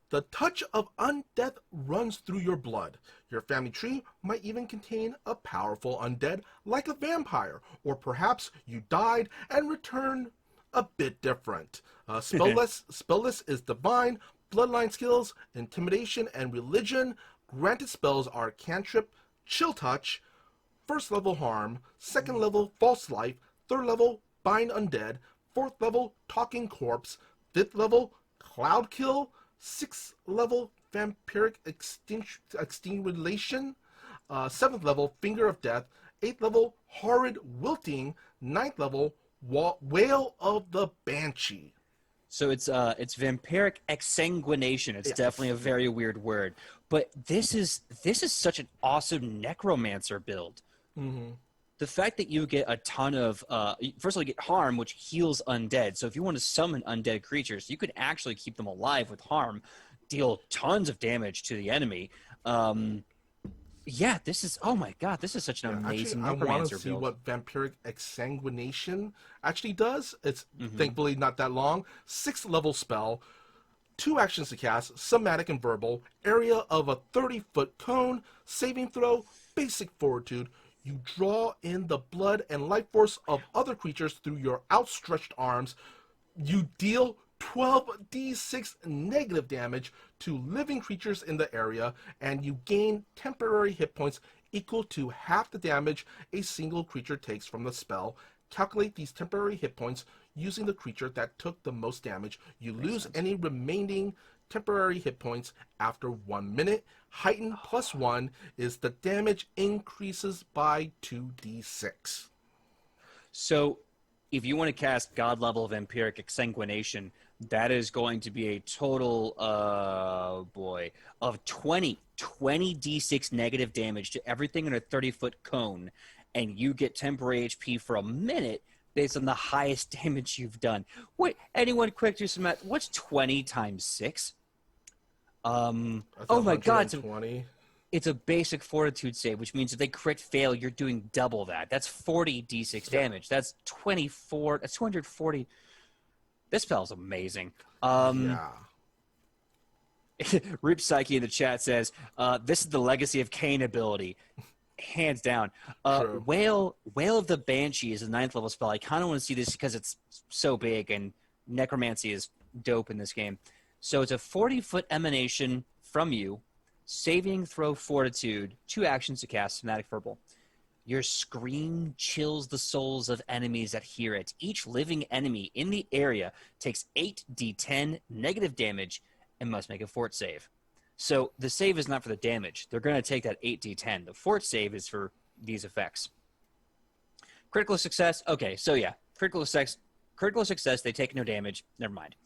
The touch of undeath runs through your blood. Your family tree might even contain a powerful undead like a vampire, or perhaps you died and returned a bit different. Spellless is divine, bloodline skills, intimidation, and religion. Granted spells are cantrip, chill touch, first level harm, second level false life, third level bind undead, fourth level talking corpse, fifth level cloud kill, sixth level vampiric extinguishation, seventh level finger of death, eighth level horrid wilting, ninth level wail of the banshee. So it's vampiric exsanguination. It's definitely a very weird word, but this is such an awesome necromancer build. The fact that you get a ton of first of all, you get harm, which heals undead. So if you want to summon undead creatures, you could actually keep them alive with harm, deal tons of damage to the enemy. Yeah, this is, oh my god, this is such an amazing necromancer build. I want to see what vampiric exsanguination actually does. It's thankfully not that long. 6th level spell, 2 actions to cast, somatic and verbal, area of a 30-foot cone, saving throw, basic fortitude. You draw in the blood and life force of other creatures through your outstretched arms. You deal 12d6 negative damage to living creatures in the area, and you gain temporary hit points equal to half the damage a single creature takes from the spell. Calculate these temporary hit points using the creature that took the most damage. You lose any remaining temporary hit points after 1 minute. Heighten +1 is the damage increases by 2d6. So if you want to cast God level vampiric exsanguination, that is going to be a total of 20 d6 negative damage to everything in a 30-foot cone, and you get temporary HP for a minute based on the highest damage you've done. Wait, anyone quick do some math? What's 20 times 6? Oh my god, it's a basic fortitude save, which means if they crit fail, you're doing double that. That's 40 d6 damage. That's 24, that's 240. This spell's amazing. Rip Psyche in the chat says, this is the legacy of Cain ability. Hands down. Wail of the Banshee is a 9th level spell. I kind of want to see this because it's so big, and necromancy is dope in this game. So it's a 40-foot emanation from you, saving throw fortitude, 2 actions to cast, somatic verbal. Your scream chills the souls of enemies that hear it. Each living enemy in the area takes 8d10 negative damage and must make a fort save. So the save is not for the damage. They're going to take that 8d10. The fort save is for these effects. Critical success. Okay, so yeah, critical success, they take no damage. Never mind.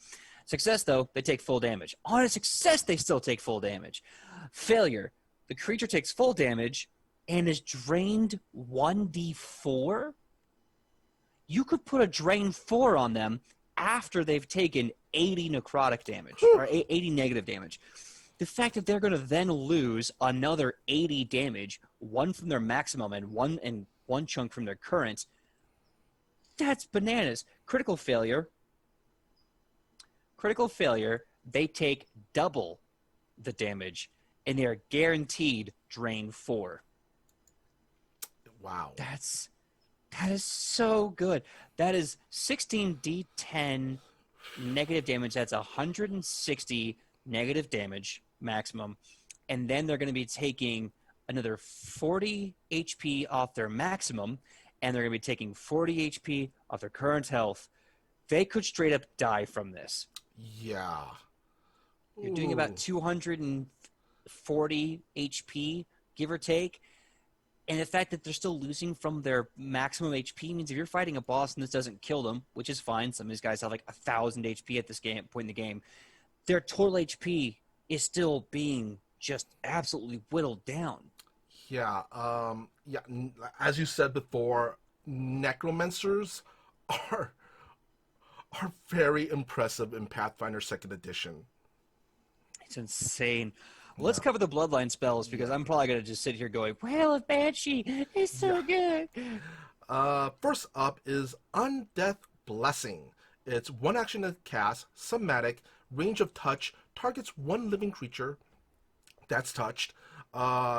Success, though, they take full damage. On a success, they still take full damage. Failure, the creature takes full damage and is drained 1d4. You could put a drain 4 on them after they've taken 80 necrotic damage, or 80 negative damage. The fact that they're going to then lose another 80 damage, 1 from their maximum and one chunk from their current, that's bananas. Critical failure, they take double the damage, and they are guaranteed drain 4. Wow. That is so good. That is 16d10 negative damage. That's 160 negative damage maximum. And then they're going to be taking another 40 HP off their maximum, and they're going to be taking 40 HP off their current health. They could straight up die from this. Yeah. You're doing about 240 HP, give or take. And the fact that they're still losing from their maximum HP means if you're fighting a boss and this doesn't kill them, which is fine, some of these guys have like 1,000 HP at this point in the game, their total HP is still being just absolutely whittled down. Yeah, as you said before, necromancers are very impressive in Pathfinder 2nd Edition. It's insane. Let's cover the Bloodline spells, because I'm probably going to just sit here going, Wail of Banshee is so good. First up is Undeath Blessing. It's one action to cast, somatic, range of touch, targets one living creature that's touched,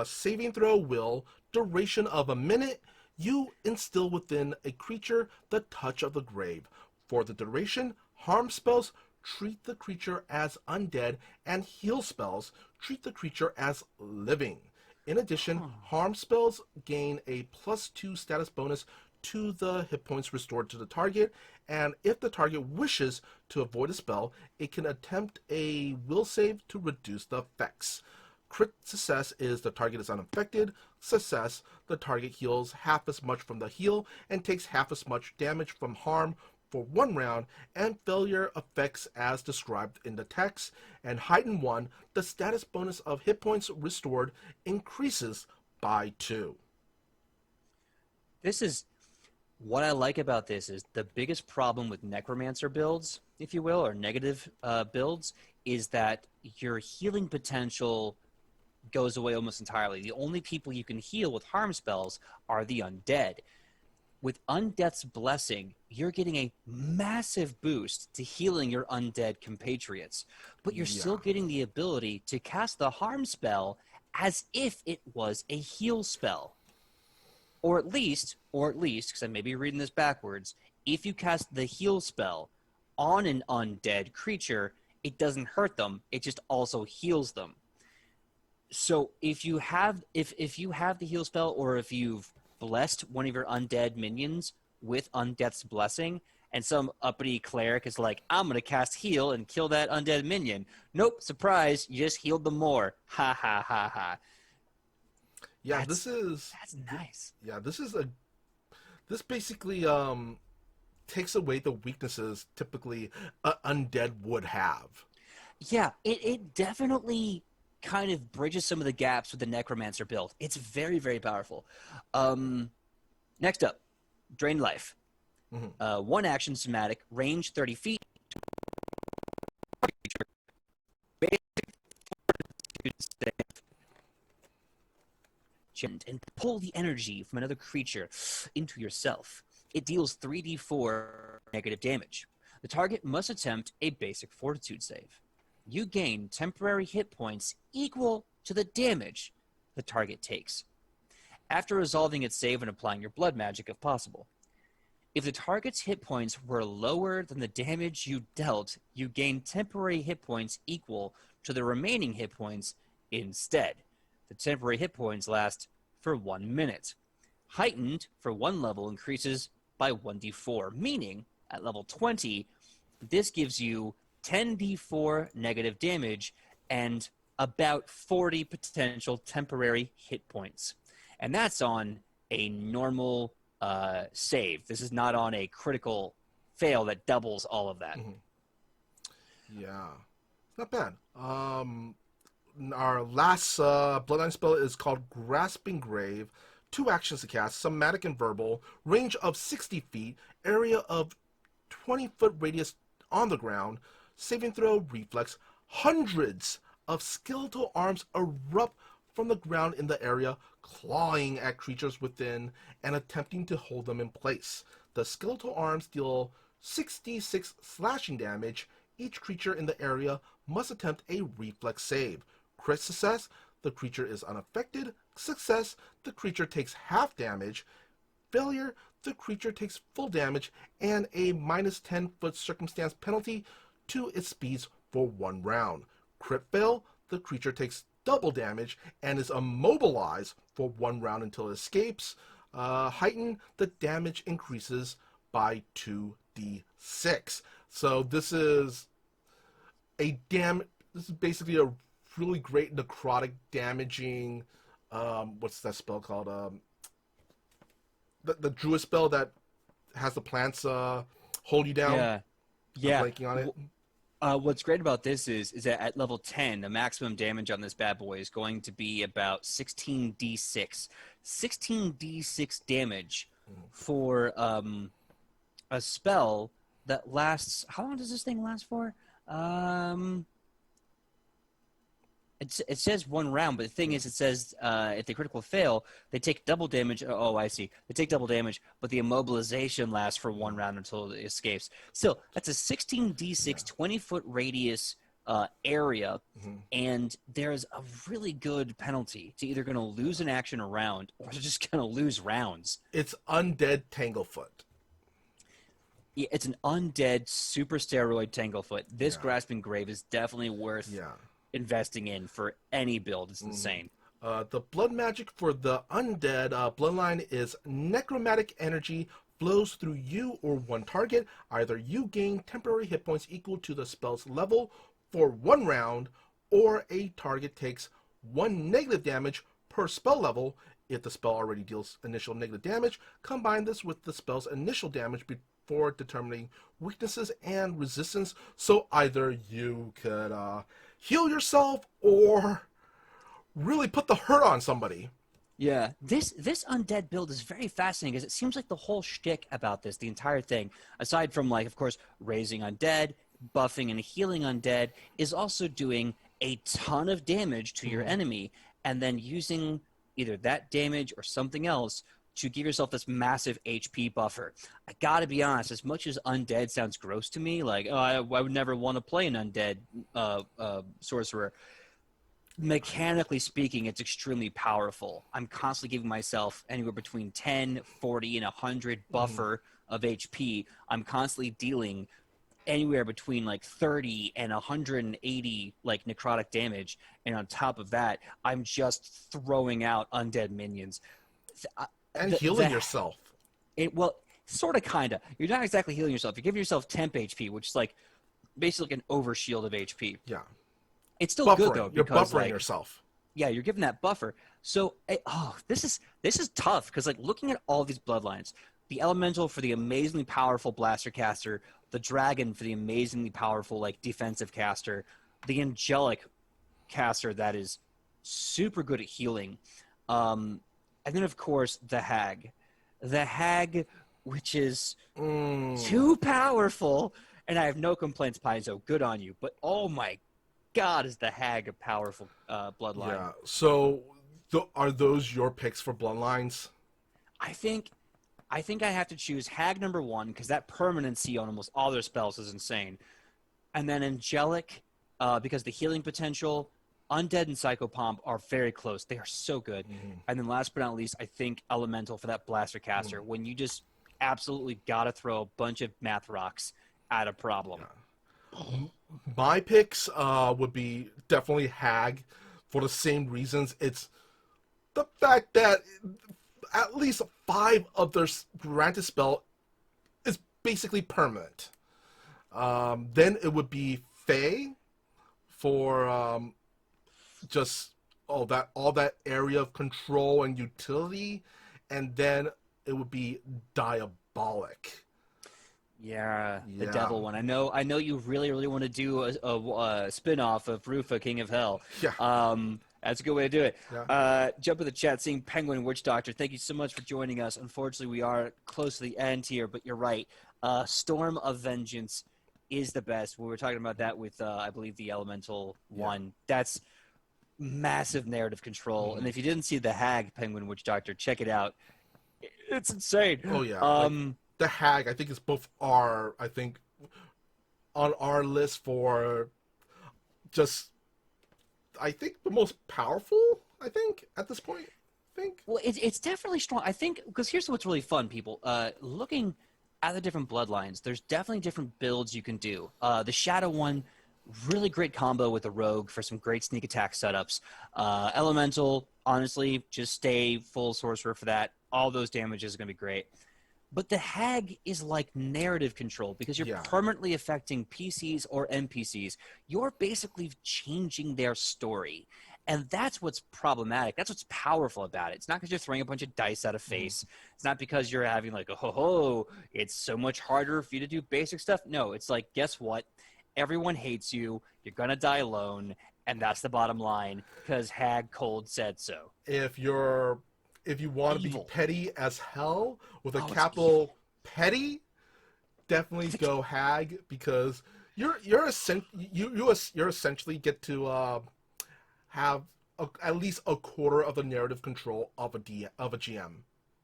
saving throw will, duration of a minute. You instill within a creature the touch of the grave. For the duration, harm spells treat the creature as undead, and heal spells treat the creature as living. In addition, harm spells gain a +2 status bonus to the hit points restored to the target, and if the target wishes to avoid a spell, it can attempt a will save to reduce the effects. Crit success is the target is unaffected. Success, the target heals half as much from the heal and takes half as much damage from harm for 1 round, and failure effects as described in the text. And heightened 1, the status bonus of hit points restored increases by 2. This is what I like about this is the biggest problem with necromancer builds, if you will, or negative builds, is that your healing potential goes away almost entirely. The only people you can heal with harm spells are the undead. With Undeath's Blessing, you're getting a massive boost to healing your undead compatriots, but you're still getting the ability to cast the harm spell as if it was a heal spell. Or at least, because I may be reading this backwards, if you cast the heal spell on an undead creature, it doesn't hurt them, it just also heals them. So if you have the heal spell, or if you've blessed one of your undead minions with Undeath's Blessing, and some uppity cleric is like, I'm going to cast heal and kill that undead minion. Nope, surprise, you just healed them more. Ha ha ha ha. Yeah, that's nice. Yeah, this basically takes away the weaknesses typically undead would have. Yeah, it definitely kind of bridges some of the gaps with the necromancer build. It's very, very powerful. Next up, Drain Life. One action somatic, range 30 feet. And pull the energy from another creature into yourself. It deals 3d4 negative damage. The target must attempt a basic fortitude save. You gain temporary hit points equal to the damage the target takes, after resolving its save and applying your blood magic if possible. If the target's hit points were lower than the damage you dealt, you gain temporary hit points equal to the remaining hit points instead. The temporary hit points last for 1 minute. Heightened for 1 level increases by 1d4, meaning at level 20, this gives you 10d4 negative damage and about 40 potential temporary hit points. And that's on a normal save. This is not on a critical fail that doubles all of that. Yeah, not bad. Our last Bloodline spell is called Grasping Grave. 2 actions to cast, somatic and verbal, range of 60 feet, area of 20-foot radius on the ground, saving throw, reflex. Hundreds of skeletal arms erupt from the ground in the area, clawing at creatures within and attempting to hold them in place. The skeletal arms deal 66 slashing damage. Each creature in the area must attempt a reflex save. Crit success, the creature is unaffected. Success, the creature takes half damage. Failure, the creature takes full damage and a minus 10-foot circumstance penalty to its speeds for 1 round. Crit fail, the creature takes double damage and is immobilized for 1 round until it escapes. Heighten, the damage increases by 2d6. So this is basically a really great necrotic damaging. What's that spell called? The druid spell that has the plants hold you down. Yeah. I'm blanking on it. What's great about this is that at level 10, the maximum damage on this bad boy is going to be about 16d6. 16d6 damage for a spell that lasts. How long does this thing last for? It says 1 round, but the thing is, it says if they critical fail, they take double damage. Oh, I see. They take double damage, but the immobilization lasts for 1 round until it escapes. Still, that's a 16d6, 20-foot radius area, and there's a really good penalty to either going to lose an action a round or they're just going to lose rounds. It's Undead Tanglefoot. Yeah, it's an undead super steroid Tanglefoot. This Grasping Grave is definitely worth investing in for any build. It's insane. The blood magic for the undead bloodline is necromantic energy flows through you or one target. Either you gain temporary hit points equal to the spell's level for 1 round, or a target takes 1 negative damage per spell level. If the spell already deals initial negative damage, combine this with the spell's initial damage before determining weaknesses and resistance. So either you could heal yourself or really put the hurt on somebody. Yeah, this undead build is very fascinating because it seems like the whole shtick about this, the entire thing, aside from, like, of course, raising undead, buffing and healing undead, is also doing a ton of damage to your enemy and then using either that damage or something else to give yourself this massive HP buffer. I gotta be honest, as much as undead sounds gross to me, like, oh, I would never want to play an undead sorcerer, mechanically speaking, it's extremely powerful. I'm constantly giving myself anywhere between 10, 40, and 100 buffer of HP. I'm constantly dealing anywhere between like 30 and 180 like necrotic damage, and on top of that, I'm just throwing out undead minions. And healing yourself. Well, sort of, kind of. You're not exactly healing yourself. You're giving yourself temp HP, which is like basically like an overshield of HP. Yeah. It's still buffering. good though. You're because, buffering like, yourself. Yeah, you're giving that buffer. So, this is tough because, like, looking at all these bloodlines, the elemental for the amazingly powerful blaster caster, the dragon for the amazingly powerful like defensive caster, the angelic caster that is super good at healing, and then of course the hag, which is too powerful. And I have no complaints, Paizo. Good on you. But oh my God, is the hag a powerful bloodline? Yeah. So, are those your picks for bloodlines? I think I have to choose hag number 1 because that permanency on almost all their spells is insane, and then angelic because the healing potential. Undead and Psychopomp are very close. They are so good. And then last but not least, I think elemental for that blaster caster. When you just absolutely gotta throw a bunch of math rocks at a problem. My picks would be definitely hag for the same reasons. It's the fact that at least 5 of their granted spell is basically permanent. Then it would be Fey for just all that area of control and utility, and then it would be Diabolic. Yeah, the devil one. I know you really want to do a spin-off of Rufa, King of Hell. Yeah. That's a good way to do it. Yeah. Jump in the chat, seeing Penguin Witch Doctor. Thank you so much for joining us. Unfortunately, we are close to the end here, but you're right. Storm of Vengeance is the best. We were talking about that with, I believe, the Elemental one. That's massive narrative control. And if you didn't see the hag, Penguin Witch Doctor, check it out. It's insane. Oh, yeah. The hag, I think, is both on our list for just, I think, the most powerful, at this point. Well, it's definitely strong. I think, because here's what's really fun, people. Looking at the different bloodlines, there's definitely different builds you can do. The Shadow one, really great combo with the Rogue for some great sneak attack setups. Elemental, honestly, just stay full Sorcerer for that. All those damages are going to be great. But the hag is like narrative control because you're permanently affecting PCs or NPCs. You're basically changing their story. And that's what's problematic. That's what's powerful about it. It's not because you're throwing a bunch of dice at a face. It's not because you're having like, it's so much harder for you to do basic stuff. No, it's like, guess what? Everyone hates you. You're going to die alone. And that's the bottom line because Hag Cold said so. If you want to be petty as hell with a capital petty, definitely go hag because you're essentially get to have at least a quarter of the narrative control of a GM.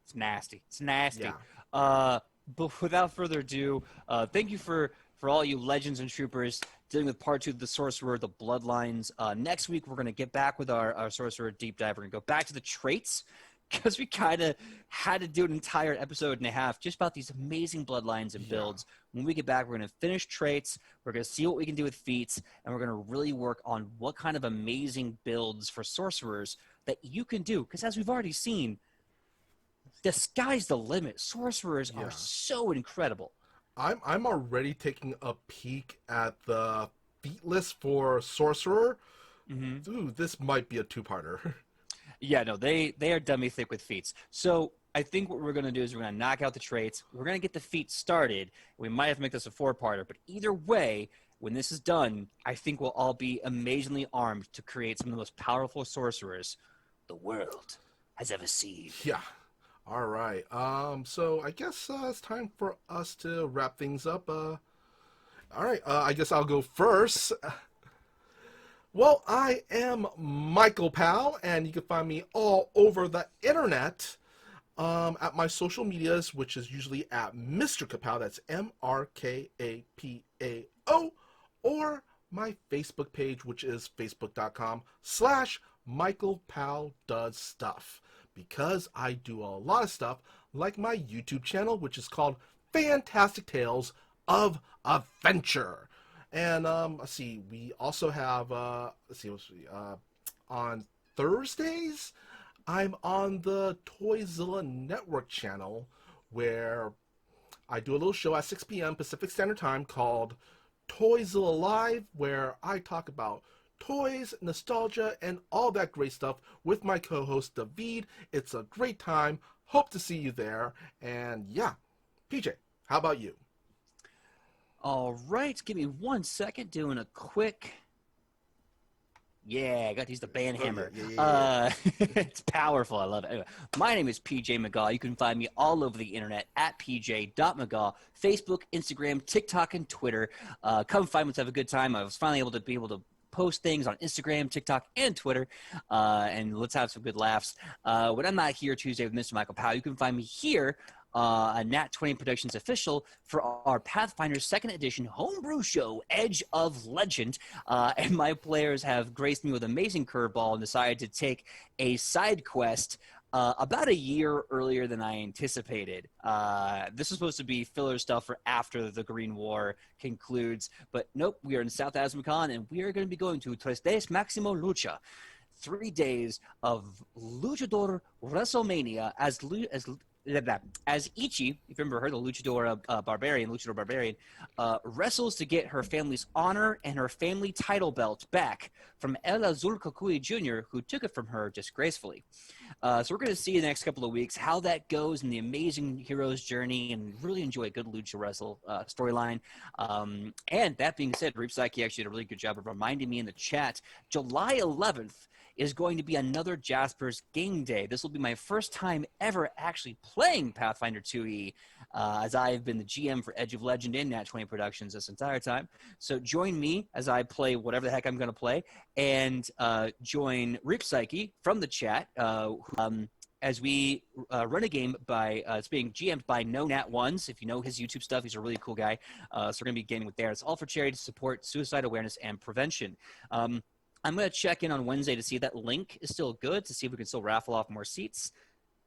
It's nasty. It's nasty. Yeah. But without further ado, thank you for all you legends and troopers dealing with part 2 of the Sorcerer, the Bloodlines. Next week, we're going to get back with our Sorcerer deep dive. We're going to go back to the traits because we kind of had to do an entire episode and a half just about these amazing Bloodlines and builds. When we get back, we're going to finish traits. We're going to see what we can do with feats, and we're going to really work on what kind of amazing builds for Sorcerers that you can do. Because as we've already seen, the sky's the limit. Sorcerers are so incredible. I'm already taking a peek at the feat list for Sorcerer. Mm-hmm. Ooh, this might be a two-parter. Yeah, no, they are dummy thick with feats. So I think what we're going to do is we're going to knock out the traits. We're going to get the feats started. We might have to make this a 4-parter, but either way, when this is done, I think we'll all be amazingly armed to create some of the most powerful sorcerers the world has ever seen. Yeah. All right. So I guess it's time for us to wrap things up. All right. I guess I'll go first. Well, I am Michael Powell, and you can find me all over the internet at my social medias, which is usually at Mr. Kapow, that's MRKAPAO, or my Facebook page, which is facebook.com/Michael Powell Does Stuff, because I do a lot of stuff like my YouTube channel, which is called Fantastic Tales of Adventure. And let's see, we also have on Thursdays, I'm on the Toyzilla Network channel, where I do a little show at 6 p.m. Pacific Standard Time called Toyzilla Live, where I talk about toys, nostalgia, and all that great stuff with my co-host David. It's a great time. Hope to see you there. And yeah, PJ, how about you? All right, give me 1 second. Doing a quick. Yeah, I got to use the band hammer. It's powerful. I love it. Anyway, my name is PJ McGaw. You can find me all over the internet at pj.mcgaw, Facebook, Instagram, TikTok, and Twitter. Come find me. Let's have a good time. I was finally able to post things on Instagram, TikTok, and Twitter, and let's have some good laughs. When I'm not here Tuesday with Mr. Michael Powell, you can find me here a Nat20 Productions official for our Pathfinder 2nd Edition homebrew show, Edge of Legend. And my players have graced me with an amazing curveball and decided to take a side quest about a year earlier than I anticipated. This is supposed to be filler stuff for after the Green War concludes, but nope, we are in South Azmacon, and we are going to be going to Tres Days Maximo Lucha. 3 days of Luchador WrestleMania as Ichi, if you remember her, the Luchador Barbarian, wrestles to get her family's honor and her family title belt back from El Azul Kukui Jr., who took it from her disgracefully. So we're going to see in the next couple of weeks how that goes in the amazing hero's journey, and really enjoy a good Lucha Wrestle storyline. And that being said, Reap Psyche actually did a really good job of reminding me in the chat, July 11th is going to be another Jasper's Game Day. This will be my first time ever actually playing Pathfinder 2e, as I've been the GM for Edge of Legend in Nat20 Productions this entire time. So join me as I play whatever the heck I'm going to play, and join Reap Psyche from the chat, as we run a game by, it's being GM'd by No Nat Ones. If you know his YouTube stuff, he's a really cool guy. So we're going to be gaming with there. It's all for charity to support suicide awareness and prevention. I'm going to check in on Wednesday to see if that link is still good, to see if we can still raffle off more seats.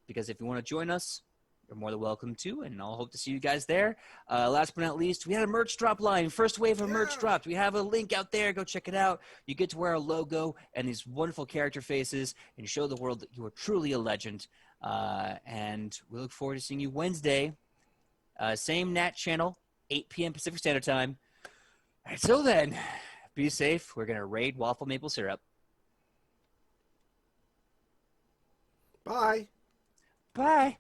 Because if you want to join us, you're more than welcome to, and I'll hope to see you guys there. Last but not least, we had a merch drop line. First wave of merch dropped. We have a link out there. Go check it out. You get to wear a logo and these wonderful character faces and show the world that you are truly a legend. And we look forward to seeing you Wednesday. Same Nat channel, 8 p.m. Pacific Standard Time. Until then, be safe. We're going to raid Waffle Maple Syrup. Bye. Bye.